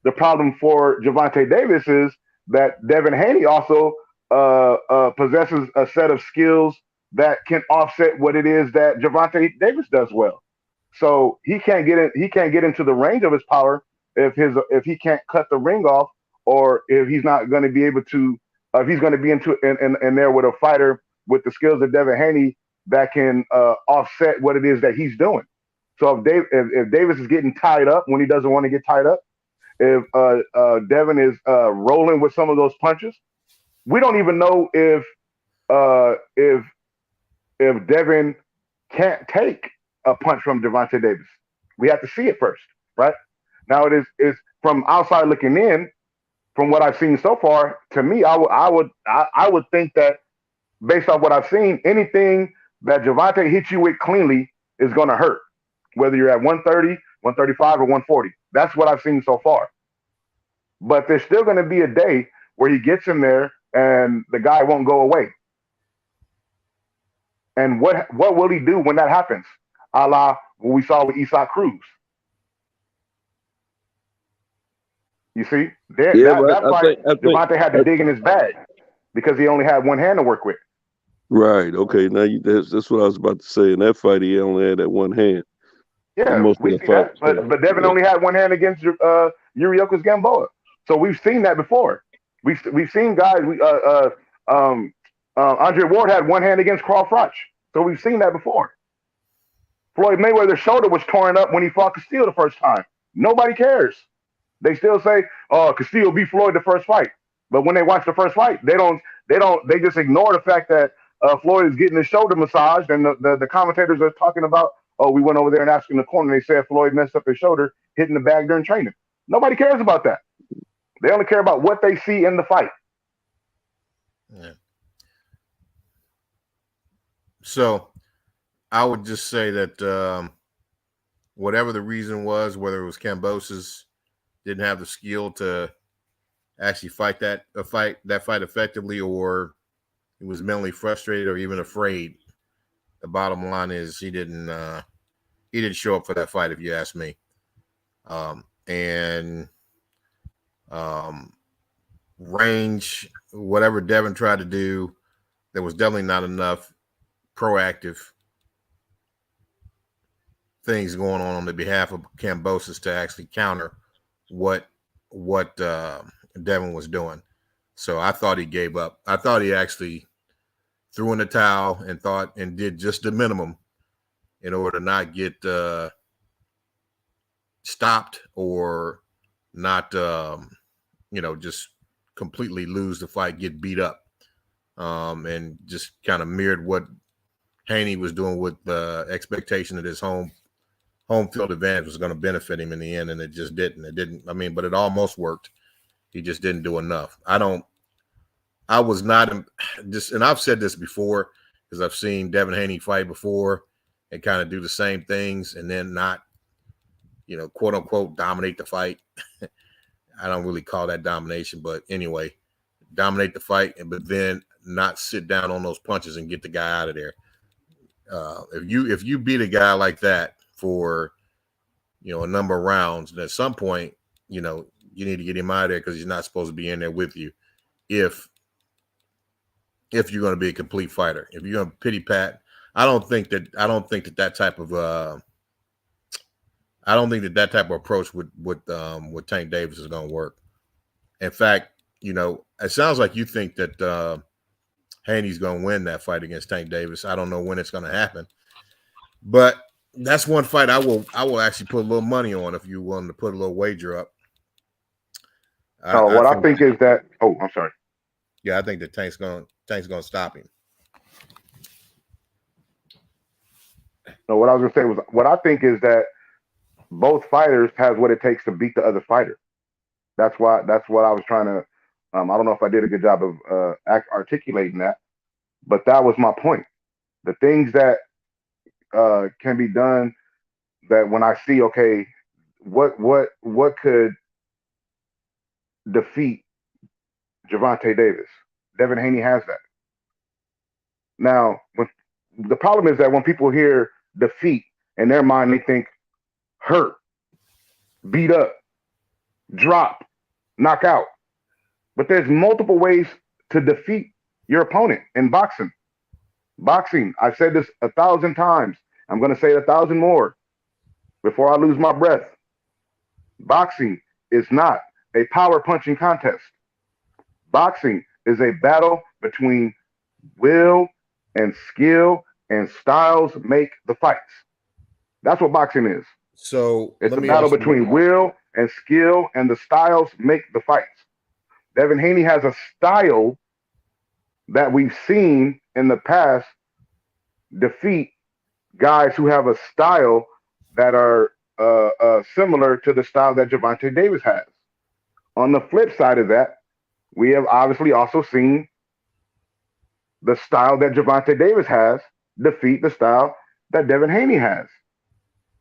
The problem for Gervonta Davis is that Devin Haney also possesses a set of skills that can offset what it is that Gervonta Davis does well. So he can't get into the range of his power if he can't cut the ring off, or if he's not going to be able to, if he's going to be in there with a fighter with the skills of Devin Haney that can offset what it is that he's doing. So if Davis is getting tied up when he doesn't want to get tied up, if Devin is rolling with some of those punches, we don't even know if Devin can't take a punch from Gervonta Davis. We have to see it first, right? Now it is from outside looking in, from what I've seen so far. To me, I would think that based on what I've seen, anything that Gervonta hits you with cleanly is going to hurt, whether you're at 130, 135, or 140. That's what I've seen so far. But there's still going to be a day where he gets in there and the guy won't go away. And what will he do when that happens? A la what we saw with Isaac Cruz. You see? That fight, Gervonta had to dig in his bag because he only had one hand to work with. Right. Okay. Now that's what I was about to say. In that fight, he only had that one hand. Yeah, we see that. But Devin only had one hand against Yuriokis Gamboa. So we've seen that before. We've seen guys. Andre Ward had one hand against Crawford. So we've seen that before. Floyd Mayweather's shoulder was torn up when he fought Castillo the first time. Nobody cares. They still say, "Oh, Castillo beat Floyd the first fight." But when they watch the first fight, they just ignore the fact that Floyd is getting his shoulder massaged, and the commentators are talking about, "Oh, we went over there and asked in the corner. They said Floyd messed up his shoulder hitting the bag during training." Nobody cares about that. They only care about what they see in the fight. Yeah. So I would just say that whatever the reason was, whether it was Kambosos didn't have the skill to actually fight that fight effectively, or he was mentally frustrated or even afraid, the bottom line is he didn't show up for that fight, if you ask me. Range, whatever Devin tried to do, there was definitely not enough proactive things going on the behalf of Kambosos to actually counter what Devin was doing. So I thought he gave up. I thought he actually threw in the towel and did just the minimum in order to not get stopped or not, just completely lose the fight, get beat up, and just kind of mirrored what Haney was doing with the expectation that his home field advantage was going to benefit him in the end, and it just didn't. It didn't. I mean, but it almost worked. He just didn't do enough. I was not just, and I've said this before because I've seen Devin Haney fight before and kind of do the same things and then not, quote unquote, dominate the fight. I don't really call that domination, but anyway, dominate the fight, but then not sit down on those punches and get the guy out of there. If you beat a guy like that for a number of rounds, then at some point, you need to get him out of there because he's not supposed to be in there with you. If you're going to be a complete fighter, if you're going to pity pat, I don't think that type of approach with Tank Davis is going to work. In fact, it sounds like you think that Haney's going to win that fight against Tank Davis. I don't know when it's going to happen, but that's one fight I will actually put a little money on if you want to put a little wager up. I think is that. Oh, I'm sorry. Yeah, I think that Tank's going to stop him. No, what I was going to say was what I think is that both fighters has what it takes to beat the other fighter. That's what I was trying to. I don't know if I did a good job of articulating that, but that was my point. The things that can be done, that when I see, okay, what could defeat Gervonta Davis? Devin Haney has that. Now, the problem is that when people hear defeat, in their mind they think hurt, beat up, drop, knock out. But there's multiple ways to defeat your opponent in boxing. Boxing, I've said this 1,000 times. I'm going to say it 1,000 more before I lose my breath. Boxing is not a power punching contest. Boxing is a battle between will and skill, and styles make the fights. That's what boxing is. So it's a battle between will and skill, and the styles make the fights. Devin Haney has a style that we've seen in the past defeat guys who have a style that are similar to the style that Gervonta Davis has. On the flip side of that, we have obviously also seen the style that Gervonta Davis has defeat the style that Devin Haney has.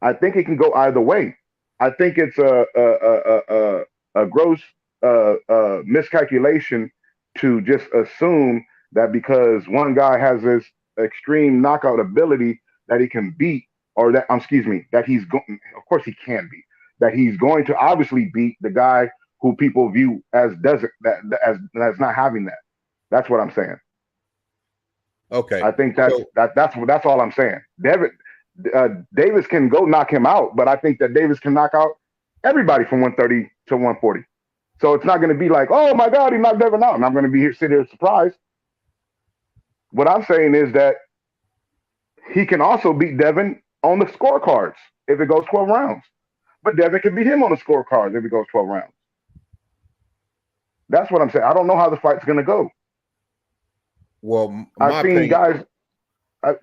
I think it can go either way. I think it's a gross miscalculation to just assume that because one guy has this extreme knockout ability that he can beat, or that that he's going. Of course, he can beat. That he's going to obviously beat the guy who people view as as not having that. That's what I'm saying. Okay, I think that's all I'm saying. Davis can go knock him out, but I think that Davis can knock out everybody from 130 to 140. So it's not going to be like, oh my God, he knocked Devin out, and I'm going to be sitting here surprised. What I'm saying is that he can also beat Devin on the scorecards if it goes 12 rounds. But Devin can beat him on the scorecards if it goes 12 rounds. That's what I'm saying. I don't know how the fight's going to go. Well, I've seen guys.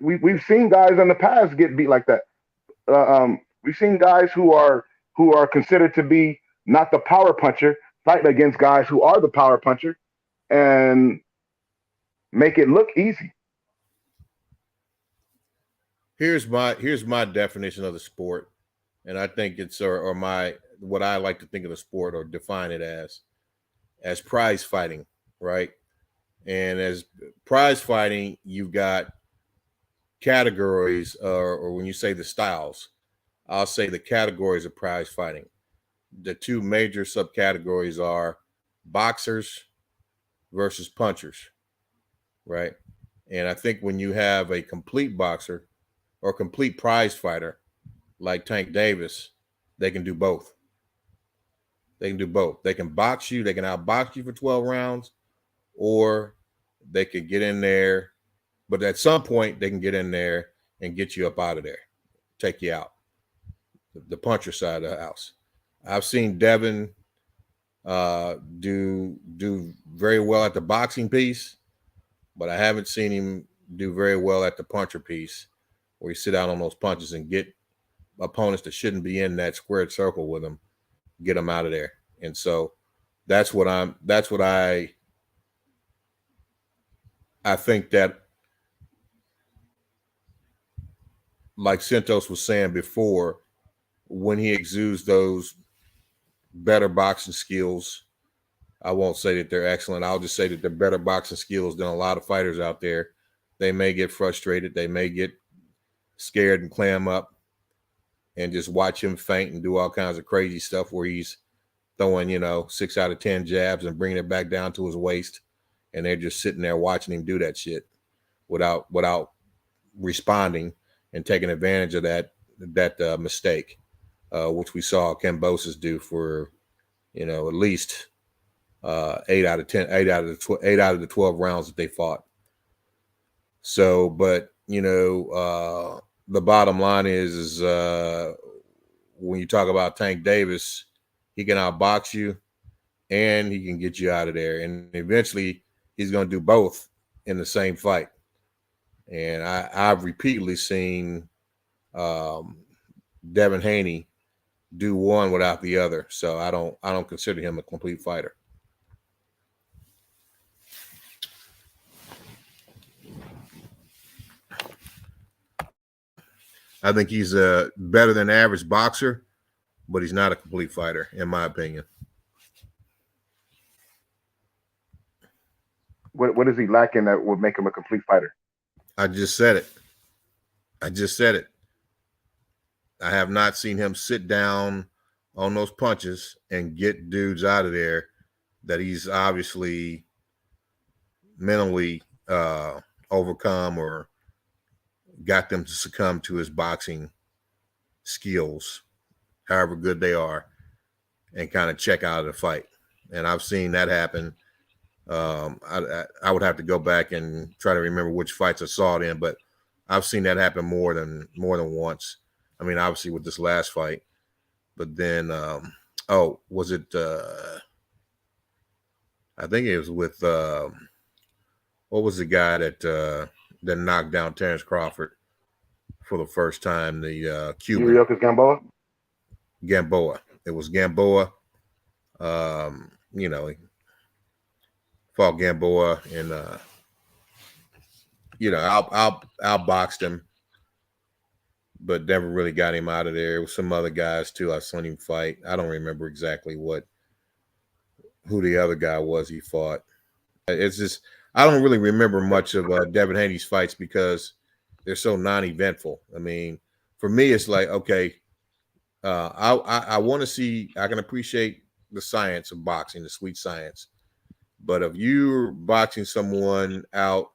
We've seen guys in the past get beat like that. We've seen guys who are considered to be not the power puncher fight against guys who are the power puncher and make it look easy. Here's my definition of the sport, and I think it's or what I like to think of the sport or define it as prize fighting, right? And as prize fighting, you've got categories, or when you say the styles, I'll say the categories of prize fighting. The two major subcategories are boxers versus punchers, right? And I think when you have a complete boxer or complete prize fighter like Tank Davis, they can do both. They can do both. They can box you. They can outbox you for 12 rounds, or they could get in there, but at some point they can get in there and get you up out of there, take you out. The puncher side of the house. I've seen Devin do very well at the boxing piece, but I haven't seen him do very well at the puncher piece, where you sit out on those punches and get opponents that shouldn't be in that squared circle with them, get them out of there. And so that's what I think that, like Santos was saying before, when he exudes those better boxing skills, I won't say that they're excellent. I'll just say that they're better boxing skills than a lot of fighters out there. They may get frustrated. They may get scared and clam up and just watch him feint and do all kinds of crazy stuff where he's throwing, 6 out of 10 jabs and bringing it back down to his waist. And they're just sitting there watching him do that shit without responding and taking advantage of that mistake, which we saw Kambosos do for, at least 8 out of the 12 rounds that they fought. So, but the bottom line is when you talk about Tank Davis, he can outbox you and he can get you out of there, and eventually he's going to do both in the same fight. And I've repeatedly seen Devin Haney do one without the other, so I don't consider him a complete fighter. I think he's a better than average boxer, but he's not a complete fighter, in my opinion. What is he lacking that would make him a complete fighter? I just said it. I have not seen him sit down on those punches and get dudes out of there that he's obviously mentally overcome or got them to succumb to his boxing skills, however good they are, and kind of check out of the fight. And I've seen that happen. I would have to go back and try to remember which fights I saw it in, but I've seen that happen more than once. I mean, obviously with this last fight, but then, was it, I think it was with, what was the guy that knocked down Terrence Crawford for the first time? The Cuban. Gamboa. It was Gamboa. He fought Gamboa and outboxed him, but never really got him out of there. It was some other guys too. I saw him fight. I don't remember exactly who the other guy was he fought. It's just I don't really remember much of Devin Haney's fights because they're so non-eventful. I mean, for me, it's like, okay, I want to see. I can appreciate the science of boxing, the sweet science. But if you're boxing someone out,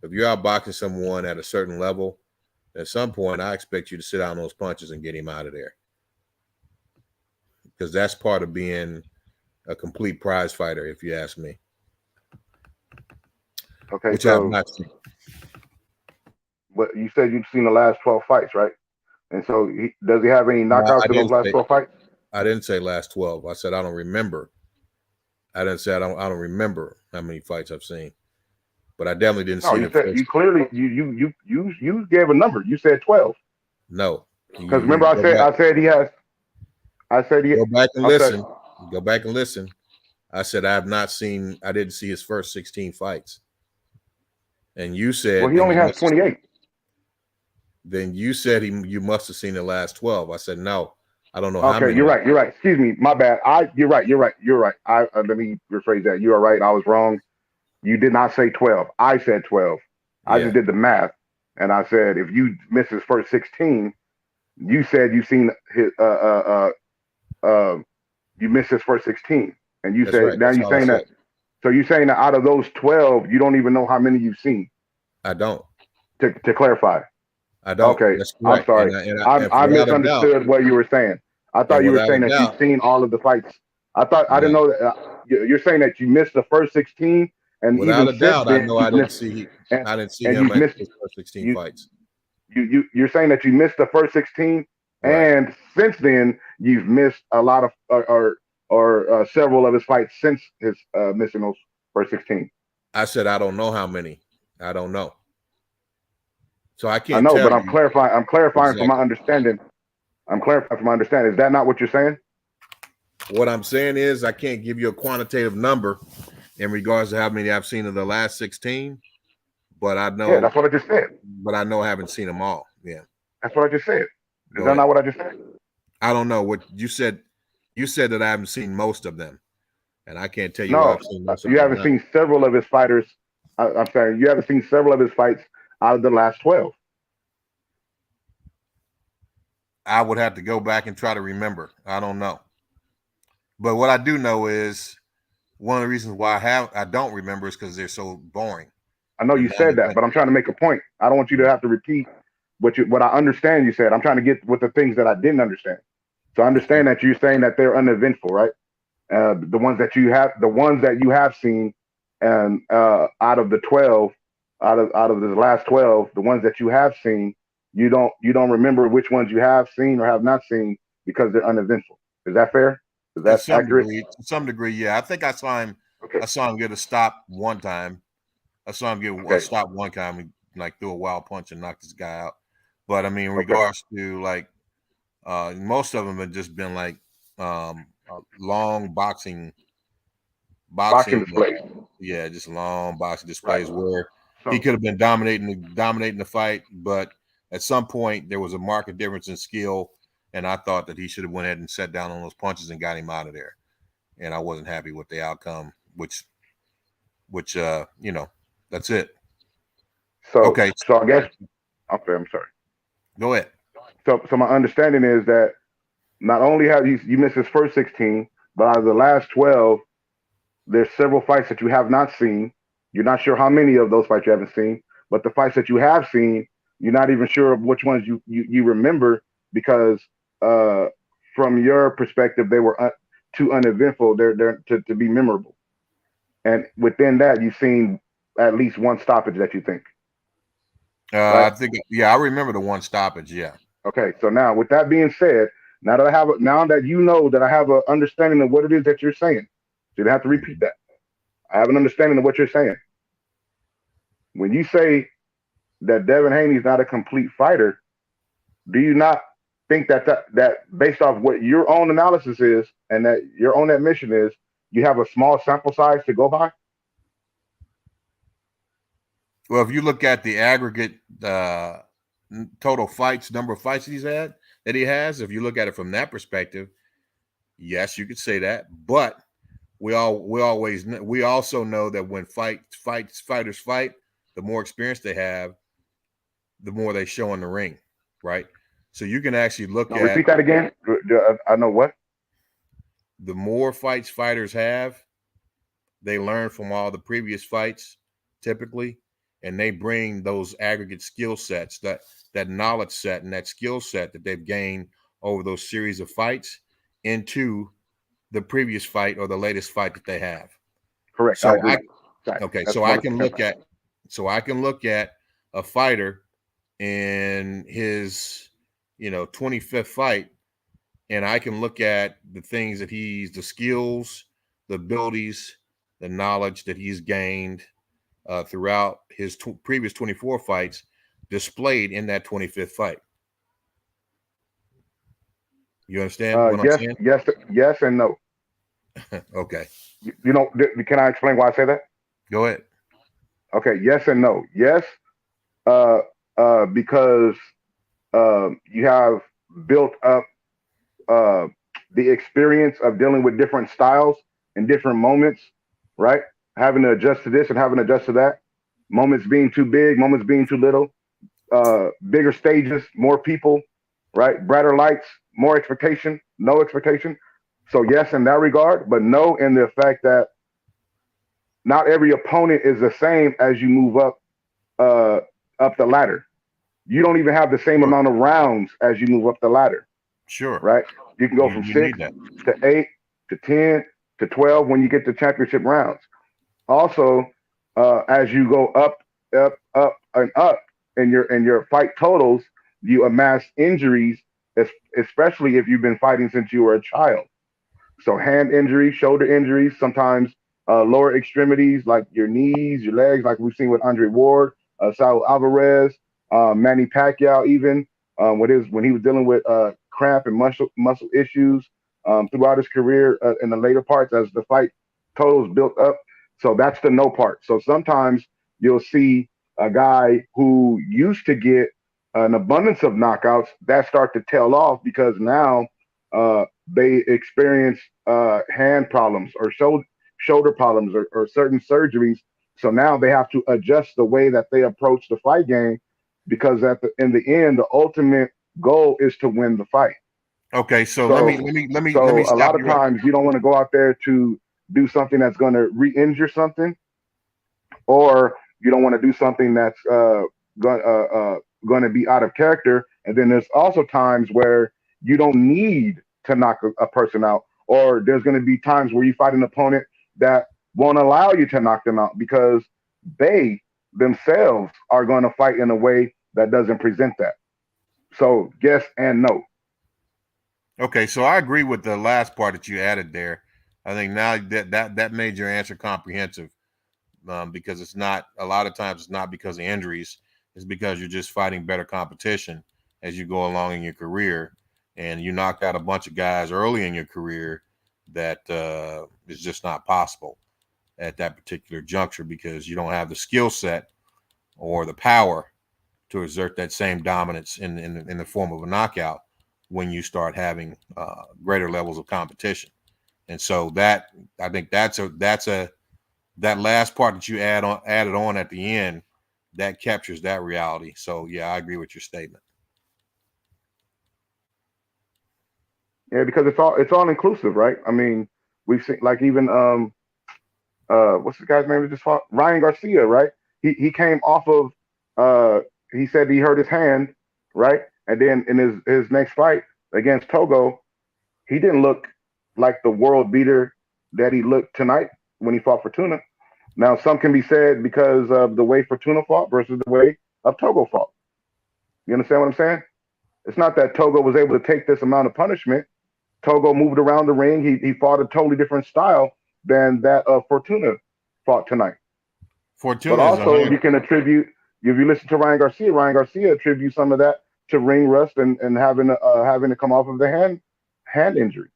if you're outboxing someone at a certain level, at some point, I expect you to sit down those punches and get him out of there. Because that's part of being a complete prize fighter, if you ask me. Okay, which so I've not seen. What you said you've seen the last 12 fights, right? And so does he have any knockouts in those last 12 fights? I didn't say last 12. I said I don't remember. I didn't say I don't remember how many fights I've seen. But I definitely didn't see the first. You clearly you gave a number. You said 12. No. Because remember I said he has. Go back and listen. Go back and listen. I said I didn't see his first 16 fights. And you said, well, he only has 28. Then you said you must have seen the last 12. I said no. I don't know how many. Okay, you're right. Excuse me, my bad. You're right. Let me rephrase that. You are right. I was wrong. You did not say 12. I said 12. Yeah. I just did the math, and I said if you miss his first 16, you said you've seen his you missed his first 16, and you said right. Now you're saying that. So you're saying that out of those 12, you don't even know how many you've seen. I don't. To clarify. I don't. Okay, I'm sorry. I misunderstood what you were saying. I thought you were saying that you've seen all of the fights. I didn't know that. You're saying that you missed the first 16, and without even a doubt, then, I know I didn't see him at his first 16 fights. You're saying that you missed the first 16, right. And since then you've missed a lot of or several of his fights since his missing those first 16. I said I don't know how many. I don't know. So I can't. I know, but I'm clarifying exactly. from my understanding. Is that not what you're saying? What I'm saying is I can't give you a quantitative number in regards to how many I've seen of the last 16, but I know. Yeah, that's what I just said. But I know I haven't seen them all. Yeah, that's what I just said. Is that not what I just said? I don't know what you said. You said that I haven't seen most of them, and I can't tell you why No, I've seen most of you them haven't not. seen several of his fighters. I'm saying you haven't seen several of his fights out of the last 12. I would have to go back and try to remember. I don't know. But what I do know is one of the reasons why I don't remember is because they're so boring. I know They're you said that, but I'm trying to make a point. I don't want you to have to repeat what I understand you said. I'm trying to get with the things that I didn't understand. So I understand that you're saying that they're uneventful, right? The ones that you have seen, and out of the 12, out of the last 12, the ones that you have seen, you don't remember which ones you have seen or have not seen because they're uneventful. Is that fair? Is To that some accurate? degree, yeah. I think I saw him. Okay. I saw him get a stop one time. I saw him get a stop one time and like threw a wild punch and knocked this guy out. But I mean, in regards to like most of them have just been like long boxing displays. Yeah, just long boxing displays where So, he could have been dominating the fight, but at some point there was a marked difference in skill, and I thought that he should have went ahead and sat down on those punches and got him out of there. And I wasn't happy with the outcome, which you know, that's it. so Okay. I guess okay. I'm sorry. Go ahead. So my understanding is that not only have you missed his first 16, but out of the last 12, there's several fights that you have not seen. You're not sure how many of those fights you haven't seen, but the fights that you have seen, you're not even sure of which ones you remember because from your perspective, they were too uneventful. They're to be memorable. And within that, you've seen at least one stoppage that you think. Right? I think I remember the one stoppage. Yeah. Okay. So now, with that being said, now that you know that I have an understanding of what it is that you're saying, so you don't have to repeat that. I have an understanding of what you're saying. When you say that Devin Haney is not a complete fighter, do you not think that based off what your own analysis is and that your own admission is, you have a small sample size to go by? Well, if you look at the aggregate total fights, number of fights that he has, if you look at it from that perspective, yes, you could say that. But we also know that when fighters fight, the more experience they have, the more they show in the ring, right? So you can actually look at. Repeat that again. I know what. The more fights fighters have, they learn from all the previous fights, typically, and they bring those aggregate skill sets, that knowledge set and that skill set that they've gained over those series of fights into the previous fight or the latest fight that they have. Correct. So I can look at a fighter in his 25th fight, and I can look at the skills, the abilities, the knowledge that he's gained throughout his previous 24 fights displayed in that 25th fight. You understand what I'm saying? Yes, and no. Okay. Can I explain why I say that? Go ahead. Okay. Yes and no. Yes, because you have built up the experience of dealing with different styles and different moments, right? Having to adjust to this and having to adjust to that. Moments being too big, moments being too little. Bigger stages, more people, right? Brighter lights, more expectation, no expectation. So yes, in that regard, but no in the fact that not every opponent is the same as you move up the ladder. You don't even have the same amount of rounds as you move up the ladder. Sure. Right? You can go from 6 to 8 to 10 to 12 when you get to championship rounds. Also, as you go up and up in your fight totals, you amass injuries, especially if you've been fighting since you were a child. So hand injuries, shoulder injuries, sometimes lower extremities like your knees, your legs, like we've seen with Andre Ward, Saul Alvarez, Manny Pacquiao, even when he was dealing with cramp and muscle issues throughout his career in the later parts as the fight totals built up. So that's the no part. So sometimes you'll see a guy who used to get an abundance of knockouts that start to tail off because now they experience hand problems or shoulder problems or certain surgeries. So now they have to adjust the way that they approach the fight game because in the end, the ultimate goal is to win the fight. Okay, so So let me a stop lot of you right. times you don't want to go out there to do something that's going to re-injure something, or you don't want to do something that's going to be out of character. And then there's also times where you don't need to knock a person out, or there's going to be times where you fight an opponent that won't allow you to knock them out because they themselves are going to fight in a way that doesn't present that. So yes and no. Okay, so I agree with the last part that you added there. I think now that made your answer comprehensive, because it's not a lot of times it's not because of injuries, it's because you're just fighting better competition as you go along in your career, and you knocked out a bunch of guys early in your career that is just not possible at that particular juncture because you don't have the skill set or the power to exert that same dominance in the form of a knockout when you start having greater levels of competition. And so that I think that's a that last part that you added on at the end that captures that reality. So yeah, I agree with your statement. Yeah, because it's all inclusive, right? I mean, we've seen like even what's the guy's name that just fought? Ryan Garcia, right? He came off of he said he hurt his hand, right? And then in his next fight against Togo, he didn't look like the world beater that he looked tonight when he fought Fortuna. Now some can be said because of the way Fortuna fought versus the way of Togo fought. You understand what I'm saying? It's not that Togo was able to take this amount of punishment. Togo moved around the ring. He fought a totally different style than that of Fortuna fought tonight. But Fortuna is also, you can attribute, if you listen to Ryan Garcia attributes some of that to ring rust and having to come off of the hand injury.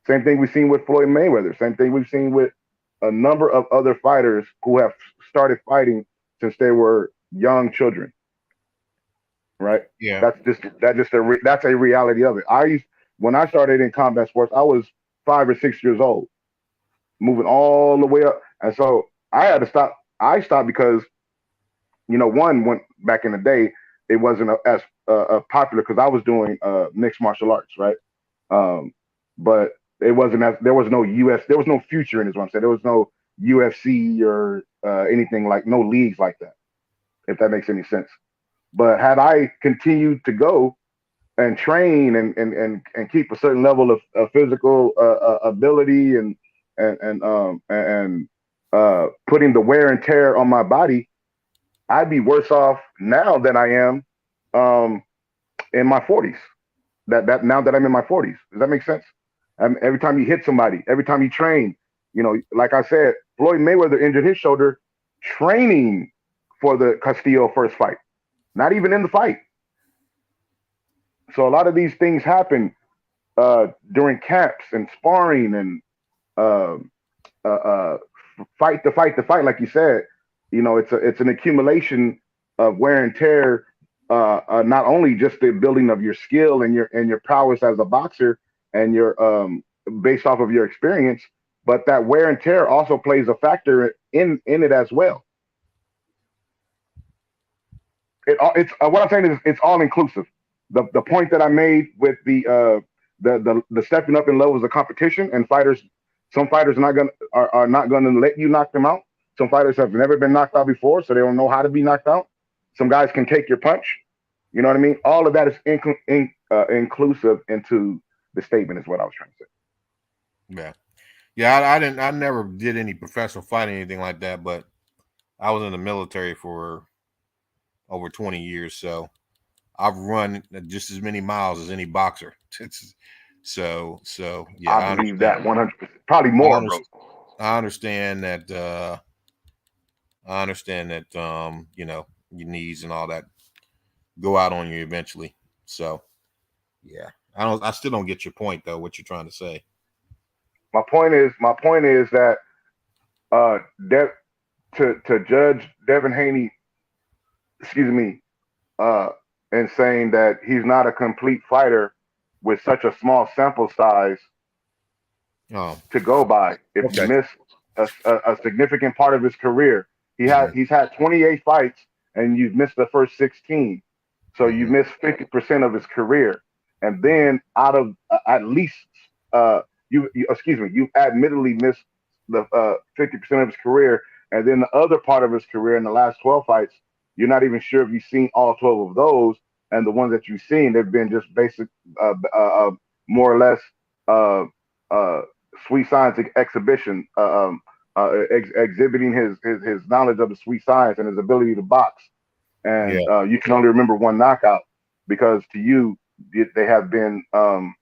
Same thing we've seen with Floyd Mayweather. Same thing we've seen with a number of other fighters who have started fighting since they were young children. Right? Yeah. That's a reality of it. When I started in combat sports, I was 5 or 6 years old, moving all the way up, and so I had to stop. I stopped because, one, when back in the day, it wasn't as popular because I was doing mixed martial arts, right? But it wasn't as there was no there was no future in it. Is what I'm saying. There was no UFC or anything like no leagues like that, if that makes any sense. But had I continued to go and train and keep a certain level of physical ability and putting the wear and tear on my body, I'd be worse off now than I am in my 40s. That now that I'm in my 40s, does that make sense? Every time you hit somebody, every time you train, like I said, Floyd Mayweather injured his shoulder training for the Castillo first fight, not even in the fight. So a lot of these things happen during camps and sparring and fight to fight, like you said. It's an accumulation of wear and tear. Not only just the building of your skill and your prowess as a boxer and your based off of your experience, but that wear and tear also plays a factor in it as well. It's what I'm saying is it's all inclusive. The point that I made with the stepping up in levels of competition and some fighters are not gonna let you knock them out. Some fighters have never been knocked out before, so they don't know how to be knocked out. Some guys can take your punch. You know what I mean? All of that is inclusive into the statement, is what I was trying to say. Yeah. I never did any professional fighting, anything like that, but I was in the military for over 20 years, so I've run just as many miles as any boxer. So yeah, I believe that 100%, probably more, bro. I understand that. Your knees and all that go out on you eventually. So yeah, I still don't get your point though. What you're trying to say? My point is that to judge Devin Haney, and saying that he's not a complete fighter with such a small sample size to go by. If you miss a significant part of his career. Mhm. He's had 28 fights, and you've missed the first 16. So you Mhm. missed 50% of his career, and then out of at least you admittedly missed the 50% of his career, and then the other part of his career in the last 12 fights, you're not even sure if you've seen all 12 of those, and the ones that you've seen, they've been just basic, more or less uh, uh, sweet science exhibition, exhibiting his knowledge of the sweet science and his ability to box. Yeah. And you can only remember one knockout because to you they have been, um,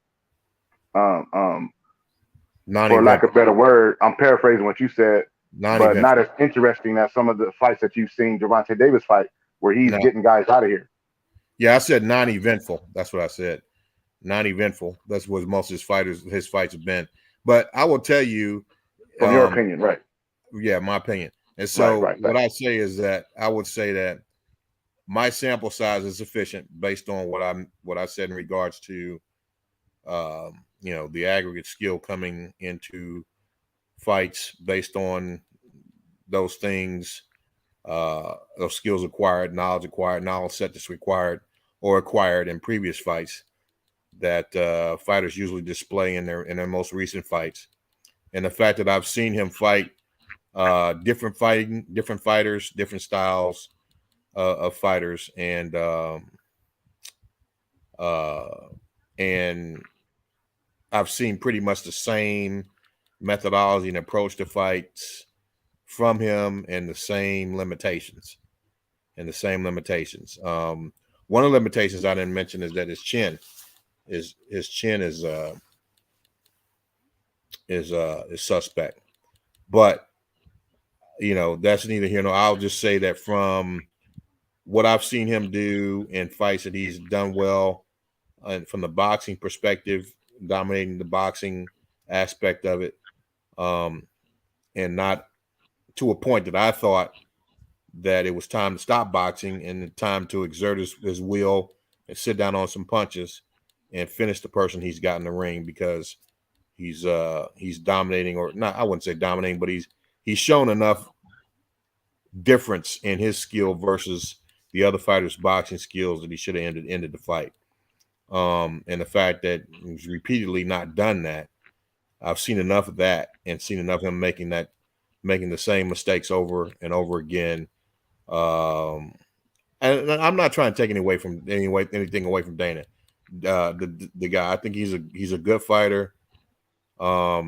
um, for lack Non-event. of a better word, I'm paraphrasing what you said, but Non-event. not as interesting as some of the fights that you've seen Gervonta Davis fight, where he's No. getting guys out of here. Yeah, I said non-eventful. That's what I said. Non-eventful. That's what most of his fights have been. But I will tell you, From your opinion, right? yeah, my opinion. And Right, so right, what right. I say is that I would say that my sample size is sufficient based on what I said in regards to the aggregate skill coming into fights based on those things, those skills acquired, knowledge set that's required or acquired in previous fights that fighters usually display in their most recent fights. And the fact that I've seen him fight different fighters, different styles of fighters, and I've seen pretty much the same methodology and approach to fights from him, and the same limitations. One of the limitations I didn't mention is that his chin is suspect, but that's neither here nor. I'll just say that from what I've seen him do in fights that he's done well, and from the boxing perspective, dominating the boxing aspect of it, and not to a point that I thought that it was time to stop boxing and time to exert his will and sit down on some punches and finish the person he's got in the ring, because he's dominating, or not, I wouldn't say dominating, but he's shown enough difference in his skill versus the other fighter's boxing skills that he should have ended the fight. And the fact that he's repeatedly not done that, I've seen enough of that and seen enough of him making the same mistakes over and over again. And I'm not trying to take anything away from Dana, the guy. I think he's a good fighter. I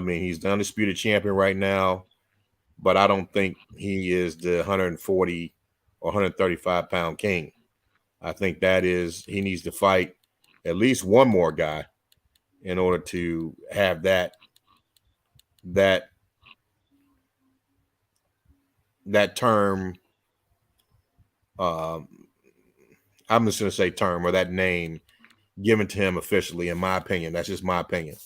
mean, he's the undisputed champion right now, but I don't think he is the 140 or 135 pound king. I think he needs to fight at least one more guy in order to have that term. I'm just going to say term, or that name given to him officially. In my opinion, that's just my opinion.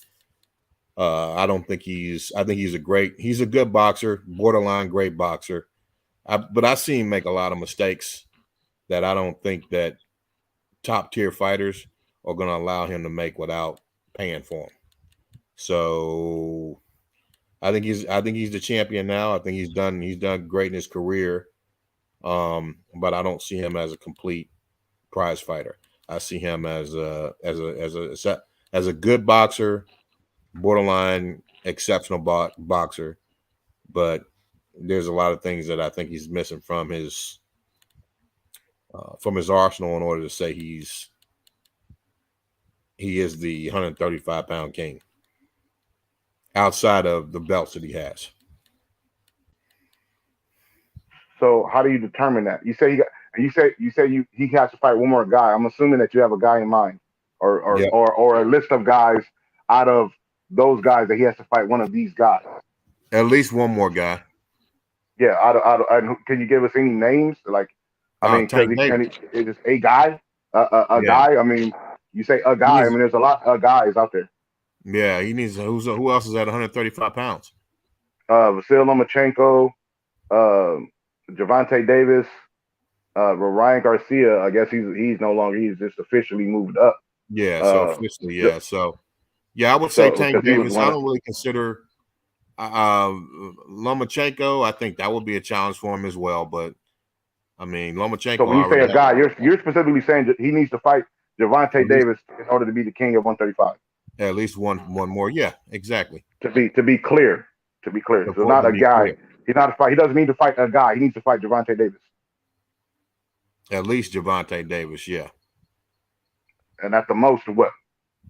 I think he's a good boxer, borderline great boxer. But I see him make a lot of mistakes that I don't think that top tier fighters are going to allow him to make without paying for him. So I think he's the champion now. I think he's done great in his career. But I don't see him as a complete prize fighter. I see him as a good boxer, borderline exceptional boxer, but there's a lot of things that I think he's missing from his arsenal in order to say he is the 135 pound king outside of the belts that he has. So how do you determine that? You say he has to fight one more guy. I'm assuming that you have a guy in mind, Yeah, or a list of guys out of those guys that he has to fight one of these guys. at least one more guy. Yeah, can you give us any names? Like, I mean, because Tank Davis. it's just a guy, a Yeah. guy. I mean, you say a guy. I mean, there's a lot of guys out there. Yeah, he needs who else is at 135 pounds? Vasyl Lomachenko, Gervonta Davis, Ryan Garcia. I guess he's no longer. He's just officially moved up. Yeah, so officially, yeah. So yeah, I would say Tank Davis. I Lomachenko, I think that would be a challenge for him as well. But I mean, Lomachenko. So when you say a guy, you're specifically saying he needs to fight Gervonta Davis in order to be the king of 135. At least one more. Yeah, exactly. To be clear. So not a guy. He doesn't need to fight a guy. He needs to fight Gervonta Davis. At least Gervonta Davis, yeah. And at the most, what?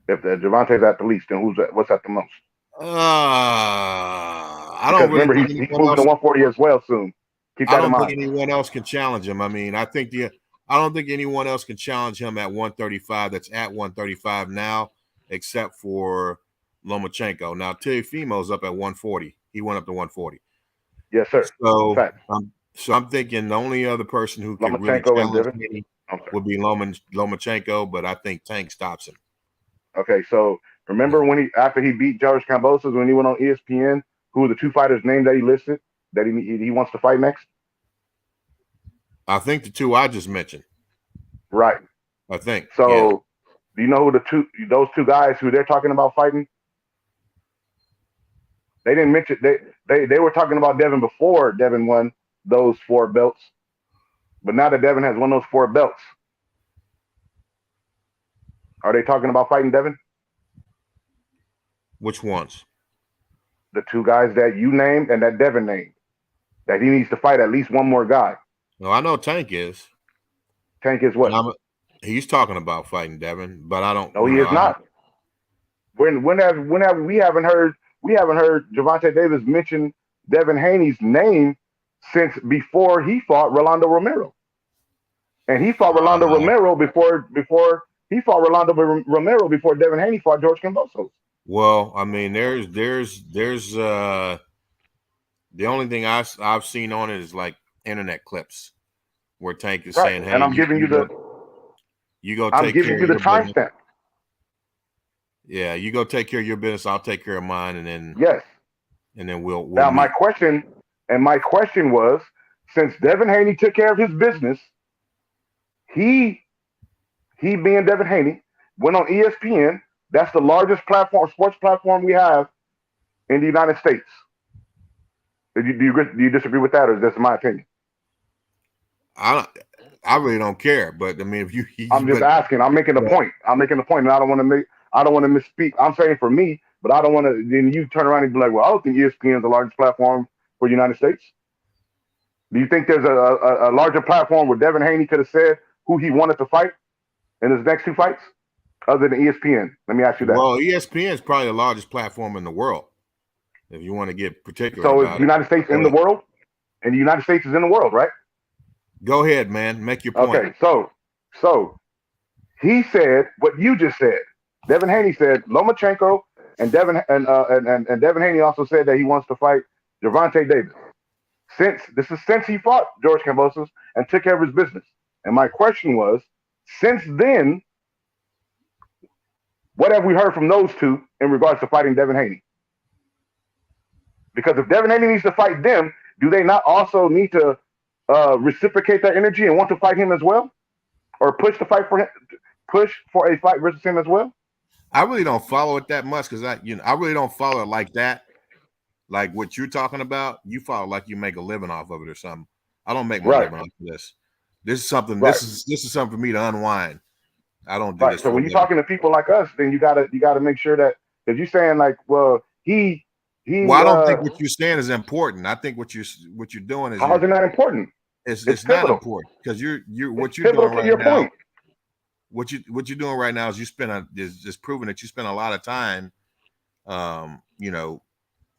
If Gervonta's at the least, then what's at the most? I don't really remember he's moving to 140 as well soon. Keep that in mind. I don't think anyone else can challenge him. I mean, I don't think anyone else can challenge him at 135. That's at 135 now, except for Lomachenko. Now Teofimo's up at 140. He went up to 140. Yes, sir. So I'm thinking the only other person who could really challenge me would be Lomachenko, but I think Tank stops him. Okay, so remember when after he beat George Kambosos, when he went on ESPN, who were the two fighters' names that he listed that he wants to fight next? I think the two I just mentioned. Right. I think. So, do you know who those two guys who they're talking about fighting? They didn't mention they were talking about Devin before Devin won those 4 belts, but now that Devin has won those 4 belts, are they talking about fighting Devin? Which ones? The 2 guys that you named and that Devin named. That he needs to fight at least one more guy. No, I know Tank is. Tank is what? He's talking about fighting Devin, but I don't. No, he is not. When have we haven't heard Gervonta Davis mention Devin Haney's name since before he fought Rolando Romero, and he fought Rolando Romero before Devin Haney fought George Kambosos. Well, I mean, there's the only thing I've seen on it is like internet clips where Tank is saying, "Hey," and I'm giving you the timestamp. Yeah, you go take care of your business. I'll take care of mine, and then we'll now meet. my question was, since Devin Haney took care of his business, he being Devin Haney went on ESPN. That's the largest sports platform we have in the United States. Do you disagree with that, or is this my opinion? I really don't care, but I mean, I'm just asking. I'm making a point. And I don't want to misspeak. I'm saying for me, but I don't want to. Then you turn around and be like, "Well, I don't think ESPN is the largest platform for the United States." Do you think there's a larger platform where Devin Haney could have said who he wanted to fight in his next 2 fights, other than ESPN? Let me ask you that. Well, ESPN is probably the largest platform in the world, if you want to get particular. So is the United States in the world? And the United States is in the world, right? Go ahead, man. Make your point. Okay, so he said what you just said. Devin Haney said Lomachenko, and Devin Haney also said that he wants to fight Gervonta Davis. Since he fought George Kambosos and took care of his business. And my question was, since then, what have we heard from those two in regards to fighting Devin Haney? Because if Devin Haney needs to fight them, do they not also need to reciprocate that energy and want to fight him as well, or push for a fight versus him as well? I really don't follow it that much because I really don't follow it like that. Like what you're talking about, you follow like you make a living off of it or something. I don't make my living off of this. This is something. Right. This is something for me to unwind. I don't do this. So when you're talking to people like us, then you gotta make sure that if you're saying like, well, he. Well, I don't think what you're saying is important. I think what you're doing is. How is it not important? It's not important because what you're doing right now. What you're doing right now is is proving that you spend a lot of time, knowing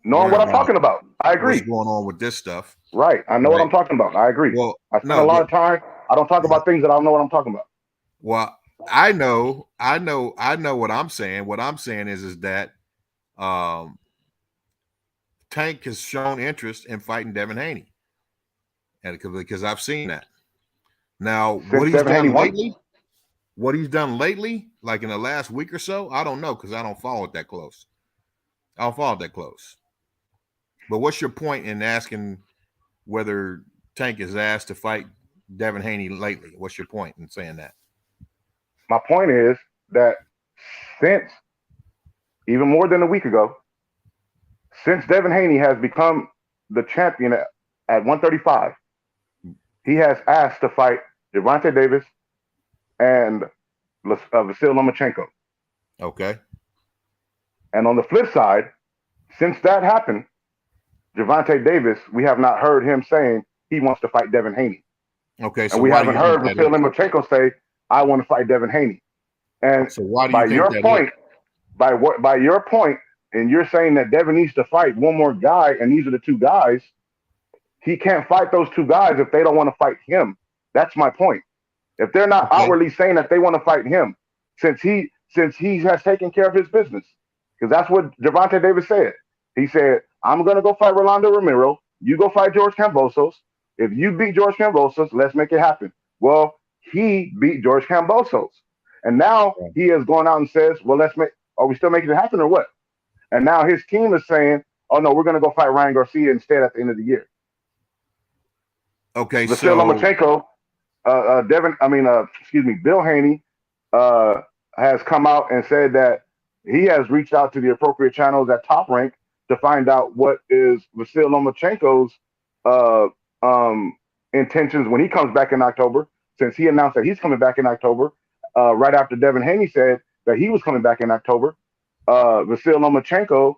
what I'm talking about. I agree. What's going on with this stuff? Right. I know what I'm talking about. I agree. Well, I spend a lot of time. I don't talk about things that I don't know what I'm talking about. Well, I know what I'm saying. What I'm saying is that Tank has shown interest in fighting Devin Haney, and because I've seen that. Now, what he's done lately, like in the last week or so, I don't know because I don't follow it that close. I don't follow it that close. But what's your point in asking whether Tank is asked to fight Devin Haney lately? What's your point in saying that? My point is that since even more than a week ago, Since Devin Haney has become the champion at 135, he has asked to fight Gervonta Davis and Vasyl Lomachenko. Okay. And on the flip side, since that happened, Gervonta Davis, we have not heard him saying he wants to fight Devin Haney. Okay. So and we why do haven't you heard think Vasyl that is? Lomachenko say, I want to fight Devin Haney. And So why do by you think your that point, is? by your point, and you're saying that Devin needs to fight one more guy, and these are the two guys, he can't fight those two guys if they don't want to fight him. That's my point. If they're not Okay. outwardly saying that they want to fight him, since he has taken care of his business, because that's what Gervonta Davis said. He said, I'm going to go fight Rolando Romero. You go fight George Kambosos. If you beat George Kambosos, let's make it happen. Well, he beat George Kambosos. And now he has gone out and says, well, are we still making it happen or what? And now his team is saying, oh, no, we're going to go fight Ryan Garcia instead at the end of the year. Okay. Vasyl So Lomachenko, Bill Haney has come out and said that he has reached out to the appropriate channels at Top Rank to find out what is Vasyl Lomachenko's intentions when he comes back in October, since he announced that he's coming back in October, right after Devin Haney said that he was coming back in October. Vasyl Lomachenko,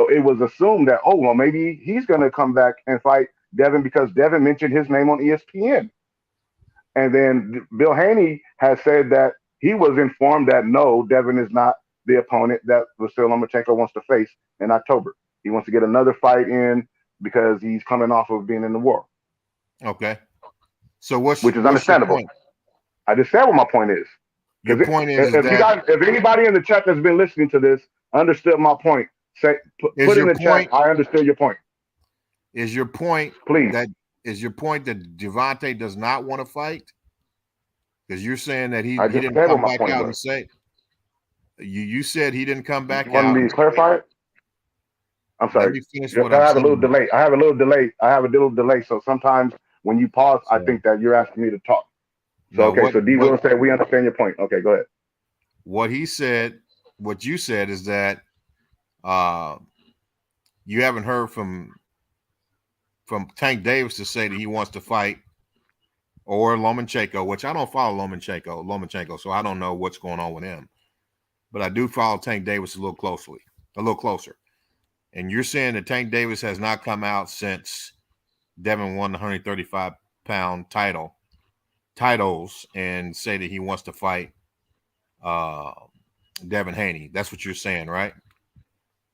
it was assumed that, oh, well, maybe he's going to come back and fight Devin because Devin mentioned his name on ESPN. And then Bill Haney has said that he was informed that no, Devin is not the opponent that Vasyl Lomachenko wants to face in October. He wants to get another fight in because he's coming off of being in the war. Okay. So which is understandable. Your point? I just said what my point is. Your point is if anybody in the chat that's been listening to this understood my point, put in the chat, I understood your point. Is your point please? Is your point that Gervonta does not want to fight? Because you're saying that he didn't come back out and say. You said he didn't come back out. You want me to clarify it? I'm sorry. Let me finish what I'm saying. I have a little delay. So sometimes when you pause, I think that you're asking me to talk. So so D will say we understand your point. Okay, go ahead. What you said is that you haven't heard from Tank Davis to say that he wants to fight or Lomachenko, which I don't follow Lomachenko, so I don't know what's going on with him. But I do follow Tank Davis a little closer. And you're saying that Tank Davis has not come out since Devin won the 135-pound titles and say that he wants to fight Devin Haney. That's what you're saying, right?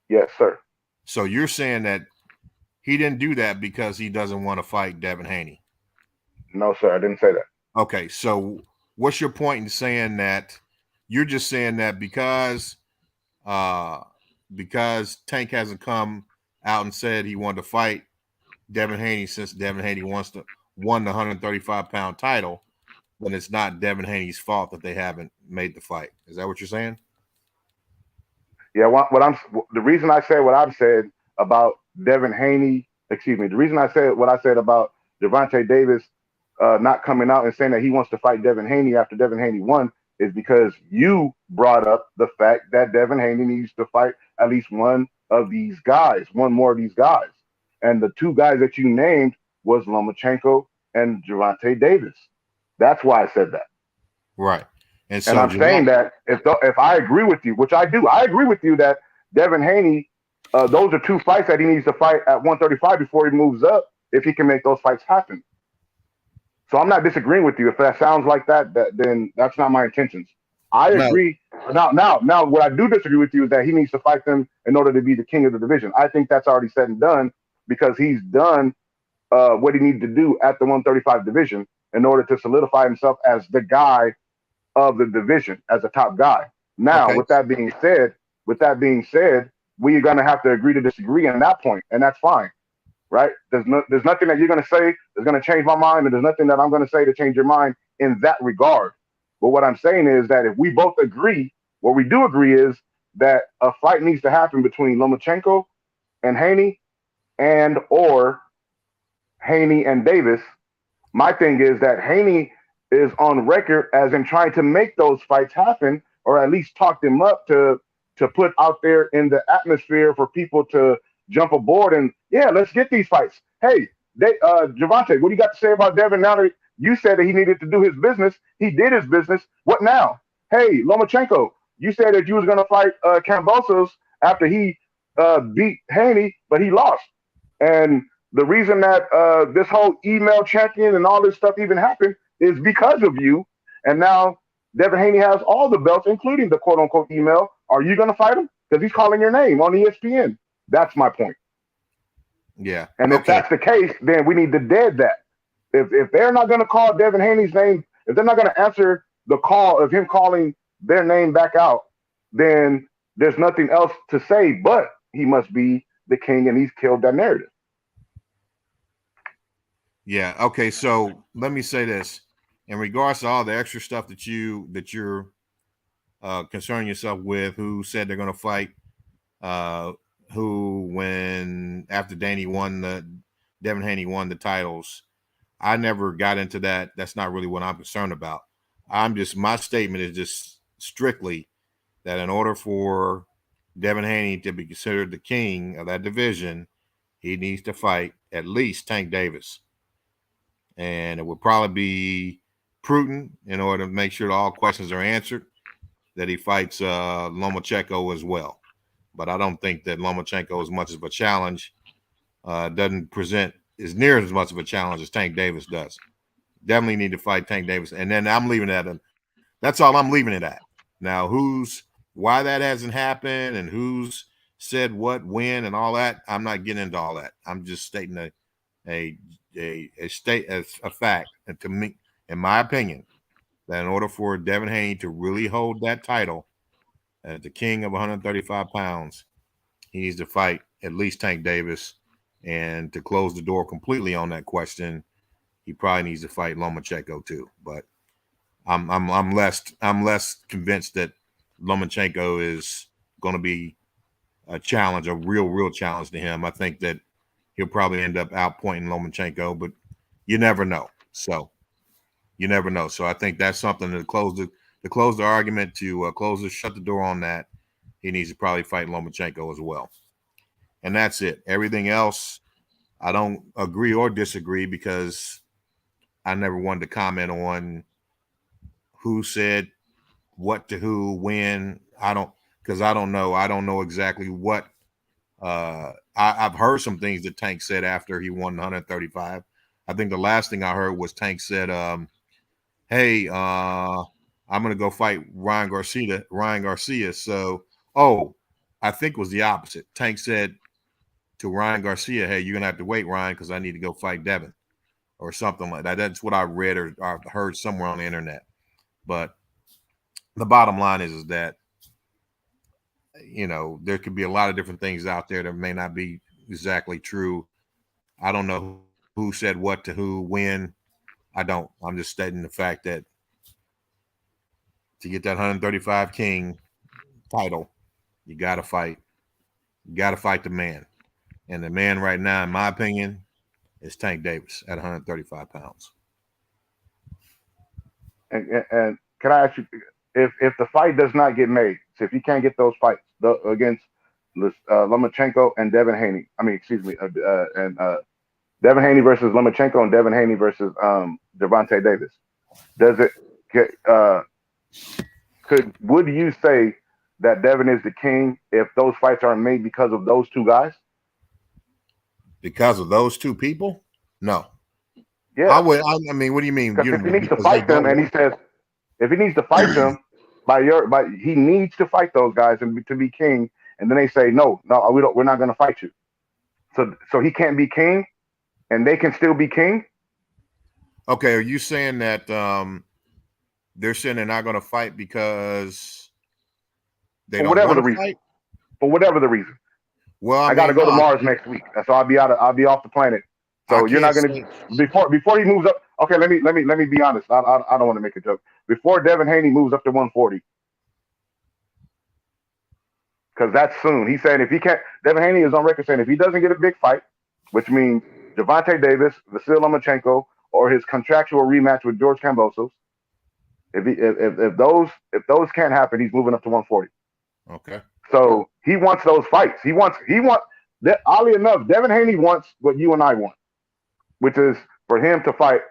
Yes, sir. So you're saying that he didn't do that because he doesn't want to fight Devin Haney? No, sir. I didn't say that. Okay. So what's your point in saying that? You're just saying that because Tank hasn't come out and said he wanted to fight Devin Haney since Devin Haney won the 135-pound title, then it's not Devin Haney's fault that they haven't made the fight. Is that what you're saying? Yeah. The reason I said what I've said about Devin Haney, the reason I said what I said about Gervonta Davis not coming out and saying that he wants to fight Devin Haney after Devin Haney won is because you brought up the fact that Devin Haney needs to fight at least one more of these guys. And the two guys that you named was Lomachenko and Gervonta Davis. That's why I said that. Right. And so I'm saying that if I agree with you, which I do, I agree with you that Devin Haney, those are two fights that he needs to fight at 135 before he moves up, if he can make those fights happen. So I'm not disagreeing with you. If that sounds like that, then that's not my intentions. I agree. Now, what I do disagree with you is that he needs to fight them in order to be the king of the division. I think that's already said and done because he's done what he needed to do at the 135 division in order to solidify himself as the guy of the division, as a top guy. Now, with that being said, we're going to have to agree to disagree on that point, and that's fine. Right? There's nothing that you're going to say that's going to change my mind, and there's nothing that I'm going to say to change your mind in that regard. But what I'm saying is that if we both agree, what we do agree is that a fight needs to happen between Lomachenko and Haney or Haney and Davis. My thing is that Haney is on record as in trying to make those fights happen, or at least talk them up to put out there in the atmosphere for people to jump aboard and let's get these fights. Hey, Javante, what do you got to say about Devin? Now that you said that he needed to do his business, he did his business. What now? Hey, Lomachenko, you said that you was gonna fight Kambosos after he beat Haney, but he lost. And the reason that this whole email champion and all this stuff even happened is because of you. And now Devin Haney has all the belts, including the quote unquote email. Are you going to fight him? Because he's calling your name on ESPN. That's my point. Yeah. And if that's the case, then we need to dead that. If they're not going to call Devin Haney's name, if they're not going to answer the call of him calling their name back out, then there's nothing else to say but he must be the king and he's killed that narrative. Yeah. Okay. So let me say this in regards to all the extra stuff that you're concerning yourself with, who said they're going to fight, when after Devin Haney won the titles. I never got into that. That's not really what I'm concerned about. My statement is just strictly that in order for Devin Haney to be considered the king of that division, he needs to fight at least Tank Davis. And it would probably be prudent, in order to make sure all questions are answered, that he fights Lomachenko as well. But I don't think that Lomachenko, as much of a challenge, doesn't present as near as much of a challenge as Tank Davis does. Definitely need to fight Tank Davis. And then I'm leaving it at that's all I'm leaving it at. Now, why that hasn't happened and who's said what, when, and all that, I'm not getting into all that. I'm just stating a fact. And to me, in my opinion, that in order for Devin Haney to really hold that title as the king of 135 pounds, he needs to fight at least Tank Davis. And to close the door completely on that question, he probably needs to fight Lomachenko too. But I'm less convinced that Lomachenko is going to be a challenge, a real challenge to him. I think that he'll probably end up outpointing Lomachenko, but you never know. So I think that's something to close the argument, to shut the door on that. He needs to probably fight Lomachenko as well. And that's it. Everything else, I don't agree or disagree, because I never wanted to comment on who said what to who, when. Because I don't know. I don't know exactly what. I've heard some things that Tank said after he won 135. I think the last thing I heard was Tank said, hey, I'm going to go fight Ryan Garcia. So, I think it was the opposite. Tank said to Ryan Garcia, hey, you're going to have to wait, Ryan, because I need to go fight Devin, or something like that. That's what I read or heard somewhere on the internet. But the bottom line is that, there could be a lot of different things out there that may not be exactly true. I don't know who said what to who, when. I don't. I'm just stating the fact that to get that 135 king title, you got to fight. You got to fight the man. And the man right now, in my opinion, is Tank Davis at 135 pounds. And can I ask you, if the fight does not get made, so if you can't get those fights against Lomachenko and Devin Haney, Devin Haney versus Lomachenko and Devin Haney versus Gervonta Davis, would you say that Devin is the king if those fights aren't made because of those two guys? Because of those two people? No. Yeah. I mean, what do you mean? Because if he needs to fight them, and he says, if he needs to fight them, he needs to fight those guys and to be king. And then they say, no, we're not going to fight you. So he can't be king, and they can still be king. Okay, are you saying that they're saying they're not going to fight because they don't want to fight? For whatever the reason. Well, I got to go to Mars next week, so I'll be off the planet. So you're not going to before he moves up. Okay, let me be honest. I don't want to make a joke. Before Devin Haney moves up to 140, because that's soon. He's saying if he can't, Devin Haney is on record saying if he doesn't get a big fight, which means Gervonta Davis, Vasil Lomachenko, or his contractual rematch with George Kambosos, if those can't happen, he's moving up to 140. Okay. So he wants those fights. He wants Oddly enough, Devin Haney wants what you and I want, which is for him to fight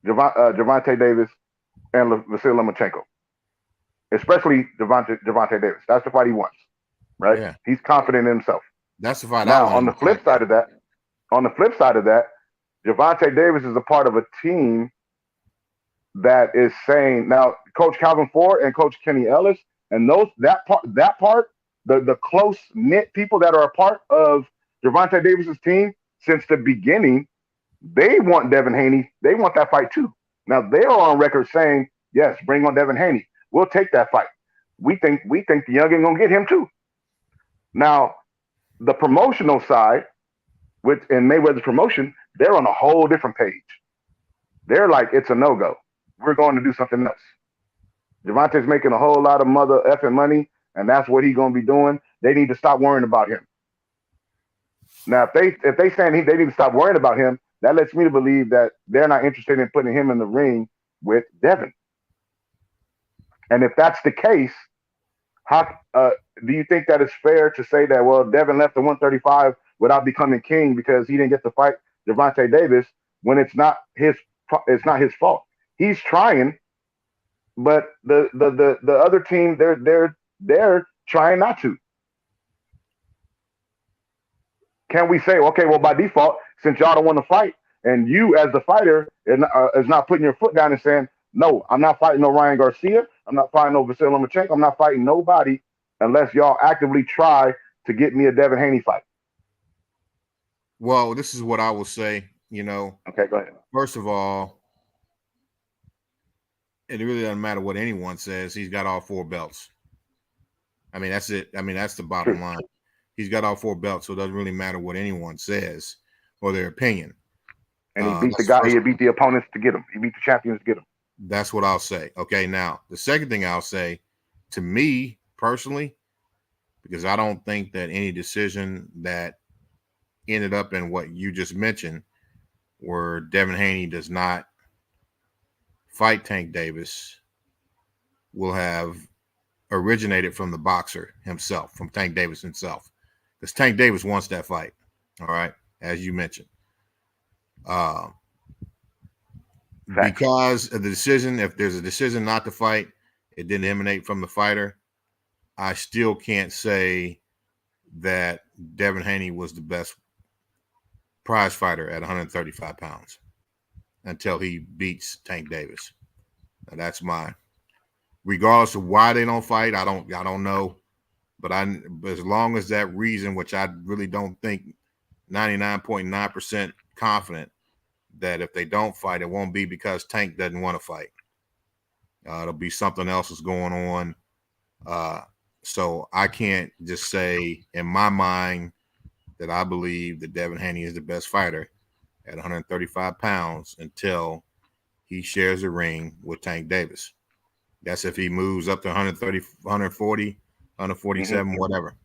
Gervonta Davis and Vasily Lomachenko, especially Gervonta Davis. That's the fight he wants, right? Yeah. He's confident in himself. That's the fight. Now, on the flip side of that, Gervonta Davis is a part of a team that is saying now, Coach Calvin Ford and Coach Kenny Ellis, and that part, the close knit people that are a part of Gervonta Davis's team since the beginning, they want Devin Haney. They want that fight too. Now they are on record saying, yes, bring on Devin Haney. We'll take that fight. We think the youngin gonna get him too. Now, the promotional side, in Mayweather's promotion, they're on a whole different page. They're like, it's a no-go. We're going to do something else. Gervonta's making a whole lot of mother effing money, and that's what he's going to be doing. They need to stop worrying about him. Now, if they saying they need to stop worrying about him, that lets me to believe that they're not interested in putting him in the ring with Devin. And if that's the case, how do you think that it's fair to say that, well, Devin left the 135 without becoming king because he didn't get to fight Gervonta Davis when it's not his fault? He's trying, but the other team, they're trying not to. Can we say, okay, well, by default, since y'all don't want to fight, and you as the fighter is not putting your foot down and saying, no, I'm not fighting no Ryan Garcia, I'm not fighting no Vasily Lomachenko, I'm not fighting nobody unless y'all actively try to get me a Devin Haney fight? Well, this is what I will say, Okay, go ahead. First of all, it really doesn't matter what anyone says. He's got all 4 belts. I mean, that's it. I mean, that's the bottom line. He's got all 4 belts, so it doesn't really matter what anyone says or their opinion. And he beat he beat the opponents to get him. He beat the champions to get him. That's what I'll say. Okay, now, the second thing I'll say, to me personally, because I don't think that any decision that ended up in what you just mentioned, where Devin Haney does not fight Tank Davis, will have originated from the boxer himself, from Tank Davis himself. Because Tank Davis wants that fight, all right, as you mentioned. Because of the decision, if there's a decision not to fight, it didn't emanate from the fighter, I still can't say that Devin Haney was the best prize fighter at 135 pounds until he beats Tank Davis. Now, that's regardless of why they don't fight, I don't know. But as long as that reason, which I really don't think, 99.9% confident that if they don't fight, it won't be because Tank doesn't want to fight. It'll be something else that's going on. So I can't just say in my mind that I believe that Devin Haney is the best fighter at 135 pounds until he shares a ring with Tank Davis. That's if he moves up to 130, 140, 147, whatever.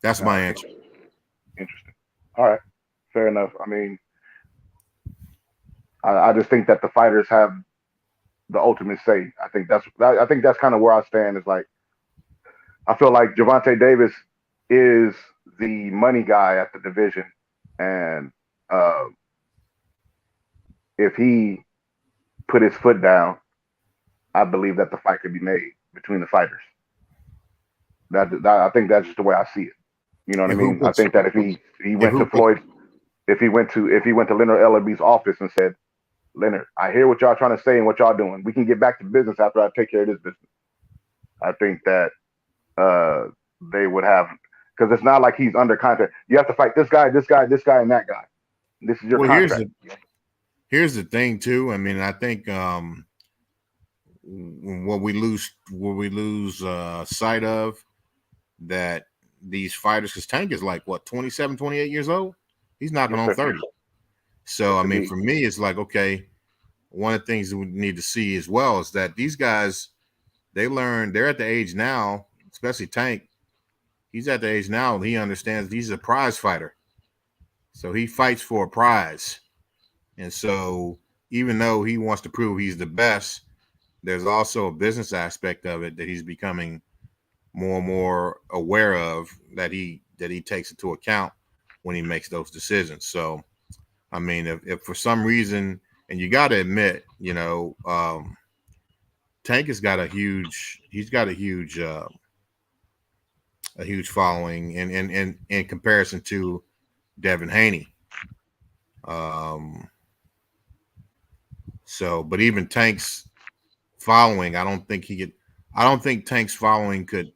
That's my answer. Interesting. All right. Fair enough. I mean, I just think that the fighters have the ultimate say. I think that's kind of where I stand. Is like, I feel like Gervonta Davis is the money guy at the division, and if he put his foot down, I believe that the fight could be made between the fighters. I think that's just the way I see it. You know what I mean? I think that if he went to Floyd, if he went to Leonard Ellerby's office and said, Leonard, I hear what y'all trying to say and what y'all doing. We can get back to business after I take care of this business. I think that they would have, because it's not like he's under contract. You have to fight this guy, and that guy. This is your contract. Here's the thing too. I mean, I think what we lose sight of that these fighters, because Tank is like what, 27, 28 years old. He's knocking on 30. So I mean, for me, it's like, okay, one of the things that we need to see as well is that these guys, they're at the age now, especially Tank. He's at the age now, he understands he's a prize fighter. So he fights for a prize. And so even though he wants to prove he's the best, there's also a business aspect of it that he's becoming more and more aware of that he takes into account when he makes those decisions. So, I mean, if for some reason, and you got to admit, Tank has got a huge following in comparison to Devin Haney. But even Tank's following, I don't think Tank's following could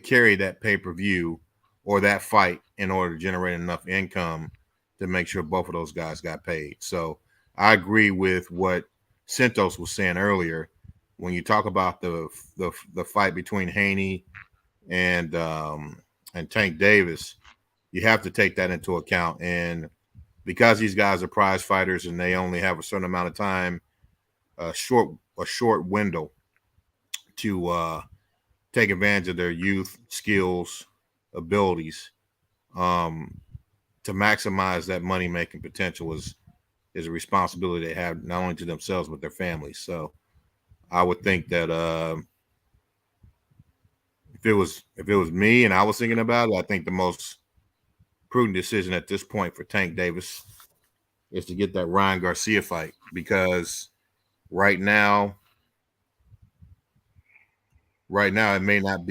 carry that pay-per-view or that fight in order to generate enough income to make sure both of those guys got paid. So I agree with what Santos was saying earlier. When you talk about the fight between Haney and Tank Davis, you have to take that into account. And because these guys are prize fighters and they only have a certain amount of time, a short window to take advantage of their youth, skills, abilities, to maximize that money-making potential is a responsibility they have not only to themselves but their families. So I would think that if it was me and I was thinking about it, I think the most prudent decision at this point for Tank Davis is to get that Ryan Garcia fight, because right now it may not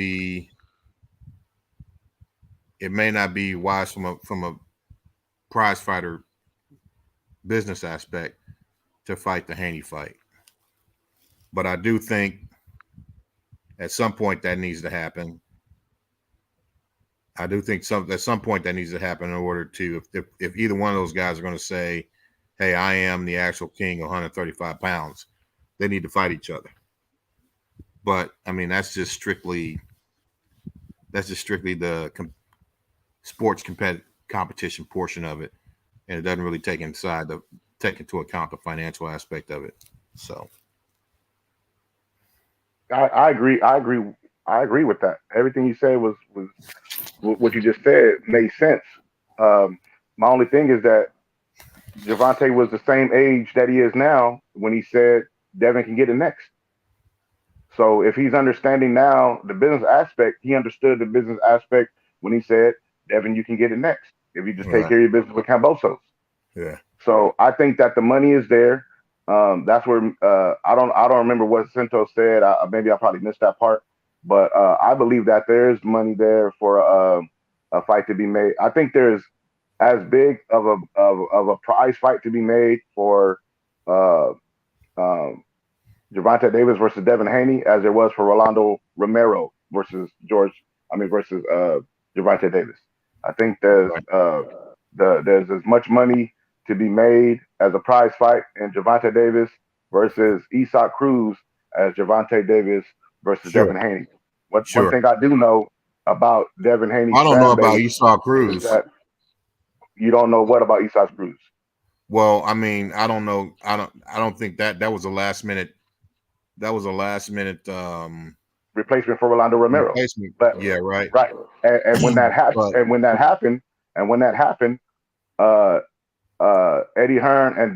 be wise from a prize fighter business aspect to fight the Haney fight. But I do think at some point that needs to happen. I do think at some point that needs to happen in order to, if either one of those guys are going to say, hey, I am the actual king of 135 pounds, they need to fight each other. But I mean, that's just strictly the sports competition portion of it, and it doesn't really take into account the financial aspect of it. So I agree with that. Everything you said was what you just said made sense. My only thing is that Gervonta was the same age that he is now when he said Devin can get it next. So if he's understanding now the business aspect, he understood the business aspect when he said, Devin, you can get it next if you just take care of your business with Cambosos. Yeah. So I think that the money is there. That's where I don't remember what Santos said. Maybe I probably missed that part, but I believe that there is money there for a fight to be made. I think there's as big of a prize fight to be made for Gervonta Davis versus Devin Haney as there was for Rolando Romero versus Gervonta Davis. I think there's as much money to be made as a prize fight in Gervonta Davis versus Isak Cruz as Gervonta Davis versus Devin Haney. One thing I do know about Devin Haney, I don't know about Isak Cruz. You don't know what about Isak Cruz? Well, I mean, I don't know. I don't think that was a last minute. That was a last minute replacement for Rolando Romero. But yeah, right. And when that happened, Eddie Hearn and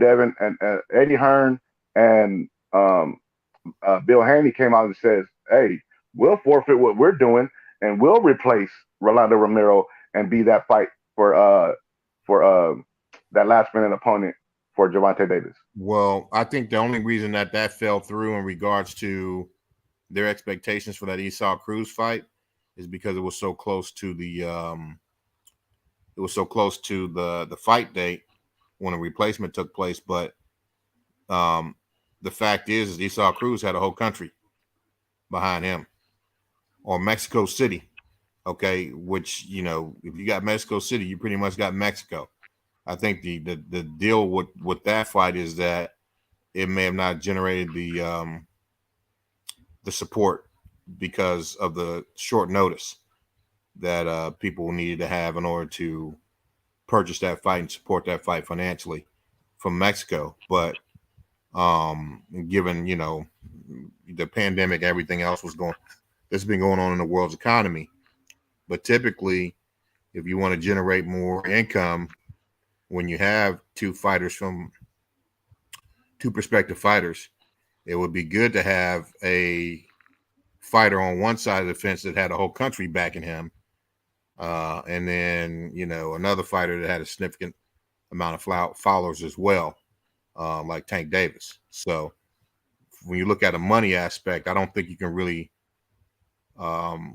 Bill Haney came out and says, "Hey, we'll forfeit what we're doing and we'll replace Rolando Romero and be that fight for that last minute opponent for Gervonta Davis." Well, I think the only reason that fell through in regards to their expectations for that Isak Cruz fight is because it was so close to the fight date when a replacement took place. But the fact is Isak Cruz had a whole country behind him, or Mexico City. Okay, which, if you got Mexico City, you pretty much got Mexico. I think the deal with that fight is that it may have not generated the support because of the short notice that people needed to have in order to purchase that fight and support that fight financially from Mexico. But given the pandemic, everything else that's been going on in the world's economy. But typically, if you want to generate more income, when you have two prospective fighters, it would be good to have a fighter on one side of the fence that had a whole country backing him, and then another fighter that had a significant amount of followers as well, like Tank Davis. So when you look at a money aspect, I don't think you can really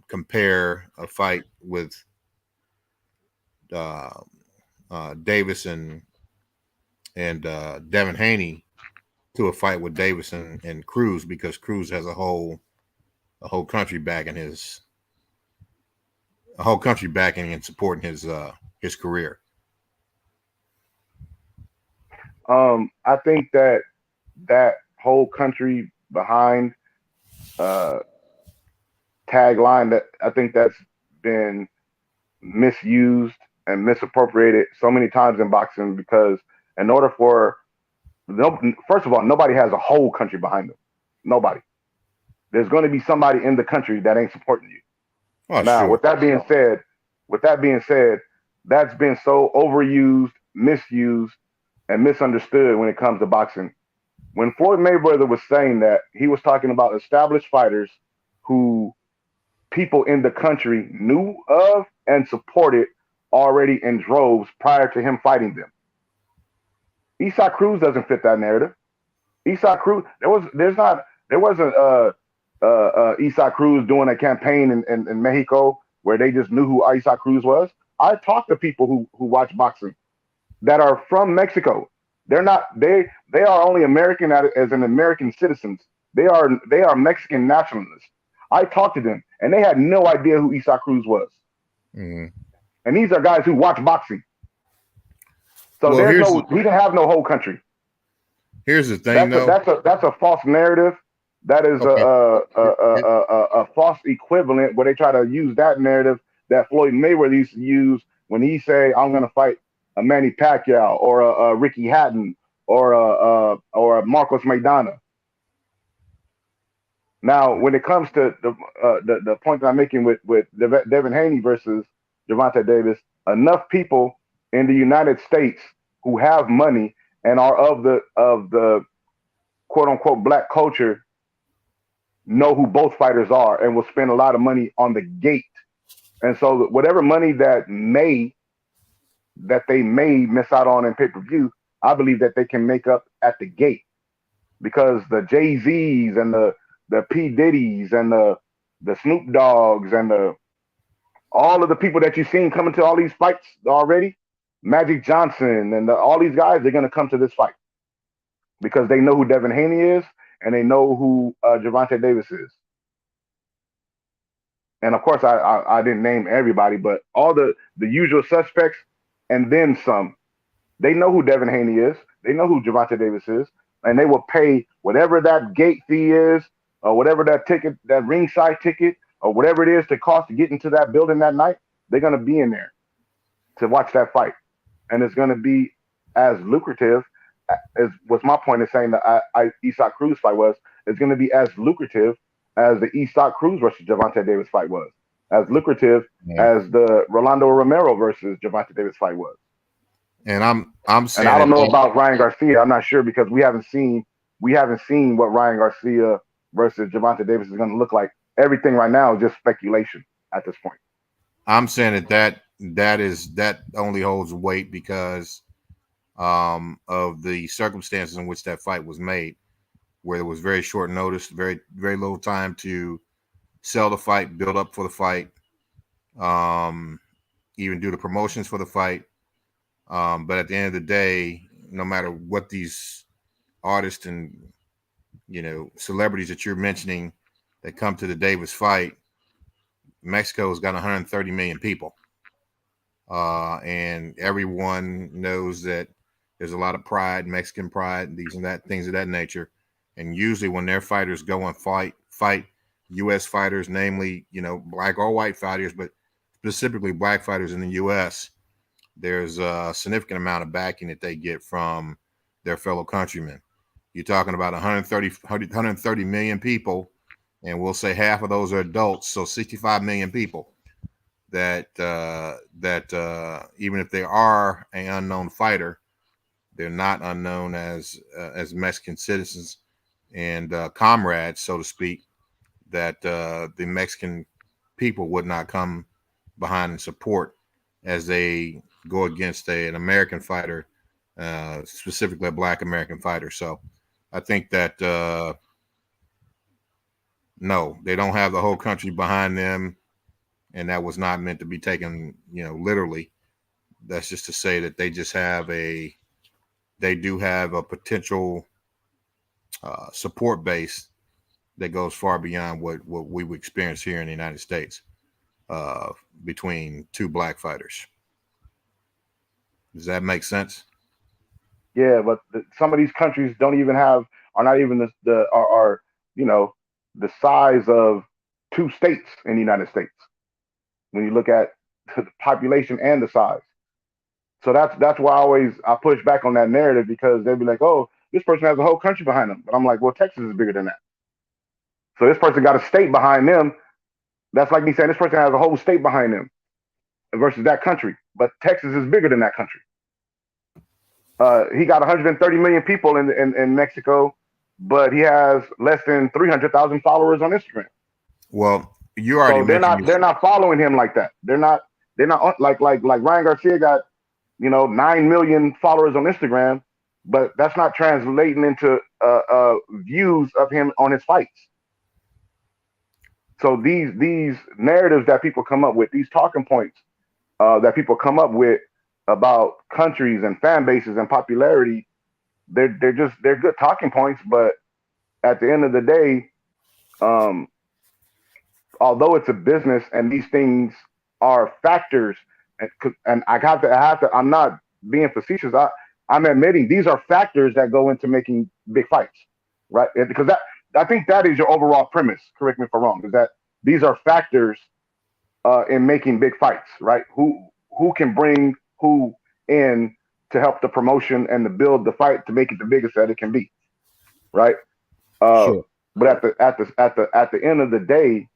compare a fight with Davis and Devin Haney to a fight with Davis and Cruz, because Cruz has a whole country backing and supporting his career. I think that whole country behind tagline, that I think that's been misused and misappropriated so many times in boxing, because in order for first of all, nobody has a whole country behind them. Nobody. There's going to be somebody in the country that ain't supporting you. Oh, now, sure. with that being said, that's been so overused, misused, and misunderstood when it comes to boxing. When Floyd Mayweather was saying that, he was talking about established fighters who people in the country knew of and supported already in droves prior to him fighting them. Isaac Cruz doesn't fit that narrative. Isaac Cruz, there wasn't Isaac Cruz doing a campaign in Mexico where they just knew who Isaac Cruz was. I talked to people who watch boxing that are from Mexico. They are only American as an American citizens. They are Mexican nationalists. I talked to them and they had no idea who Isaac Cruz was. Mm-hmm. And these are guys who watch boxing. So he didn't have no whole country. Here's the thing, that's a false narrative. That is a false equivalent where they try to use that narrative that Floyd Mayweather used to use when he say, "I'm going to fight a Manny Pacquiao or a Ricky Hatton or a Marcos Maidana." Now, when it comes to the point that I'm making with Devin Haney versus Gervonta Davis, enough people in the United States who have money and are of the quote unquote black culture know who both fighters are and will spend a lot of money on the gate. And so whatever money that they may miss out on in pay-per-view, I believe that they can make up at the gate, because the Jay-Z's and the P. Diddy's and the Snoop Dogg's and all of the people that you've seen coming to all these fights already, Magic Johnson and all these guys, they're going to come to this fight because they know who Devin Haney is and they know who Gervonta Davis is. And of course, I didn't name everybody, but all the usual suspects and then some. They know who Devin Haney is. They know who Gervonta Davis is. And they will pay whatever that gate fee is, or whatever that ticket, that ringside ticket, or whatever it is to cost to get into that building that night. They're going to be in there to watch that fight. And it's going to be as lucrative as what's my point of saying that Isaac Cruz fight was. It's going to be as lucrative as the Isaac Cruz versus Gervonta Davis fight was. As lucrative as the Rolando Romero versus Gervonta Davis fight was. And I'm saying, and I don't know about Ryan Garcia. I'm not sure because we haven't seen what Ryan Garcia versus Gervonta Davis is going to look like. Everything right now is just speculation at this point. I'm saying that only holds weight because of the circumstances in which that fight was made, where there was very short notice, very, very little time to sell the fight, build up for the fight, even do the promotions for the fight. But at the end of the day, no matter what these artists and celebrities that you're mentioning that come to the Davis fight, Mexico's got 130 million people, and everyone knows that there's a lot of pride, Mexican pride, these and that, things of that nature. And usually, when their fighters go and fight U.S. fighters, namely black or white fighters, but specifically black fighters in the U.S., there's a significant amount of backing that they get from their fellow countrymen. You're talking about 130 million people, and we'll say half of those are adults, so 65 million people that even if they are an unknown fighter, they're not unknown as Mexican citizens and comrades, so to speak, that the Mexican people would not come behind and support as they go against an American fighter, specifically a Black American fighter. So I think that no, they don't have the whole country behind them, and that was not meant to be taken, literally. That's just to say that they do have a potential support base that goes far beyond what we would experience here in the United States between two Black fighters. Does that make sense? Yeah, but some of these countries are not even the size of 2 states in the United States when you look at the population and the size. So that's why I push back on that narrative, because they'd be like, oh, this person has a whole country behind them. But I'm like, well, Texas is bigger than that. So this person got a state behind them. That's like me saying this person has a whole state behind them versus that country. But Texas is bigger than that country. He got 130 million people in Mexico, but he has less than 300,000 followers on Instagram. Well, you already they're not following him like that. They're not like Ryan Garcia got 9 million followers on Instagram, but that's not translating into views of him on his fights. So these narratives that people come up with, these talking points that people come up with about countries and fan bases and popularity, they're good talking points, but at the end of the day, although it's a business and these things are factors, and I have to, I'm not being facetious. I'm admitting these are factors that go into making big fights, right? Because I think that is your overall premise. Correct me if I'm wrong. Is that these are factors in making big fights, right? Who can bring who in to help the promotion and to build the fight to make it the biggest that it can be, right? Sure. But at the end of the day,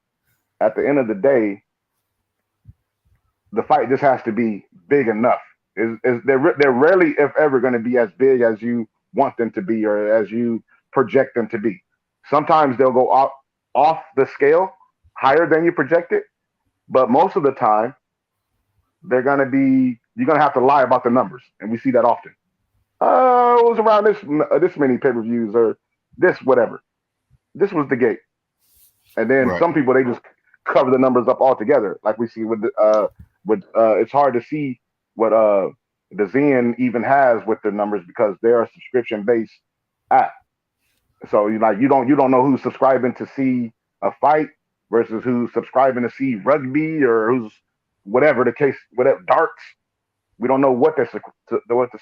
the fight just has to be big enough. They're rarely, if ever, going to be as big as you want them to be or as you project them to be. Sometimes they'll go off the scale higher than you projected, but most of the time you're going to have to lie about the numbers, and we see that often. It was around this many pay-per-views or this whatever. This was the gate, and then right. Some people, they just cover the numbers up altogether, like we see with it's hard to see what the Zen even has with the numbers because they're a subscription-based app. So you don't know who's subscribing to see a fight versus who's subscribing to see rugby or who's whatever the case, whatever darts. We don't know what the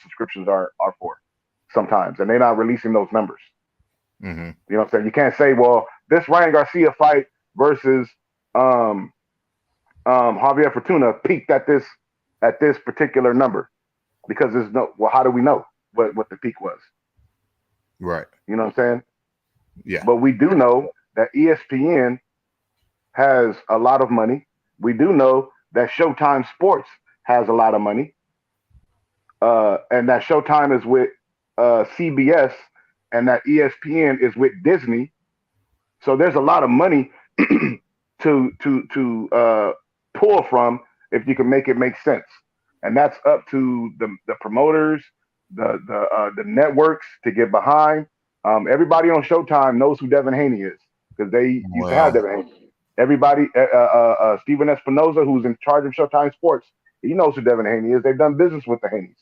subscriptions are for sometimes, and they're not releasing those numbers. Mm-hmm. You know what I'm saying? You can't say, well, this Ryan Garcia fight versus Javier Fortuna peaked at this particular number, because there's no. Well, how do we know what the peak was? Right. You know what I'm saying? Yeah. But we do know that ESPN has a lot of money. We do know that Showtime Sports has a lot of money, and that Showtime is with CBS, and that ESPN is with Disney. So there's a lot of money to pull from if you can make it make sense, and that's up to the promoters, the networks to get behind. Everybody on Showtime knows who Devin Haney is because they used to have Devin Haney. Everybody, Steven Espinoza, who's in charge of Showtime Sports, he knows who Devin Haney is. They've done business with the Haneys.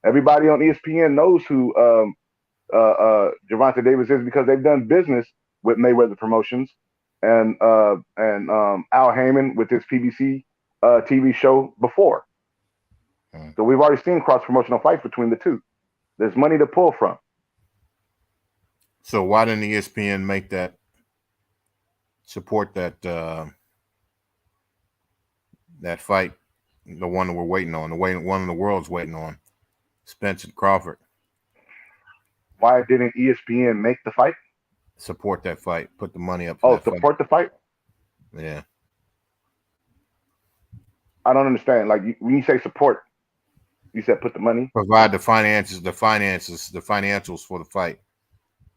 Everybody on ESPN knows who Gervonta Davis is because they've done business with Mayweather Promotions and Al Heyman with his PBC TV show before. So we've already seen cross-promotional fights between the two. There's money to pull from. So why didn't ESPN support that fight, the one that we're waiting on, one the world's waiting on, Spence and Crawford? Why didn't ESPN make the fight? Support that fight. Put the money up for that fight. Support the fight? Yeah. I don't understand. Like, when you say support, you said put the money? Provide the financials for the fight.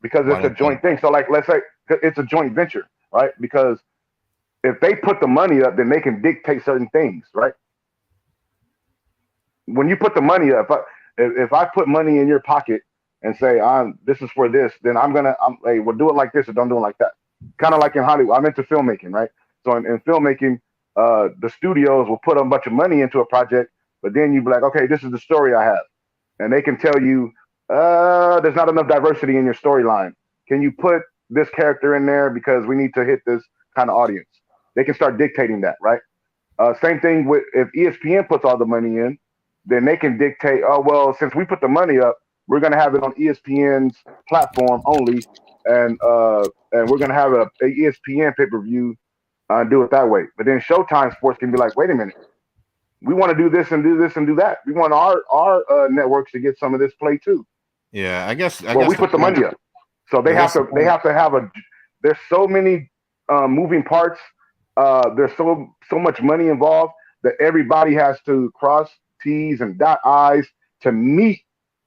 Because it's a joint thing. So, like, let's say it's a joint venture. right? Because if they put the money up, then they can dictate certain things, right? When you put the money up, if I put money in your pocket and say this is for this, then I'm hey, we'll do it like this or don't do it like that. Kind of like in Hollywood, I'm into filmmaking, right? So in filmmaking, the studios will put a bunch of money into a project, but then you be like, okay, this is the story I have, and they can tell you, there's not enough diversity in your storyline. Can you put this character in there because we need to hit this kind of audience? They can start dictating that, right? Same thing with if ESPN puts all the money in, then they can dictate, oh, well, since we put the money up, we're going to have it on ESPN's platform only, and we're going to have a ESPN pay-per-view, do it that way. But then Showtime Sports can be like, wait a minute, we want to do this and do this and do that. We want our networks to get some of this play too. Yeah, I guess we put the money up, so they have to have a. There's so many moving parts. There's so much money involved that everybody has to cross T's and dot I's to meet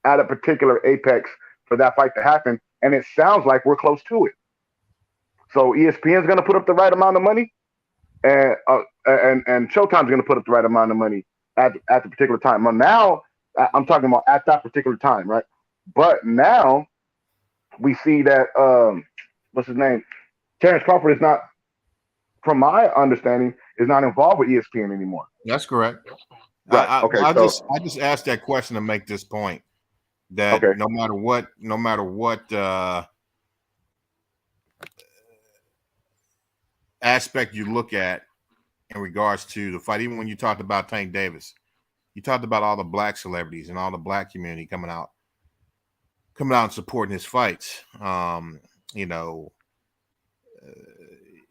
at a particular apex for that fight to happen. And it sounds like we're close to it. So ESPN's going to put up the right amount of money, and Showtime's going to put up the right amount of money at the particular time. Now, I'm talking about at that particular time, right? But now we see that what's his name? Terrence Crawford is not, from my understanding, is not involved with ESPN anymore. That's correct. Right. I just asked that question to make this point that no matter what aspect you look at in regards to the fight, even when you talked about Tank Davis, you talked about all the black celebrities and all the black community coming out and supporting his fights.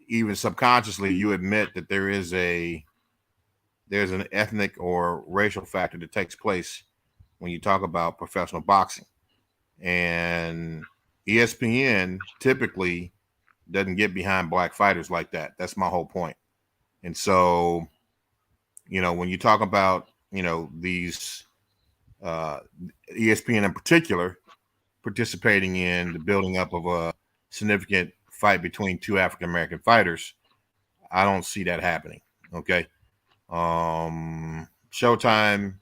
Even subconsciously, you admit that there's an ethnic or racial factor that takes place when you talk about professional boxing. And ESPN typically doesn't get behind black fighters like that. That's my whole point. And so, when you talk about, these ESPN in particular participating in the building up of a significant fight between two African-American fighters, I don't see that happening. Okay. Showtime,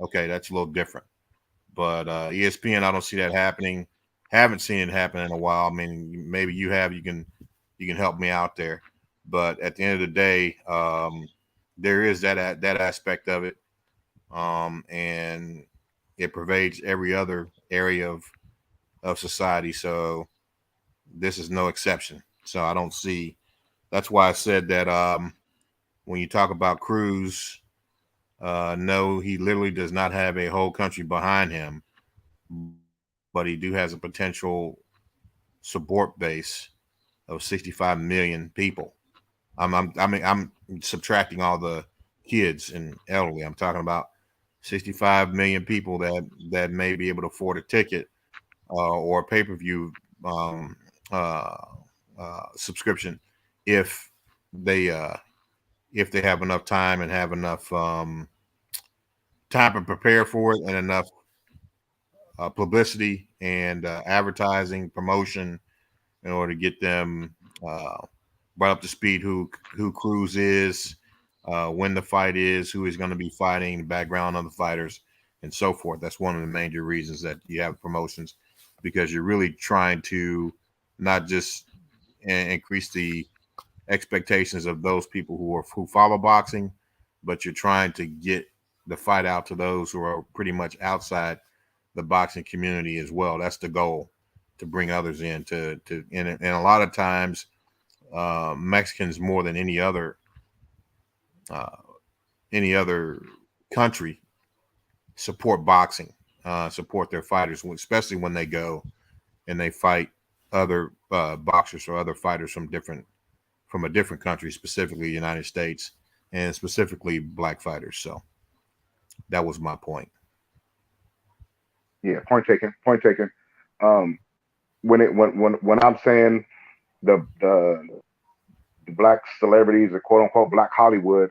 okay, that's a little different, but ESPN, I don't see that happening. Haven't seen it happen in a while. I mean, maybe you have. You can help me out there, but at the end of the day, there is that aspect of it, and it pervades every other area of society. So this is no exception. So I don't see. That's why I said that when you talk about Cruz, no, he literally does not have a whole country behind him, but he has a potential support base of 65 million people. I'm subtracting all the kids and elderly. I'm talking about 65 million people that may be able to afford a ticket or a pay-per-view subscription if they have enough time and have enough time to prepare for it and enough publicity and advertising promotion in order to get them brought up to speed who Cruz is, when the fight is, who is going to be fighting, the background of the fighters, and so forth. That's one of the major reasons that you have promotions, because you're really trying to not just increase the expectations of those people who follow boxing, but you're trying to get the fight out to those who are pretty much outside the boxing community as well. That's the goal, to bring others in and a lot of times Mexicans more than any other country support boxing, support their fighters, especially when they go and they fight other boxers or other fighters from a different country, specifically the United States, and specifically black fighters. So that was my point. Yeah, point taken. When I'm saying the black celebrities, or quote unquote black Hollywood,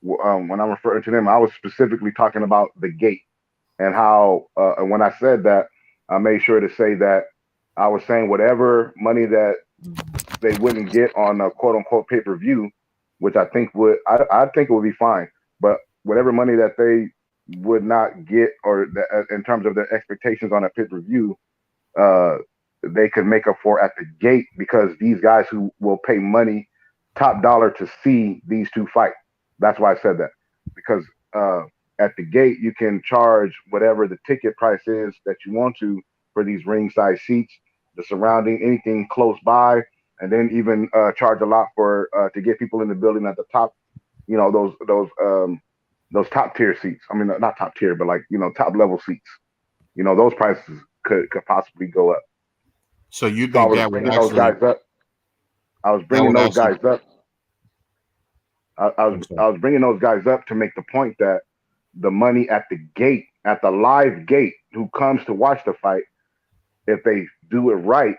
when I'm referring to them, I was specifically talking about the gate, and how and when I said that, I made sure to say that I was saying whatever money that they wouldn't get on a quote unquote pay-per-view, which I think I think it would be fine. But whatever money that they would not get, or in terms of their expectations on a pay-per-view, they could make up for at the gate, because these guys who will pay money, top dollar, to see these two fight. That's why I said that, because at the gate you can charge whatever the ticket price is that you want to for these ringside seats, the surrounding, anything close by, and then even charge a lot for to get people in the building at the top. You know, those top tier seats. I mean, not top tier, but like, you know, top level seats. You know, those prices could possibly go up. So you So I think was that would bringing those actually guys up. I was bringing those guys up. I was bringing those guys up to make the point that the money at the gate, at the live gate, who comes to watch the fight, if they do it right,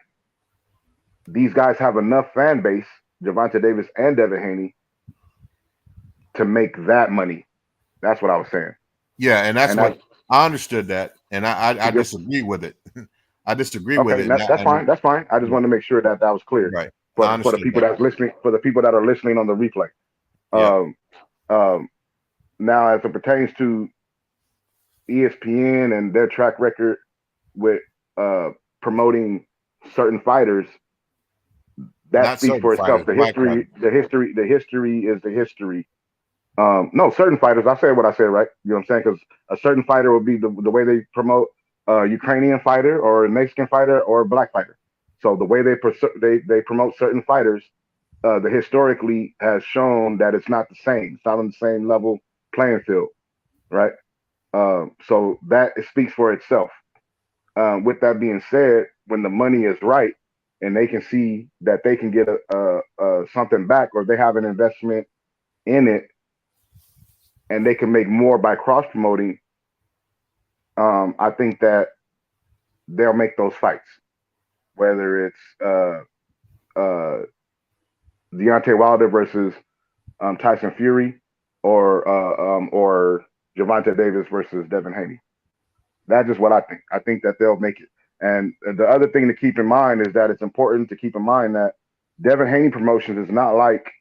these guys have enough fan base, Gervonta Davis and Devin Haney, to make that money. That's what I was saying. Yeah, and that's what I understood that, and I disagree with it. I disagree with it. That's fine. That's fine. I just wanted to make sure that was clear, right? For the people that's listening, for the people that are listening on the replay. Yeah. Now, as it pertains to ESPN and their track record with promoting certain fighters, that speaks for itself. The history is the history. No, certain fighters. I said what I said, right? You know what I'm saying? Because a certain fighter will be the way they promote a Ukrainian fighter or a Mexican fighter or a black fighter. So the way they promote certain fighters, the historically has shown that it's not the same. It's not on the same level playing field, right? So that it speaks for itself. With that being said, when the money is right and they can see that they can get something back, or they have an investment in it, and they can make more by cross promoting, I think that they'll make those fights. Whether it's Deontay Wilder versus Tyson Fury, or Gervonta Davis versus Devin Haney. That's just what I think. I think that they'll make it. And the other thing to keep in mind is that it's important to keep in mind that Devin Haney Promotions is not like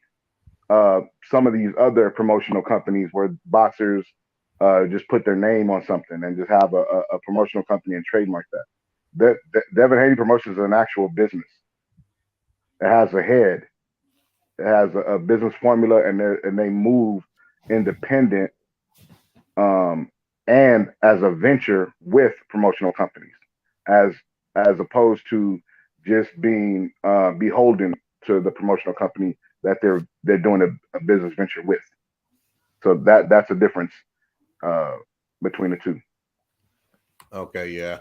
some of these other promotional companies where boxers just put their name on something and just have a promotional company and trademark that. Devin Haney Promotions is an actual business. It has a head. It has a business formula, and they move independent and as a venture with promotional companies, as opposed to just being beholden to the promotional company that they're doing a business venture with. So that's a difference between the two. Okay, yeah.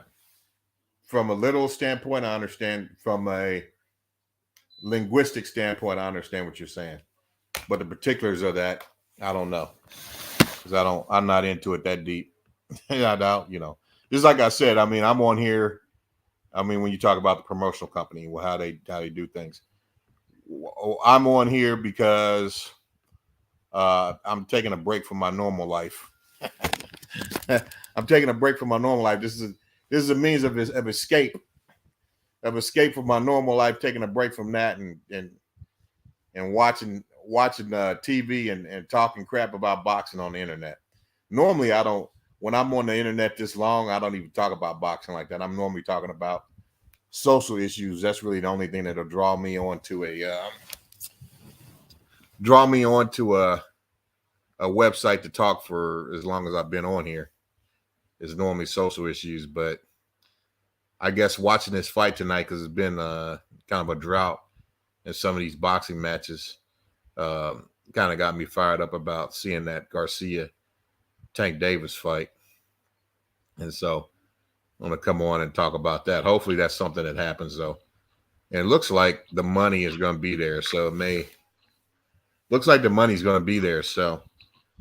From a literal standpoint, I understand. From a linguistic standpoint, I understand what you're saying. But the particulars of that, I don't know, because I'm not into it that deep. I don't, just like I said, I mean, I'm on here. I mean, when you talk about the promotional company, how they do things, I'm on here because I'm taking a break from my normal life. I'm taking a break from my normal life. This is a means of escape from my normal life. Taking a break from that and watching TV and talking crap about boxing on the internet. Normally, I don't. When I'm on the internet this long, I don't even talk about boxing like that. I'm normally talking about social issues. That's really the only thing that'll draw me onto a website to talk for as long as I've been on here. Is normally social issues, but I guess watching this fight tonight, because it's been kind of a drought in some of these boxing matches, kind of got me fired up about seeing that Garcia Tank Davis fight. And so I'm going to come on and talk about that. Hopefully that's something that happens, though. And it looks like the money is going to be there. So looks like the money's going to be there. So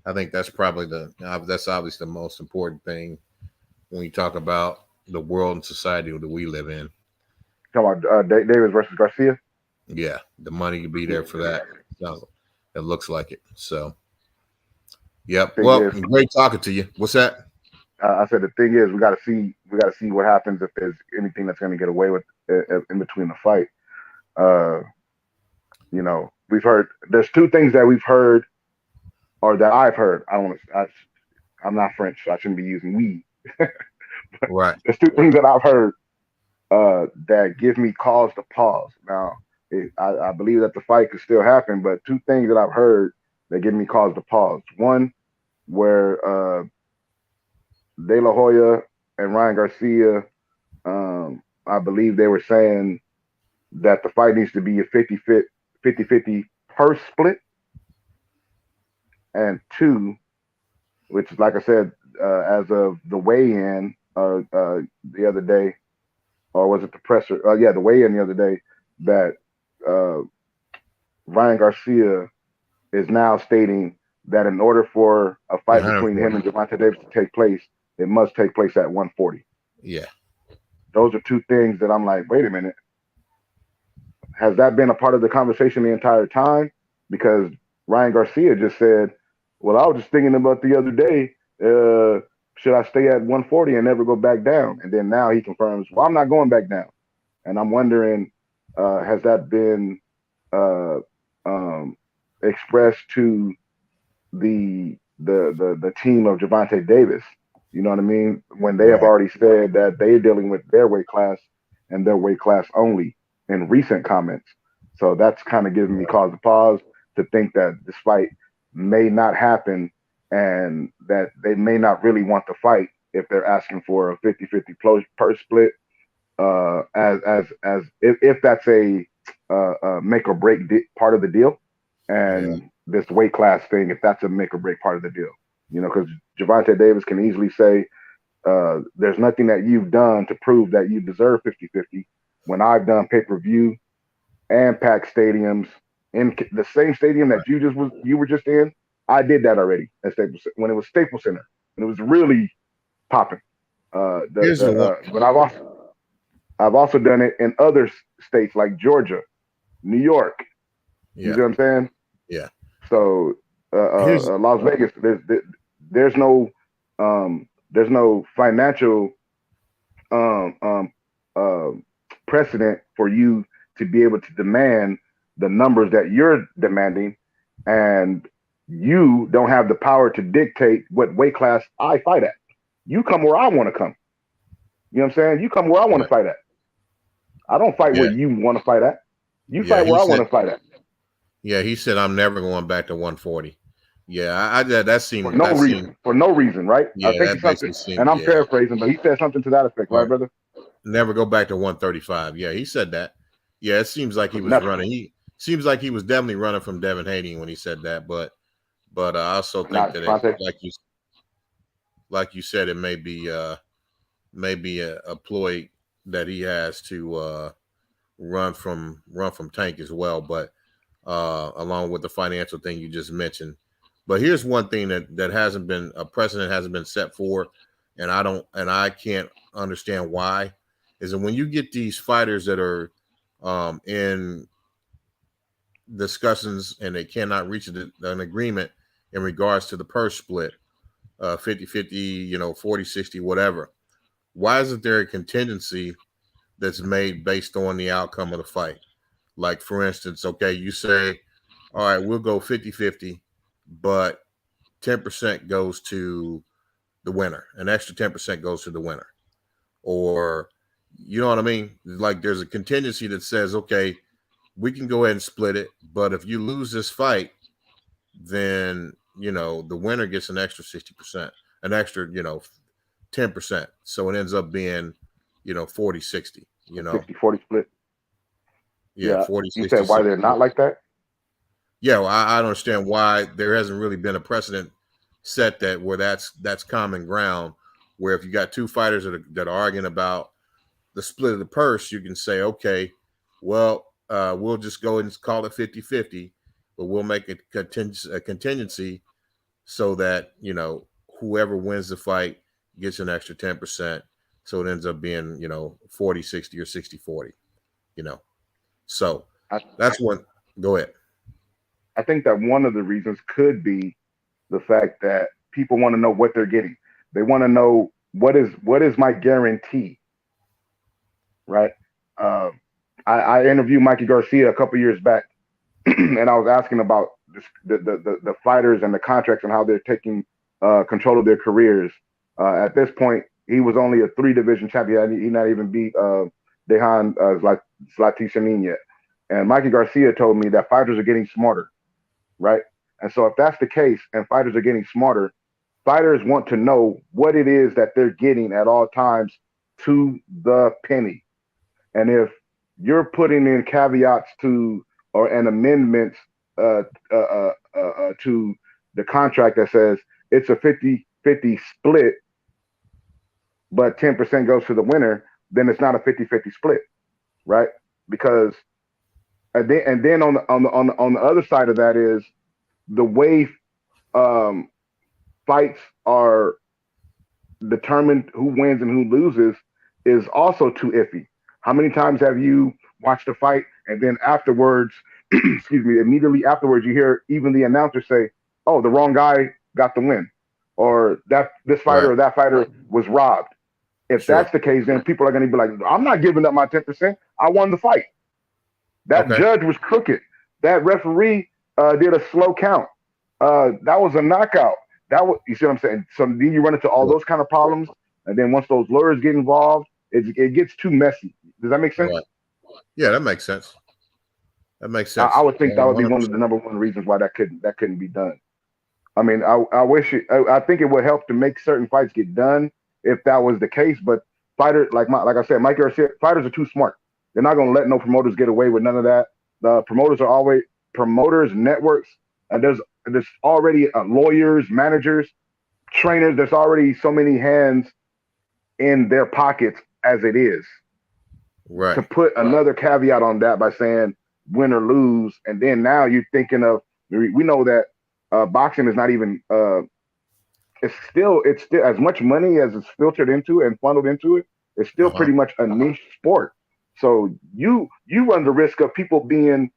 I think that's probably that's obviously the most important thing when you talk about the world and society that we live in. Talking about Davis versus Garcia? Yeah, the money could be there for that. So it looks like it. So, yep. Well, great talking to you. What's that? I said the thing is, we got to see what happens if there's anything that's going to get away with in between the fight. You know, we've heard. There's two things that we've heard, or that I've heard. I don't want to. I'm not French, so I shouldn't be using we. Right. There's two things that I've heard that give me cause to pause. Now, I believe that the fight could still happen, but two things that I've heard that give me cause to pause. One, where De La Hoya and Ryan Garcia, I believe they were saying that the fight needs to be a 50-50 purse split. And two, which, like I said, as of the weigh-in the other day, or was it the presser? Yeah, the weigh-in the other day, that Ryan Garcia is now stating that in order for a fight between him and Gervonta Davis to take place, it must take place at 140. Yeah. Those are two things that I'm like, wait a minute. Has that been a part of the conversation the entire time? Because Ryan Garcia just said, well, I was just thinking about the other day, should I stay at 140 and never go back down? And then now he confirms, well, I'm not going back down. And I'm wondering, has that been expressed to the team of Gervonta Davis? You know what I mean? When they have already said that they're dealing with their weight class and their weight class only in recent comments. So that's kind of giving me cause to pause to think that this fight may not happen and that they may not really want the fight if they're asking for a 50-50 purse split. As if that's a make or break part of the deal, and this weight class thing, if that's a make or break part of the deal, you know, because Gervonta Davis can easily say, there's nothing that you've done to prove that you deserve 50-50 when I've done pay-per-view and packed stadiums in the same stadium that you were just in. I did that already at Staples when it was Staples Center, and it was really popping. But I've also done it in other states like Georgia, New York. You see what I'm saying? Yeah. So Las Vegas, there's no financial precedent for you to be able to demand the numbers that you're demanding, and you don't have the power to dictate what weight class I fight at. You come where I want to come. You know what I'm saying? You come where I want to fight at. I don't fight where you want to fight at. You fight where I want to fight at. Yeah, he said, I'm never going back to 140. Yeah, that seemed for no reason, right? Yeah, I think something, and I'm paraphrasing, but he said something to that effect, right, brother? Never go back to 135. Yeah, he said that. Yeah, it seems like he was running. He seems like he was definitely running from Devin Haney when he said that. But I also think that like you said, it may be a ploy that he has to run from Tank as well. But along with the financial thing you just mentioned. But here's one thing that hasn't been a precedent hasn't been set for, and I can't understand why, is that when you get these fighters that are in discussions and they cannot reach an agreement in regards to the purse split, 50-50, 40-60, whatever. Why isn't there a contingency that's made based on the outcome of the fight? Like, for instance, okay, you say, all right, we'll go 50-50, but 10% goes to the winner. An extra 10% goes to the winner. Or, you know what I mean? Like, there's a contingency that says, okay, we can go ahead and split it, but if you lose this fight, then, the winner gets an extra 60%, an extra, 10%. So it ends up being, 40-60, 60-40 split. Yeah, 40-60. You said why they're not like that? Yeah, well, I don't understand why there hasn't really been a precedent set where that's common ground, where if you got two fighters that are arguing about the split of the purse, you can say, okay, well, we'll just go and call it 50-50, but we'll make a contingency so that, whoever wins the fight gets an extra 10%. So it ends up being, 40-60 or 60-40, So that's one. Go ahead. I think that one of the reasons could be the fact that people want to know what they're getting. They want to know what is my guarantee, right? I interviewed Mikey Garcia a couple years back, and I was asking about the fighters and the contracts and how they're taking control of their careers. At this point, he was only a 3-division champion. He not even beat Dejan Zlaticanin yet. And Mikey Garcia told me that fighters are getting smarter, right? And so if that's the case, and fighters are getting smarter, fighters want to know what it is that they're getting at all times to the penny. And if you're putting in caveats to or an amendment to the contract that says it's a 50-50 split, but 10% goes to the winner, then it's not a 50-50 split, right? Because and then on the other side of that is the way fights are determined, who wins and who loses, is also too iffy. How many times have you watched a fight and then afterwards, excuse me, immediately afterwards, you hear even the announcer say, "Oh, the wrong guy got the win," or that this fighter or that fighter was robbed. If that's the case, then people are going to be like, "I'm not giving up my 10%. I won the fight." That judge was crooked. That referee did a slow count. That was a knockout. That was, you see what I'm saying? So then you run into all those kind of problems, and then once those lawyers get involved, it gets too messy. Does that make sense? Right. Yeah, that makes sense. That makes sense. I would think that would be one of the number one reasons why that couldn't be done. I mean, I wish I think it would help to make certain fights get done if that was the case. But fighters like I said, Mike Garcia, fighters are too smart. They're not going to let no promoters get away with none of that. The promoters are always promoters, networks, and there's already lawyers, managers, trainers. There's already so many hands in their pockets as it is. Right. To put another caveat on that by saying win or lose, and then now you're thinking of, we know that boxing is not even it's still as much money as it's filtered into and funneled into it. It's still pretty much a niche sport. So you run the risk of people being,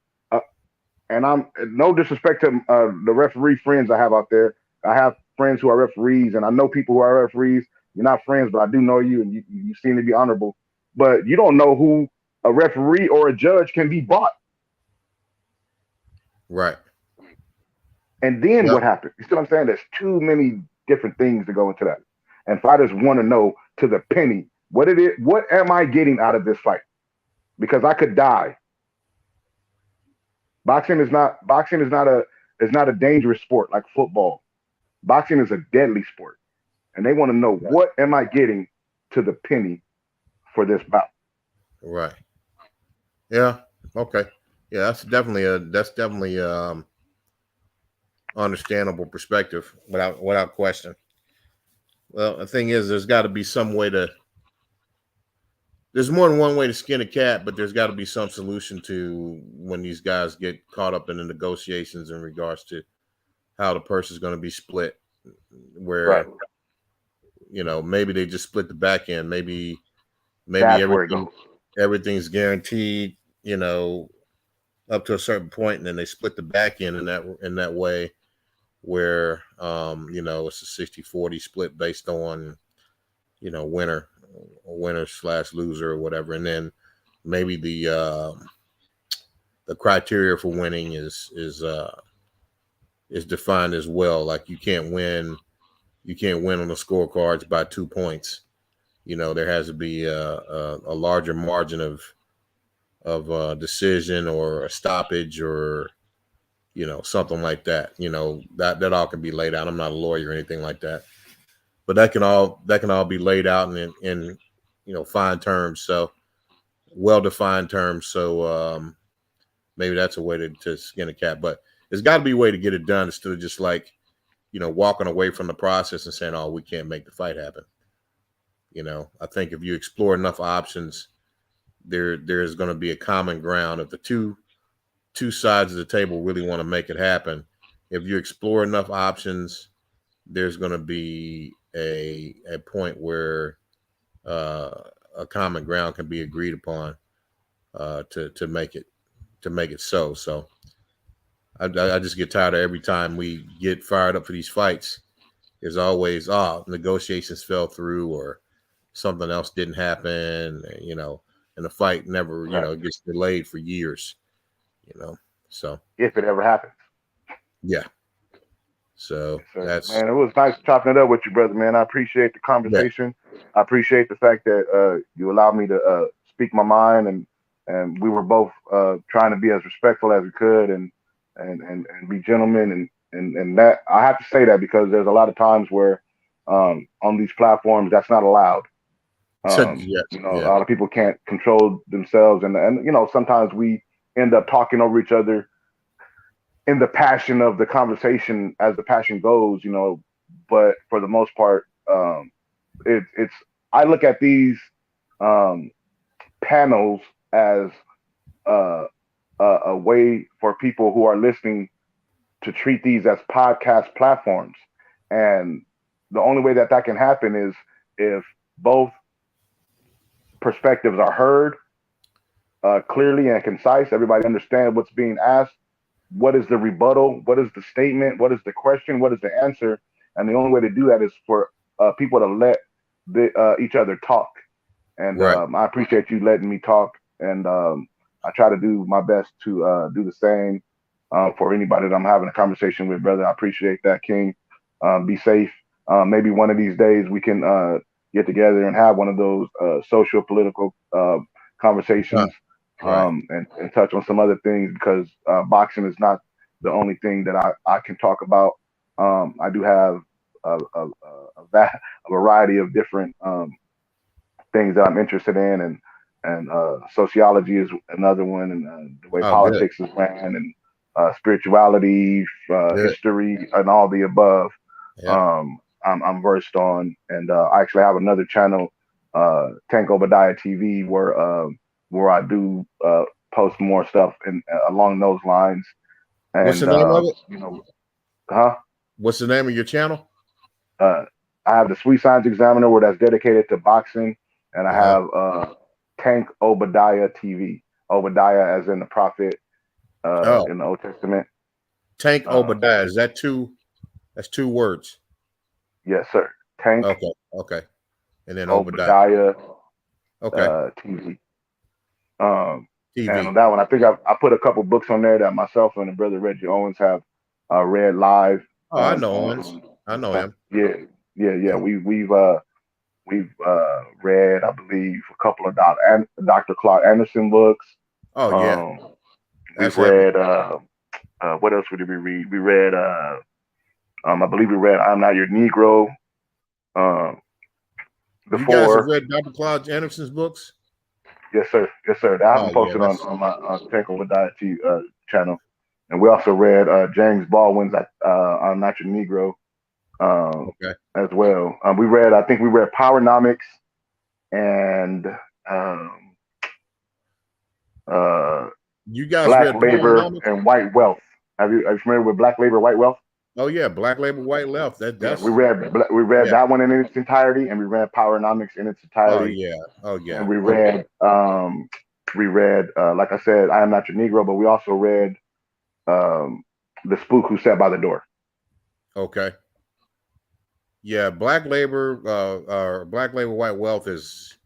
and I'm no disrespect to the referee friends I have out there. I have friends who are referees, and I know people who are referees. You're not friends, but I do know you, and you seem to be honorable. But you don't know who a referee or a judge can be bought. Right. And then what happens? You see what I'm saying? There's too many different things to go into that. And fighters want to know to the penny, what am I getting out of this fight? Because I could die. Boxing is not a dangerous sport like football. Boxing is a deadly sport. And they want to know, what am I getting to the penny for this bout? Right. Yeah. Okay. Yeah, that's definitely understandable perspective without question. Well, the thing is, there's got to be some way to. There's more than one way to skin a cat, but there's got to be some solution to when these guys get caught up in the negotiations in regards to how the purse is going to be split. Where, maybe they just split the back end. Maybe everything's guaranteed. Up to a certain point, and then they split the back end in that way, where it's a 60-40 split based on winner/loser or whatever, and then maybe the criteria for winning is defined as well. Like you can't win on the scorecards by 2 points. There has to be a larger margin of decision or a stoppage or something like that. That all can be laid out. I'm not a lawyer or anything like that, but that can all be laid out in fine terms, so well-defined terms. So maybe that's a way to skin a cat, but there's got to be a way to get it done instead of just like walking away from the process and saying, "Oh, we can't make the fight happen." I think if you explore enough options, there's going to be a common ground. If the two sides of the table really want to make it happen, if you explore enough options, there's going to be a point where a common ground can be agreed upon to make it so. So I just get tired of every time we get fired up for these fights. There's always negotiations fell through or something else didn't happen, and the fight never, gets delayed for years, So if it ever happens. yeah. So that's man, it was nice chopping it up with you, brother. Man, I appreciate the conversation. I appreciate the fact that you allowed me to speak my mind, and we were both trying to be as respectful as we could, and be gentlemen, and that I have to say that because there's a lot of times where on these platforms that's not allowed. A lot of people can't control themselves, and sometimes we end up talking over each other in the passion of the conversation as the passion goes, but for the most part, it's I look at these panels as a way for people who are listening to treat these as podcast platforms. And the only way that can happen is if both perspectives are heard clearly and concise. Everybody understands what's being asked. What is the rebuttal? What is the statement? What is the question? What is the answer? And the only way to do that is for people to let each other talk. And I appreciate you letting me talk. And I try to do my best to do the same for anybody that I'm having a conversation with, brother. I appreciate that, King. Be safe. Maybe one of these days we can get together and have one of those social, political conversations. And touch on some other things because boxing is not the only thing that I can talk about. I do have a variety of different things that I'm interested in, and sociology is another one, and the way politics is ran, and spirituality, history, and all the above. I'm versed on, and I actually have another channel, Tank Obadiah TV, where I do post more stuff along those lines. And, what's the name of it? What's the name of your channel? I have the Sweet Science Examiner, where that's dedicated to boxing, and I have Tank Obadiah TV. Obadiah, as in the prophet in the Old Testament. Tank Obadiah, is that two? That's two words. Yes, sir. Tank. Okay. And then Obadiah. TV. And on that one, I think I put a couple books on there that myself and the brother Reggie Owens have read live. I know Owens. I know him. Yeah. We've read, I believe, a couple of Dr. Claude Anderson books. We've read what else did we read? We read I believe we read I'm Not Your Negro. You guys have read Dr. Claude Anderson's books? Yes, sir. I have them posted on my Tank Obadiah channel. And we also read James Baldwin's I'm Not Your Negro as well. I think we read Powernomics and you guys Black read Labor and White Wealth. Are you familiar with Black Labor, White Wealth? Oh yeah, Black Labor, White Wealth. That's we read that one in its entirety, and we read Powernomics in its entirety. Oh yeah. And we read like I said, I Am Not Your Negro, but we also read The Spook Who Sat by the Door. Okay. Yeah, Black Labor, White Wealth is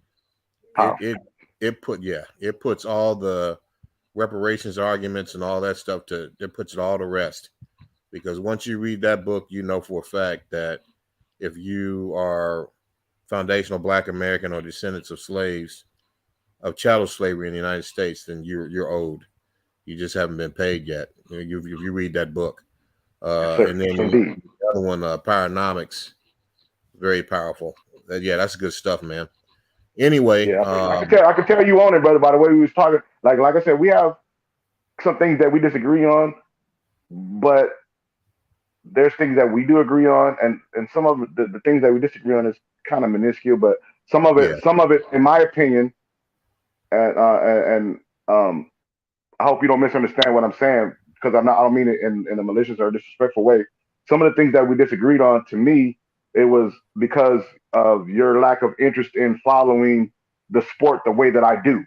it puts all the reparations arguments and all that stuff it puts it all to rest. Because once you read that book, you know for a fact that if you are foundational Black American or descendants of slaves, of chattel slavery in the United States, then you're owed. You just haven't been paid yet. If you read that book. And then the other one, Powernomics, very powerful. That's good stuff, man. Anyway, I can tell you on it, brother. By the way we was talking, like I said, we have some things that we disagree on, but there's things that we do agree on, and some of the things that we disagree on is kind of minuscule, but some of it, in my opinion, and I hope you don't misunderstand what I'm saying, because I don't mean it in a malicious or disrespectful way. Some of the things that we disagreed on, to me, it was because of your lack of interest in following the sport the way that I do.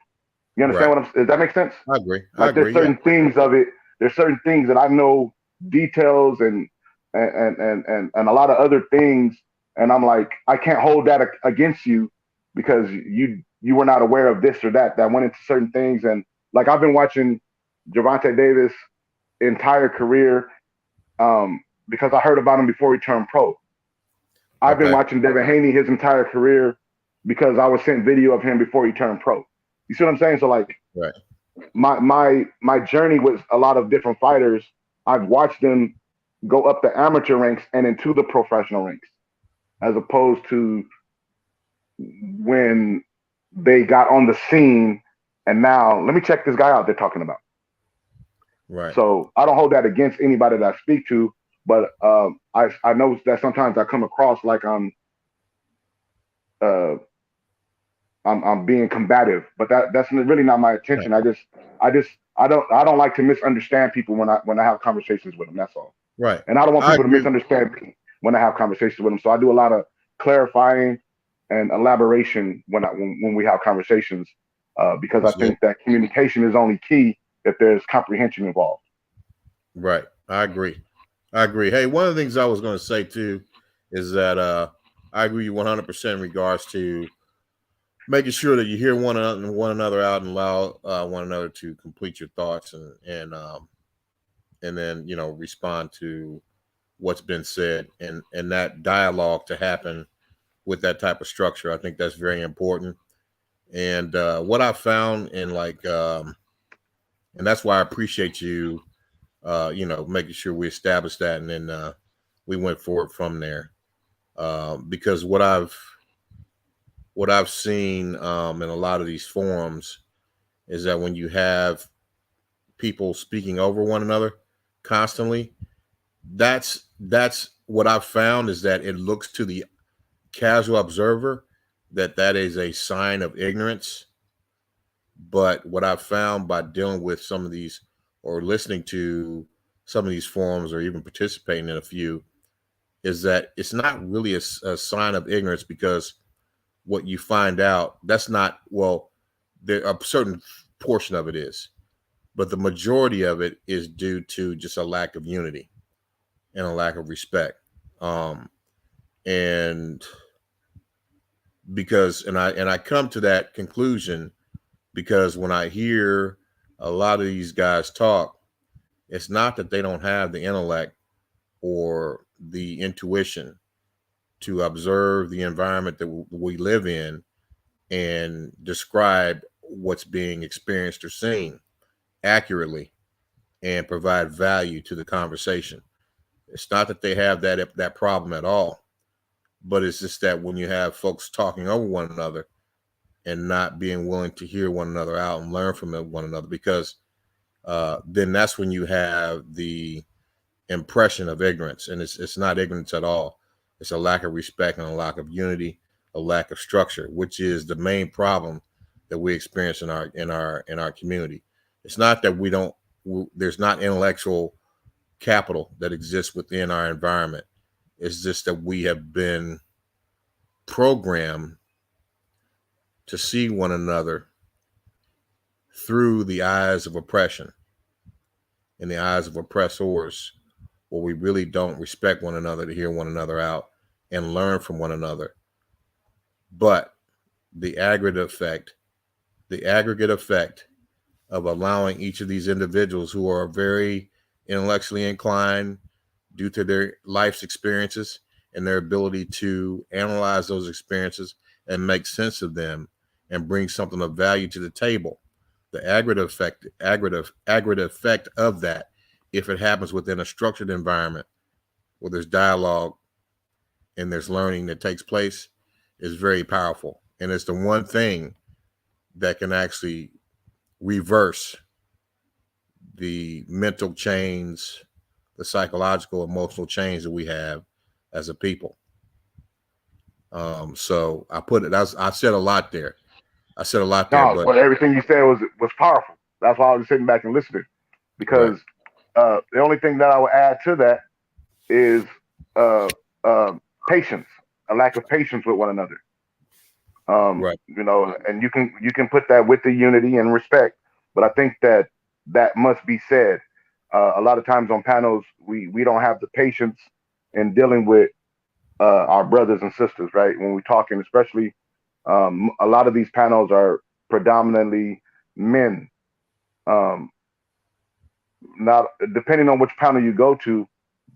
You understand does that make sense? I agree. There's certain things of it. There's certain things that I know details and a lot of other things, and I'm like, I can't hold that against you because you were not aware of this or that went into certain things. And like, I've been watching Gervonta Davis entire career because I heard about him before he turned pro. I've been watching Devin Haney his entire career because I was sent video of him before he turned pro. You see what I'm saying? So like, my journey with a lot of different fighters, I've watched them go up the amateur ranks and into the professional ranks, as opposed to when they got on the scene and now let me check this guy out they're talking about. Right. So I don't hold that against anybody that I speak to, but I know that sometimes I come across like I'm being combative, but that's really not my intention. I don't like to misunderstand people when I have conversations with them. That's all. Right. And I don't want people to misunderstand me when I have conversations with them. So I do a lot of clarifying and elaboration when we have conversations, because I think that communication is only key if there's comprehension involved. Right. I agree. Hey, one of the things I was going to say too is that I agree 100% in regards to making sure that you hear one another out and allow one another to complete your thoughts and then respond to what's been said and that dialogue to happen with that type of structure. I think that's very important. And what I found in and that's why I appreciate you, making sure we established that and then we went forward from there. Because what I've seen in a lot of these forums is that when you have people speaking over one another constantly, that's what I've found is that it looks to the casual observer that is a sign of ignorance. But what I've found by dealing with some of these or listening to some of these forums or even participating in a few is that it's not really a sign of ignorance, because what you find out, that's not, there a certain portion of it is, but the majority of it is due to just a lack of unity and a lack of respect. And because, and I come to that conclusion because when I hear a lot of these guys talk, it's not that they don't have the intellect or the intuition to observe the environment that we live in and describe what's being experienced or seen accurately and provide value to the conversation. It's not that they have that problem at all, but it's just that when you have folks talking over one another and not being willing to hear one another out and learn from one another, because then that's when you have the impression of ignorance, and it's not ignorance at all. It's a lack of respect and a lack of unity, a lack of structure, which is the main problem that we experience in our community. It's not that there's not intellectual capital that exists within our environment. It's just that we have been programmed to see one another through the eyes of oppression and the eyes of oppressors, where we really don't respect one another to hear one another out and learn from one another. But the aggregate effect of allowing each of these individuals who are very intellectually inclined due to their life's experiences and their ability to analyze those experiences and make sense of them and bring something of value to the table. The aggregate effect of that, if it happens within a structured environment where there's dialogue and there's learning that takes place, is very powerful. And it's the one thing that can actually reverse the mental chains, the psychological, emotional chains that we have as a people. So I said a lot there. But everything you said was powerful. That's why I was sitting back and listening, because the only thing that I would add to that is patience, a lack of patience with one another. And you can put that with the unity and respect, but I think that must be said. A lot of times on panels, we don't have the patience in dealing with our brothers and sisters, right? When we're talking, especially a lot of these panels are predominantly men. not depending on which panel you go to,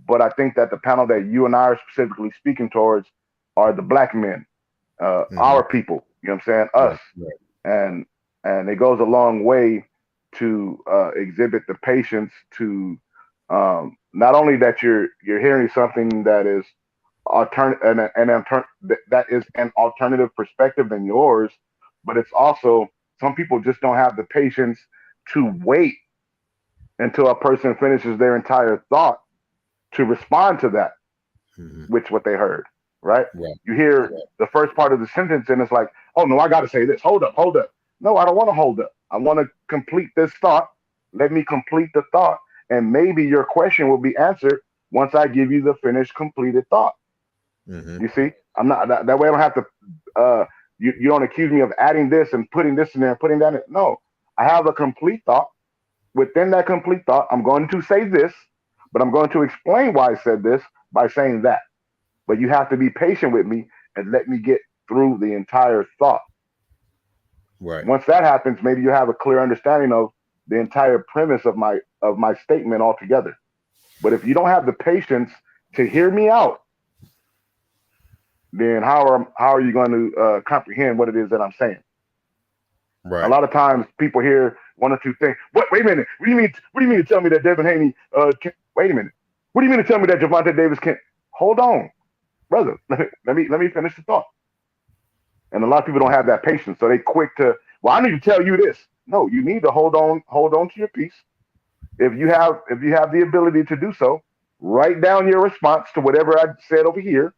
but I think that the panel that you and I are specifically speaking towards are the black men, our people. You know what I'm saying? Us, and it goes a long way to exhibit the patience to not only that you're hearing something that is that is an alternative perspective than yours, but it's also some people just don't have the patience to wait until a person finishes their entire thought to respond to that, which what they heard, right? You hear the first part of the sentence and it's like, oh no, I got to say this. Hold up. No, I don't want to hold up. I want to complete this thought. Let me complete the thought, and maybe your question will be answered once I give you the finished, completed thought. You see, I'm not that way. I don't have to. You don't accuse me of adding this and putting this in there and putting that in. No, I have a complete thought. Within that complete thought, I'm going to say this, but I'm going to explain why I said this by saying that. But you have to be patient with me and let me get through the entire thought. Right. Once that happens, maybe you have a clear understanding of the entire premise of my statement altogether. But if you don't have the patience to hear me out, then how are you going to comprehend what it is that I'm saying? Right. A lot of times people hear one or two things. Wait a minute. What do you mean to tell me that Devin Haney wait a minute. What do you mean to tell me that Gervonta Davis can't? Hold on, brother. Let me finish the thought. And a lot of people don't have that patience, so they quick to, well, I need to tell you this. No, you need to hold on to your piece. If you have the ability to do so, write down your response to whatever I said over here.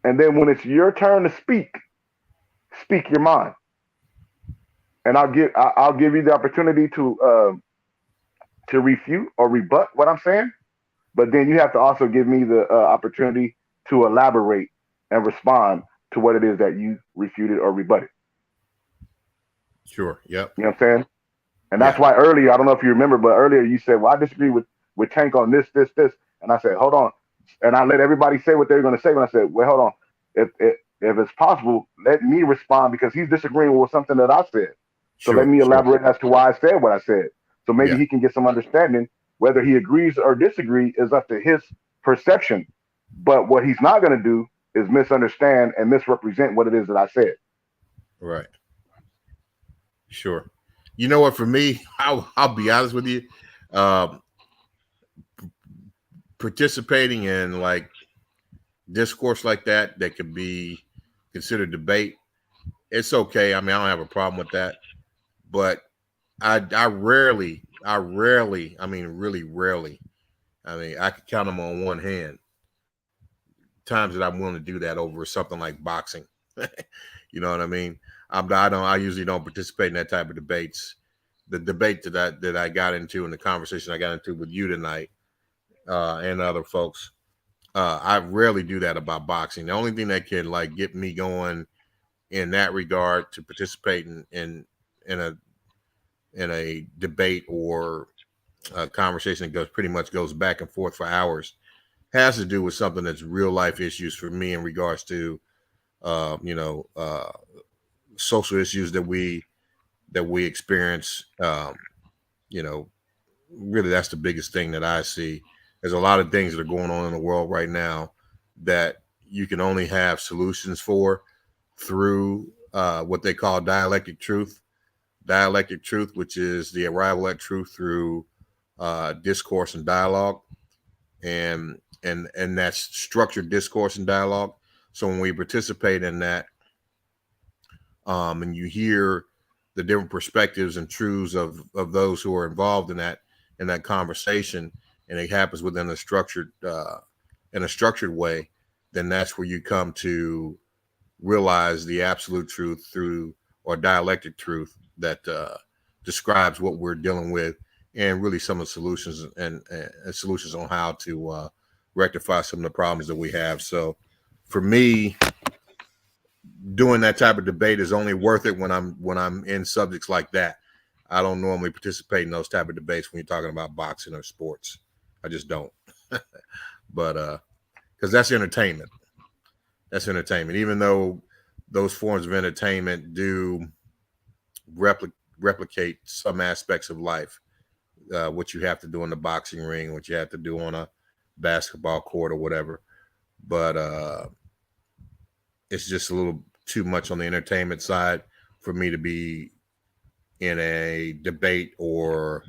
And then when it's your turn to speak your mind. And I'll give you the opportunity to refute or rebut what I'm saying. But then you have to also give me the opportunity to elaborate and respond to what it is that you refuted or rebutted. Sure. Yep. You know what I'm saying? And that's why earlier, I don't know if you remember, but earlier you said, well, I disagree with Tank on this. And I said, hold on. And I let everybody say what they're going to say. And I said, well, hold on. If it's possible, let me respond because he's disagreeing with something that I said. So let me elaborate as to why I said what I said. So maybe he can get some understanding. Whether he agrees or disagrees is up to his perception. But what he's not going to do is misunderstand and misrepresent what it is that I said. Right. Sure. You know what? For me, I'll be honest with you. Participating in like discourse like that could be considered debate, it's okay. I mean, I don't have a problem with that. But I rarely, I mean, really rarely, I mean, I could count them on one hand, times that I'm willing to do that over something like boxing. You know what I mean? I usually don't participate in that type of debates. The debate that I got into and the conversation I got into with you tonight and other folks, I rarely do that about boxing. The only thing that can like get me going in that regard to participate in a debate or a conversation that pretty much goes back and forth for hours has to do with something that's real life issues for me in regards to social issues that we experience. Really that's the biggest thing that I see. There's a lot of things that are going on in the world right now that you can only have solutions for through what they call dialectic truth, which is the arrival at truth through discourse and dialogue, and that's structured discourse and dialogue. So when we participate in that, and you hear the different perspectives and truths of those who are involved in that conversation, and it happens within a structured way, then that's where you come to realize the absolute truth through or dialectic truth that describes what we're dealing with, and really some of the solutions and solutions on how to rectify some of the problems that we have. So for me, doing that type of debate is only worth it when I'm in subjects like that. I don't normally participate in those type of debates when you're talking about boxing or sports. I just don't. But because that's entertainment. That's entertainment. Even though those forms of entertainment do replicate some aspects of life, what you have to do in the boxing ring, what you have to do on a basketball court or whatever. But it's just a little too much on the entertainment side for me to be in a debate or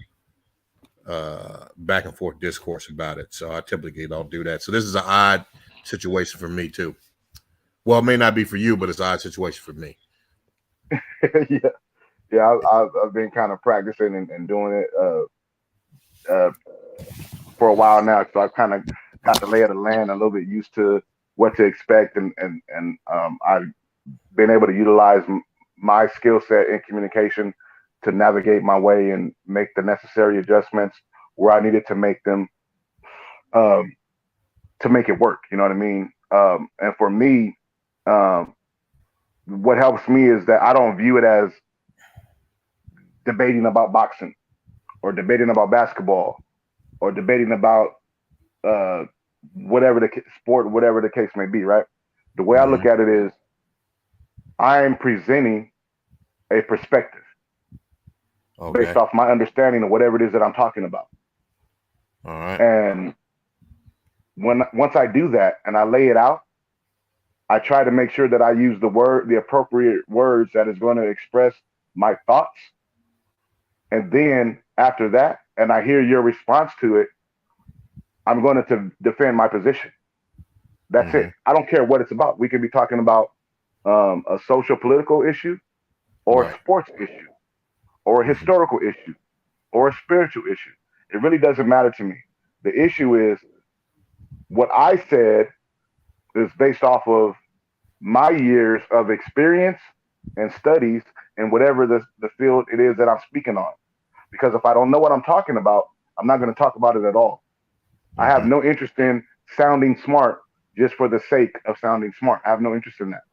back and forth discourse about it. So I typically don't do that. So this is an odd situation for me too. Well, it may not be for you, but it's an odd situation for me. Yeah. I've been kind of practicing and doing it for a while now, so I've kind of got the lay of the land, a little bit used to what to expect, and I've been able to utilize my skill set in communication to navigate my way and make the necessary adjustments where I needed to make them to make it work. You know what I mean? And for me, what helps me is that I don't view it as debating about boxing or debating about basketball or debating about whatever the sport, whatever the case may be, right? The way I look at it is I am presenting a perspective based off my understanding of whatever it is that I'm talking about. All right. And once I do that and I lay it out, I try to make sure that I use the appropriate words that is going to express my thoughts. And then after that, and I hear your response to it, I'm going to defend my position. That's it. I don't care what it's about. We could be talking about a social political issue or a sports issue or a historical issue or a spiritual issue. It really doesn't matter to me. The issue is what I said is based off of my years of experience and studies in whatever the field it is that I'm speaking on. Because if I don't know what I'm talking about, I'm not going to talk about it at all. I have no interest in sounding smart just for the sake of sounding smart. I have no interest in that.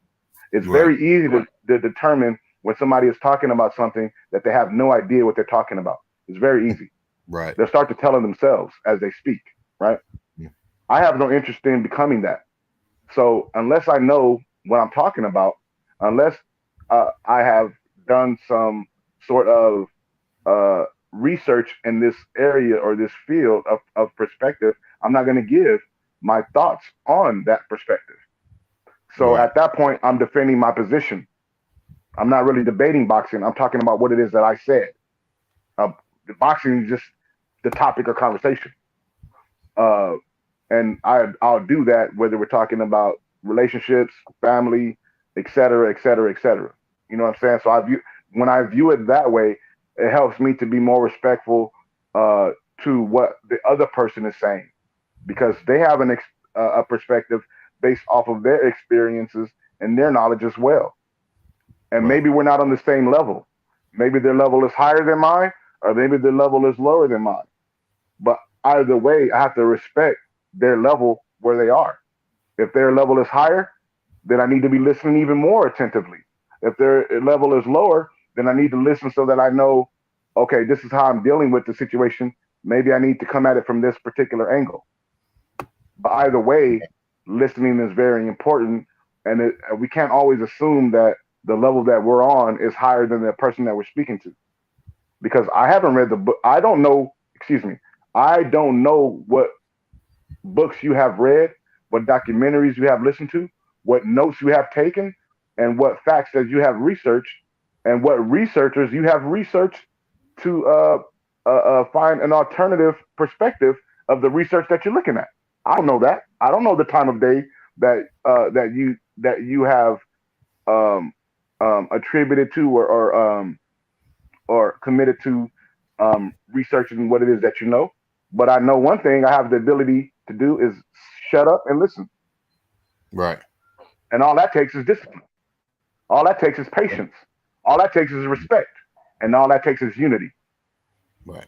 It's very easy to determine when somebody is talking about something that they have no idea what they're talking about. It's very easy. Right. They'll start to tell themselves as they speak, right? Yeah. I have no interest in becoming that. So unless I know what I'm talking about, unless I have done some sort of research in this area or this field of perspective, I'm not going to give my thoughts on that perspective. So at that point, I'm defending my position. I'm not really debating boxing. I'm talking about what it is that I said. The boxing is just the topic of conversation. And I'll do that whether we're talking about relationships, family, et cetera, et cetera, et cetera. You know what I'm saying? So when I view it that way, it helps me to be more respectful to what the other person is saying, because they have a perspective based off of their experiences and their knowledge as well. And maybe we're not on the same level. Maybe their level is higher than mine, or maybe their level is lower than mine. But either way, I have to respect their level where they are. If their level is higher, then I need to be listening even more attentively. If their level is lower, then I need to listen so that I know, okay, this is how I'm dealing with the situation. Maybe I need to come at it from this particular angle. But either way, listening is very important. And we can't always assume that the level that we're on is higher than the person that we're speaking to. Because I haven't read the book. I don't know what books you have read, what documentaries you have listened to, what notes you have taken, and what facts that you have researched, and what researchers you have researched to find an alternative perspective of the research that you're looking at. I don't know that. I don't know the time of day that you have attributed to or committed to researching what it is that you know. But I know one thing I have the ability to do is shut up and listen. Right. And all that takes is discipline. All that takes is patience. All that takes is respect. And all that takes is unity. Right.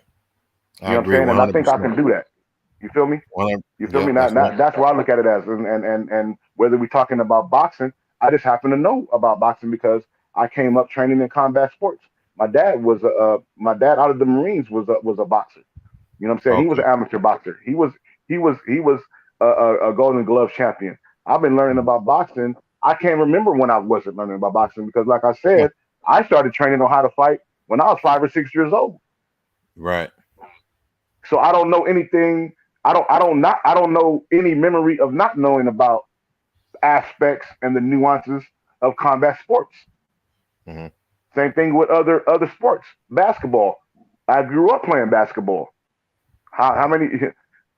You know what I'm saying? 100%. And I think I can do that. You feel me? You feel me? That's where I look at it as. And whether we're talking about boxing, I just happen to know about boxing because I came up training in combat sports. My dad out of the Marines was a boxer. You know what I'm saying? Okay. He was an amateur boxer. He was a Golden Glove champion. I've been learning about boxing. I can't remember when I wasn't learning about boxing because, like I said, I started training on how to fight when I was 5 or 6 years old. Right. So I don't know anything. I don't know any memory of not knowing about aspects and the nuances of combat sports. Mm-hmm. Same thing with other sports. Basketball. I grew up playing basketball. How many?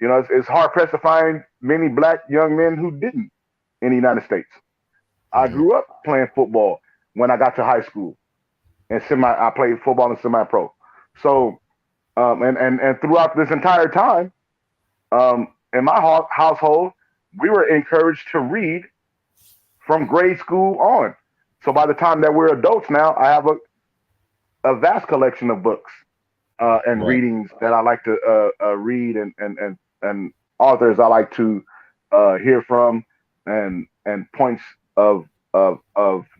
You know, it's hard pressed to find many black young men who didn't in the United States. I Mm-hmm. grew up playing football when I got to high school and I played football and semi pro. So and throughout this entire time, in my household, we were encouraged to read from grade school on. So by the time that we're adults now, I have a vast collection of books and Right. readings that I like to read and authors I like to hear from and points of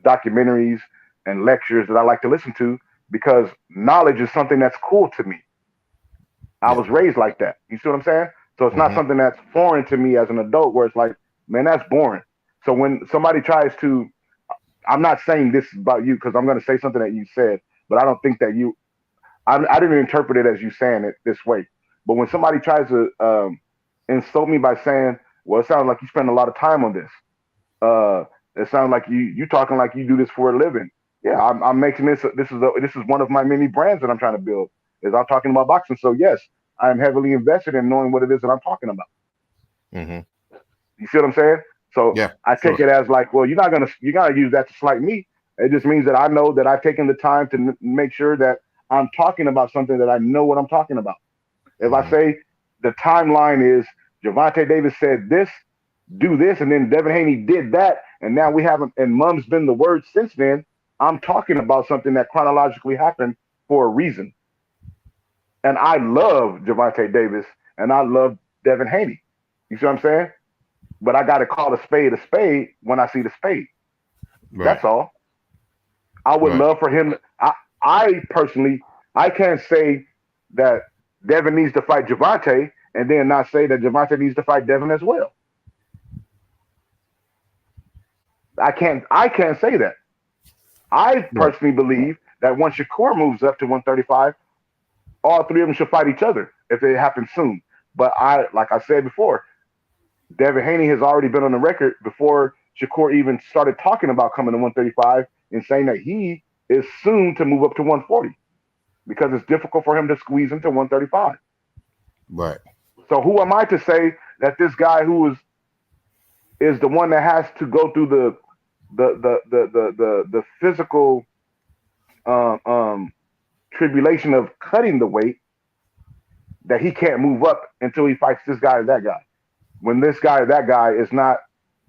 documentaries and lectures that I like to listen to because knowledge is something that's cool to me. I Yeah. was raised like that. You see what I'm saying? So it's not Mm-hmm. something that's foreign to me as an adult where it's like, man, that's boring. So when somebody tries to, I'm not saying this about you because I'm going to say something that you said, but I don't think that I didn't interpret it as you saying it this way. But when somebody tries to insult me by saying, well, it sounds like you spend a lot of time on this. Uh, it sounds like you talking like you do this for a living. Yeah, I'm making this. This is one of my many brands that I'm trying to build. Is I'm talking about boxing. So yes, I am heavily invested in knowing what it is that I'm talking about. Mm-hmm. You see what I'm saying? So Yeah. I take Sure. it as like, well, you're gonna use that to slight me. It just means that I know that I've taken the time to make sure that I'm talking about something that I know what I'm talking about. If I Mm-hmm. say the timeline is Javante Davis said this, do this, and then Devin Haney did that, and now we haven't, and mum's been the word since then. I'm talking about something that chronologically happened for a reason. And I love Javante Davis and I love Devin Haney. You see what I'm saying? But I got to call a spade when I see the spade. Right. That's all. I would Right. love for him. I personally, I can't say that Devin needs to fight Javante and then not say that Javante needs to fight Devin as well. I can't say that. I Right. personally believe that once Shakur moves up to 135, all three of them should fight each other if it happens soon. But like I said before, Devin Haney has already been on the record before Shakur even started talking about coming to 135 and saying that he is soon to move up to 140 because it's difficult for him to squeeze into 135. Right. So who am I to say that this guy who is the one that has to go through the physical um, um, tribulation of cutting the weight that he can't move up until he fights this guy or that guy. When this guy or that guy is not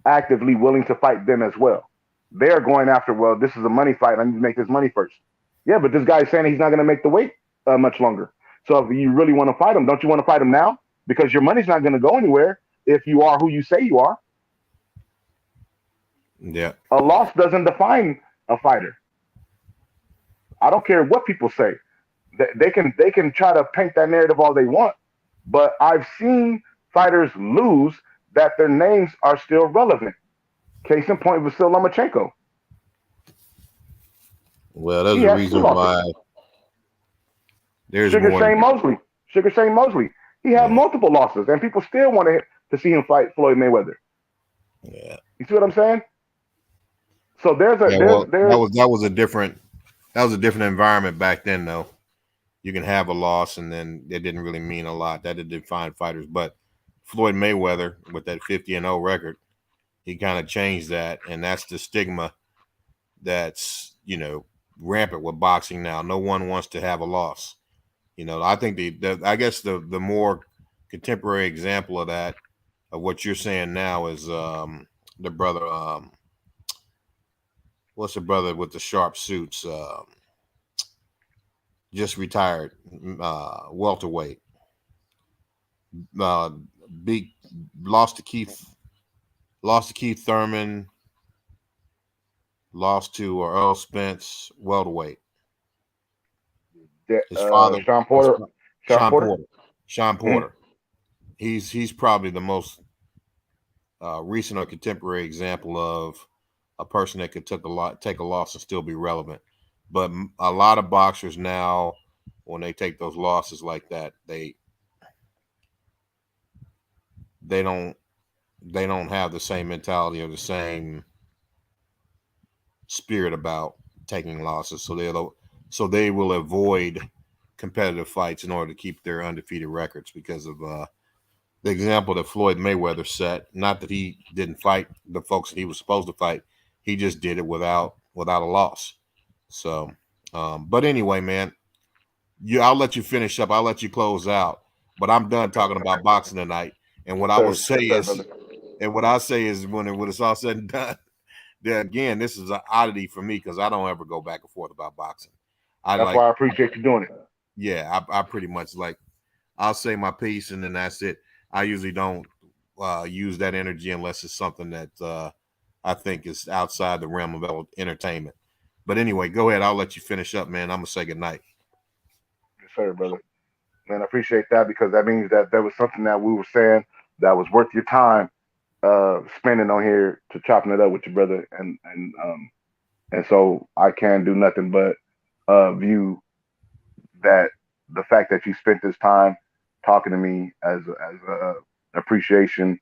actively willing to fight them as well. They're going after, well, this is a money fight. I need to make this money first. Yeah, but this guy's saying he's not going to make the weight much longer. So if you really want to fight him, don't you want to fight him now? Because your money's not going to go anywhere if you are who you say you are. Yeah. A loss doesn't define a fighter. I don't care what people say. They can try to paint that narrative all they want, but I've seen fighters lose that their names are still relevant. Case in point, Vasil Lomachenko. Well, there's He a has two reason losses. why there's Sugar more than Shane Mosley. Sugar Shane Mosley. He had yeah. multiple losses, and people still wanted to see him fight Floyd Mayweather. Yeah. You see what I'm saying? So there's a Yeah. there's Well, there's that was a different environment back then, though. You can have a loss, and then it didn't really mean a lot. That did define fighters, but Floyd Mayweather with that 50-0 record, he kind of changed that, and that's the stigma that's rampant with boxing now. No one wants to have a loss. I think I guess the more contemporary example of that, of what you're saying now, is the brother. What's the brother with the sharp suits? Just retired, welterweight. Uh, Big lost to Keith Thurman, lost to Earl Spence, welterweight. His father, Sean Porter. Sean Sean Porter. Porter. Sean Mhm. Porter. He's probably the most recent or contemporary example of a person that could take a loss and still be relevant. But a lot of boxers now, when they take those losses like that, they they don't have the same mentality or the same spirit about taking losses. So they will avoid competitive fights in order to keep their undefeated records because of the example that Floyd Mayweather set. Not that he didn't fight the folks that he was supposed to fight, he just did it without a loss. So, but anyway, man, I'll let you finish up. I'll let you close out. But I'm done talking about boxing tonight. And what I will say is, when it's all said and done, that again, this is an oddity for me because I don't ever go back and forth about boxing. That's why I appreciate you doing it. Yeah, I pretty much I'll say my piece and then that's it. I usually don't use that energy unless it's something that I think is outside the realm of entertainment. But anyway, go ahead. I'll let you finish up, man. I'm gonna say good night. Yes, sir, brother. Man, I appreciate that because that means that there was something that we were saying that was worth your time spending on here to chopping it up with your brother, and so I can do nothing but view that the fact that you spent this time talking to me as a appreciation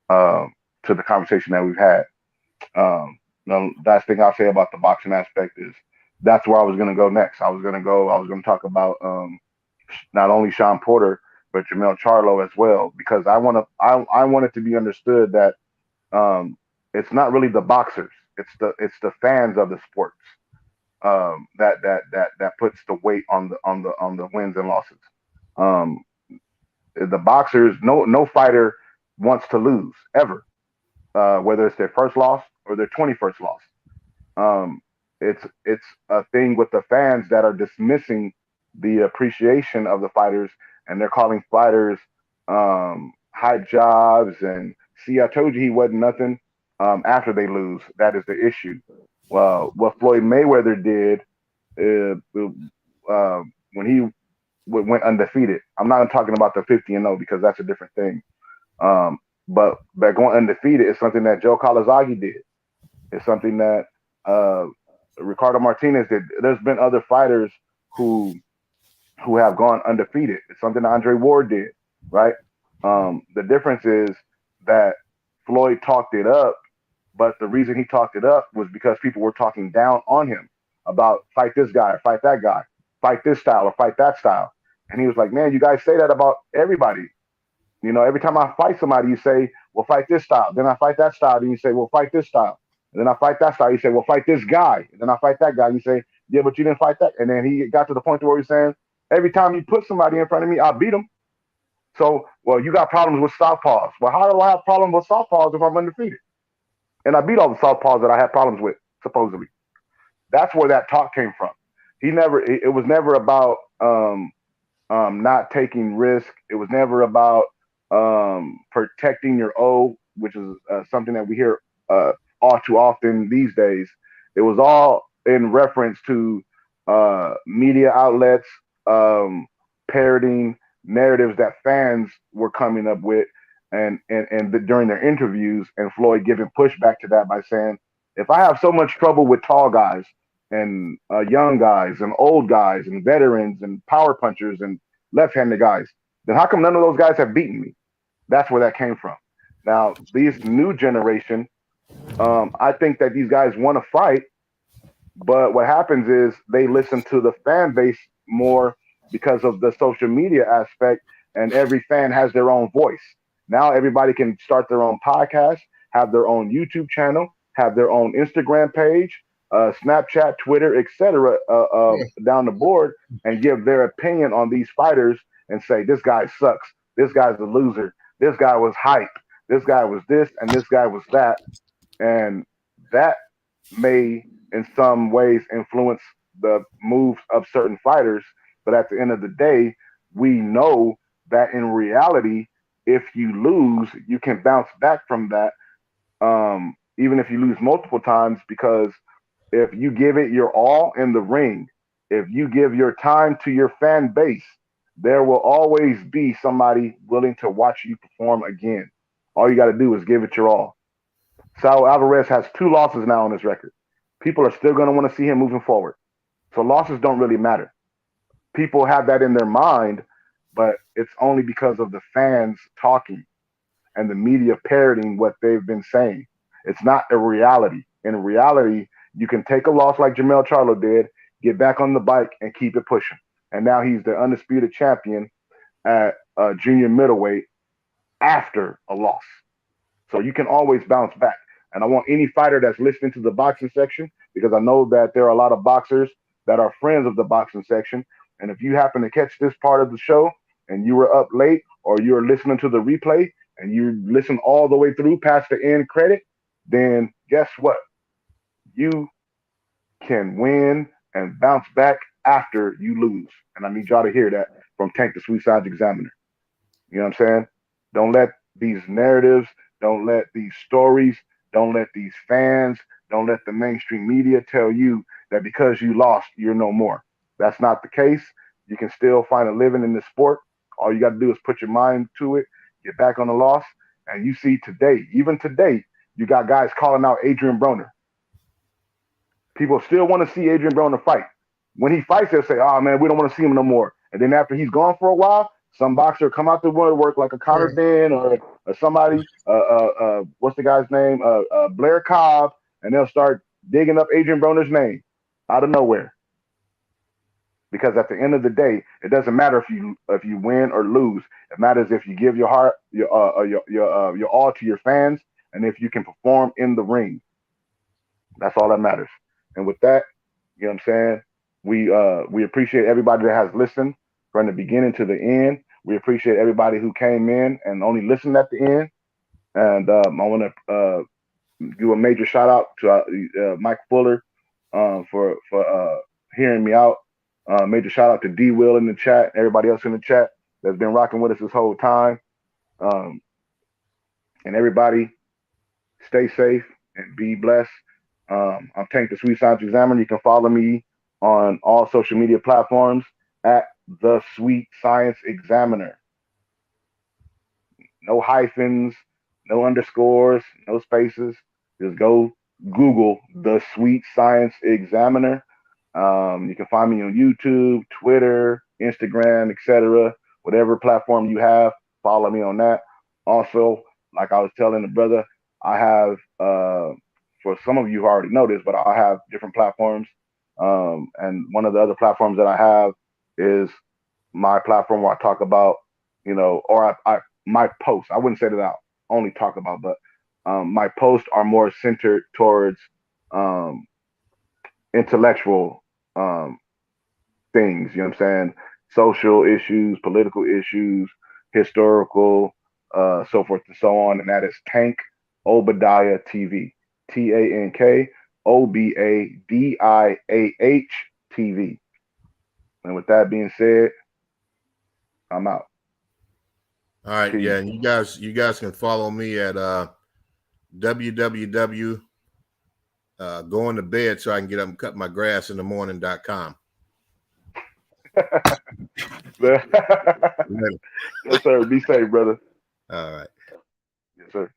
to the conversation that we've had. The last thing I'll say about the boxing aspect is that's where I was going to go next. I was going to talk about not only Sean Porter but Jamel Charlo as well because I want it to be understood that it's not really the boxers, it's the fans of the sports that puts the weight on the wins and losses. Um, the boxers, no fighter wants to lose ever, whether it's their first loss or their 21st loss. Um, it's a thing with the fans that are dismissing the appreciation of the fighters, and they're calling fighters hype jobs and see, I told you he wasn't nothing. After they lose, that is the issue. Well, what Floyd Mayweather did when he went undefeated. I'm not talking about the 50-0 because that's a different thing. But going undefeated is something that Joe Calzaghe did. It's something that uh, Ricardo Martinez did. There's been other fighters who have gone undefeated. It's something that Andre Ward did, right? The difference is that Floyd talked it up, but the reason he talked it up was because people were talking down on him about fight this guy or fight that guy, fight this style or fight that style. And he was like, man, you guys say that about everybody. You know, every time I fight somebody, you say, well, fight this style. Then I fight that style. Then you say, well, fight this style. And then I fight that style. You say, well, fight this guy. And then I fight that guy. And you say, yeah, but you didn't fight that. And then he got to the point where he's saying, every time you put somebody in front of me, I beat him. So, well, you got problems with southpaws. Well, how do I have problems with southpaws if I'm undefeated? And I beat all the southpaws that I had problems with, supposedly. That's where that talk came from. It was never about not taking risk. It was never about protecting your O, which is something that we hear all too often these days. It was all in reference to media outlets parroting narratives that fans were coming up with during their interviews, and Floyd giving pushback to that by saying, if I have so much trouble with tall guys and young guys and old guys and veterans and power punchers and left-handed guys, then how come none of those guys have beaten me? That's where that came from. Now, these new generation, I think that these guys want to fight, but what happens is they listen to the fan base more because of the social media aspect, and every fan has their own voice. Now everybody can start their own podcast, have their own YouTube channel, have their own Instagram page, Snapchat, Twitter, etc. Down the board, and give their opinion on these fighters and say, this guy sucks, this guy's a loser, this guy was hype, this guy was this, and this guy was that. And that may, in some ways, influence the moves of certain fighters. But at the end of the day, we know that in reality, if you lose, you can bounce back from that, even if you lose multiple times, because if you give it your all in the ring, if you give your time to your fan base, there will always be somebody willing to watch you perform again. All you got to do is give it your all. Saul Alvarez has 2 losses now on his record. People are still going to want to see him moving forward. So losses don't really matter. People have that in their mind, but it's only because of the fans talking. and the media parroting what they've been saying. It's not a reality. In reality, you can take a loss like Jermell Charlo did, get back on the bike, and keep it pushing. And now he's the undisputed champion at junior middleweight after a loss. So you can always bounce back. And I want any fighter that's listening to the boxing section, because I know that there are a lot of boxers that are friends of the boxing section. And if you happen to catch this part of the show and you were up late, or you're listening to the replay and you listen all the way through past the end credit, then guess what? You can win and bounce back after you lose. And I need y'all to hear that from Tank the Sweet Science Examiner. You know what I'm saying? Don't let these narratives, don't let these stories, don't let these fans, don't let the mainstream media tell you that because you lost, you're no more. That's not the case. You can still find a living in this sport. All you got to do is put your mind to it, get back on the loss. And you see today, even today, you got guys calling out Adrian Broner. People still want to see Adrian Broner fight. When he fights, they'll say, "Oh man, we don't want to see him no more." And then after he's gone for a while, some boxer come out the woodwork like a Conor Ben or somebody. What's the guy's name? Blair Cobb, and they'll start digging up Adrian Broner's name out of nowhere. Because at the end of the day, it doesn't matter if you win or lose. It matters if you give your heart, your all to your fans, and if you can perform in the ring. That's all that matters. And with that, you know what I'm saying? We appreciate everybody that has listened from the beginning to the end. We appreciate everybody who came in and only listened at the end. And I want to do a major shout out to Mike Fuller for hearing me out. Major shout out to D Will in the chat, everybody else in the chat that's been rocking with us this whole time. And everybody, stay safe and be blessed. I'm Tank the Sweet Science Examiner. You can follow me on all social media platforms at the Sweet Science Examiner. No hyphens, no underscores, no spaces. Just go Google the Sweet Science Examiner. You can find me on YouTube, Twitter, Instagram, etc. Whatever platform you have, follow me on that. Also, like I was telling the brother, I have for some of you who already know this, but I have different platforms. And one of the other platforms that I have is my platform where I talk about, or my posts. I wouldn't say that I only talk about, but my posts are more centered towards intellectual things. You know what I'm saying? Social issues, political issues, historical, so forth and so on. And that is Tank Obadiah TV. TankObadiah TV. And with that being said, I'm out. All right, Peace. yeah, and you guys can follow me at www going to bed so I can get up and cut my grass in the morning.com. Yes, sir. Be safe, brother. All right. Yes, sir.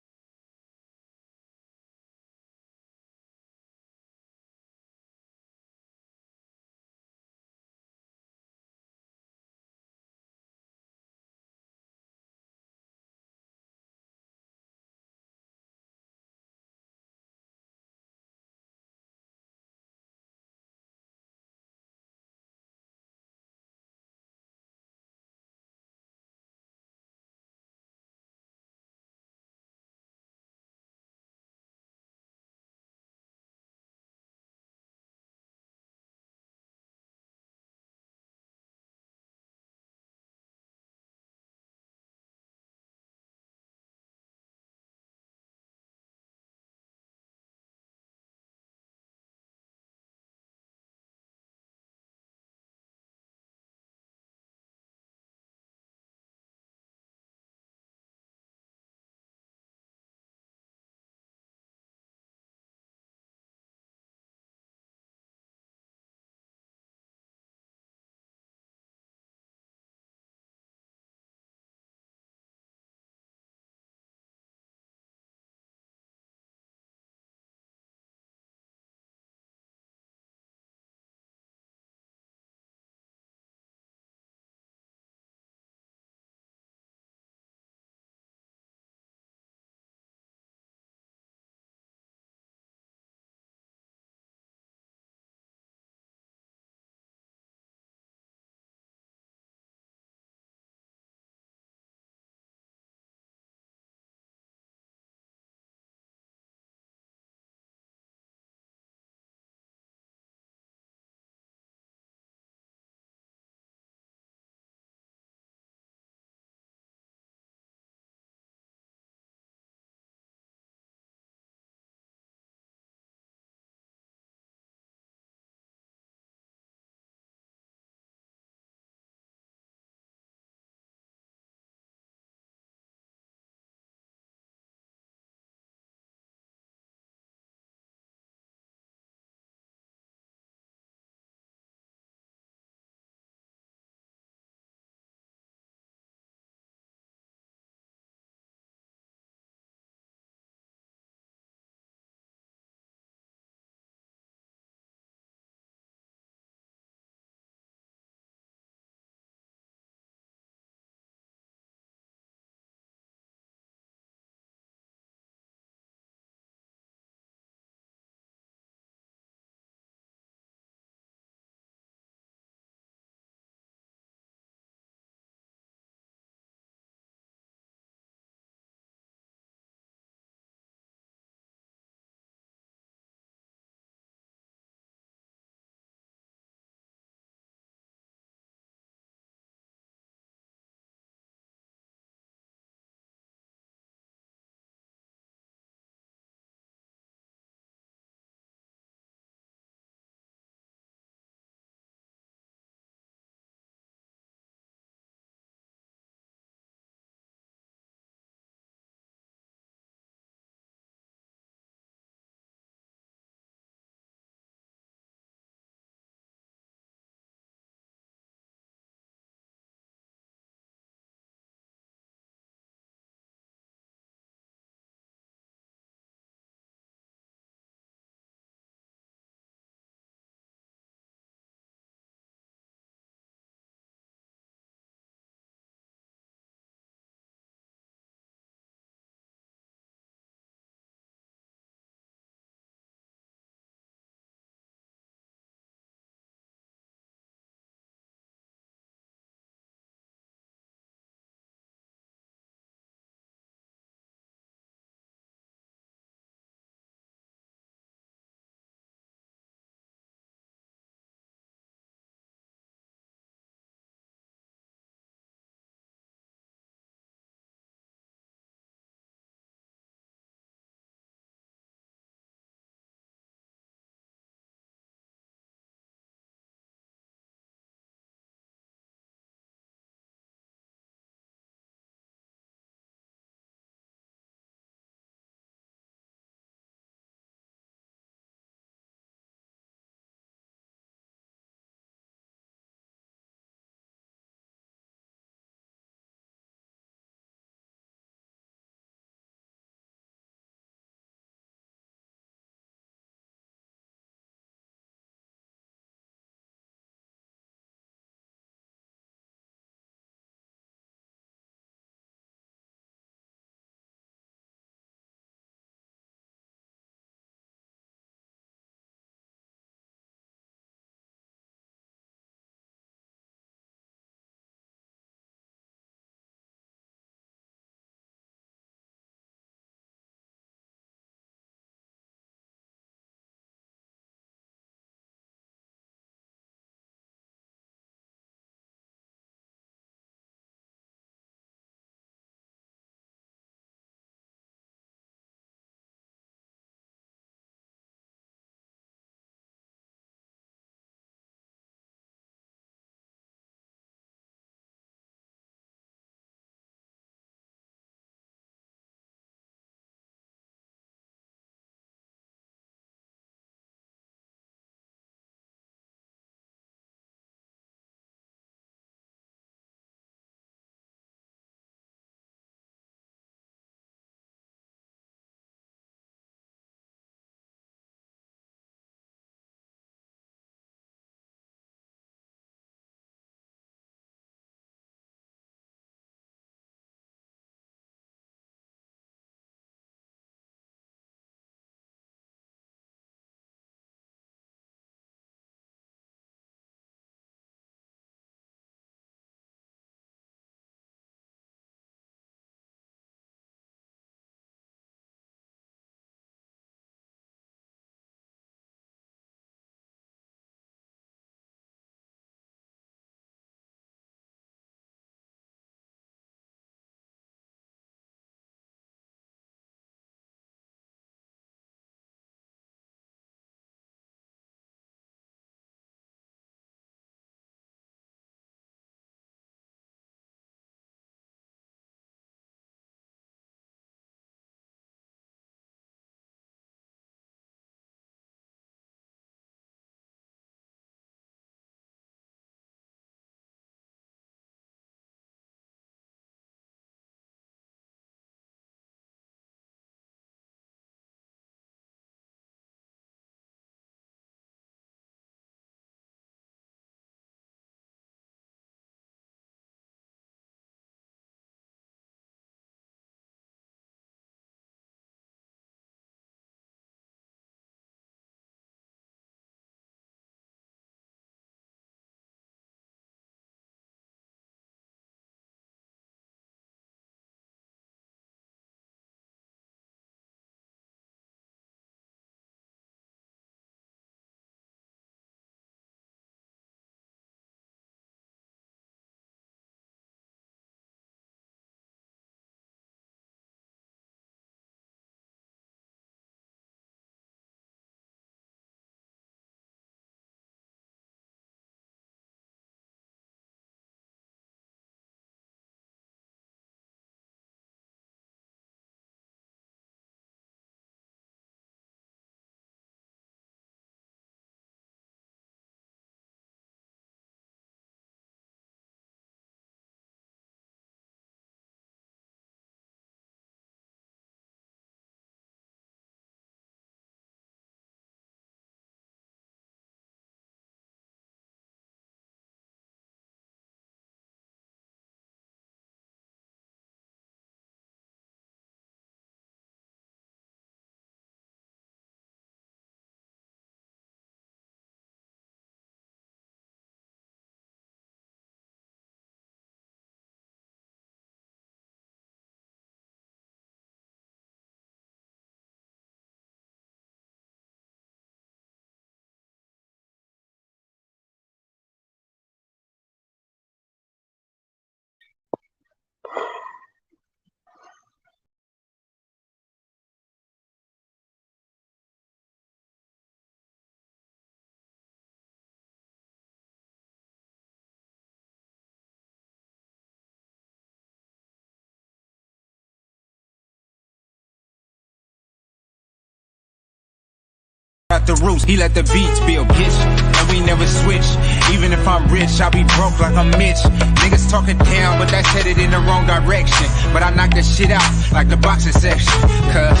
like the roots, he let the beats build, bitch. And we never switch. Even if I'm rich, I'll be broke like I'm Mitch. Niggas talking down, but that's headed in the wrong direction. But I knock that shit out like the boxing section. Cause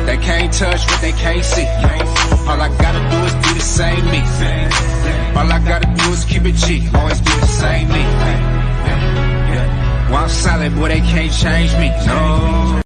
they can't touch what they can't see. All I gotta do is be the same me. All I gotta do is keep it G. Always be the same me. While I'm solid, boy, they can't change me. No.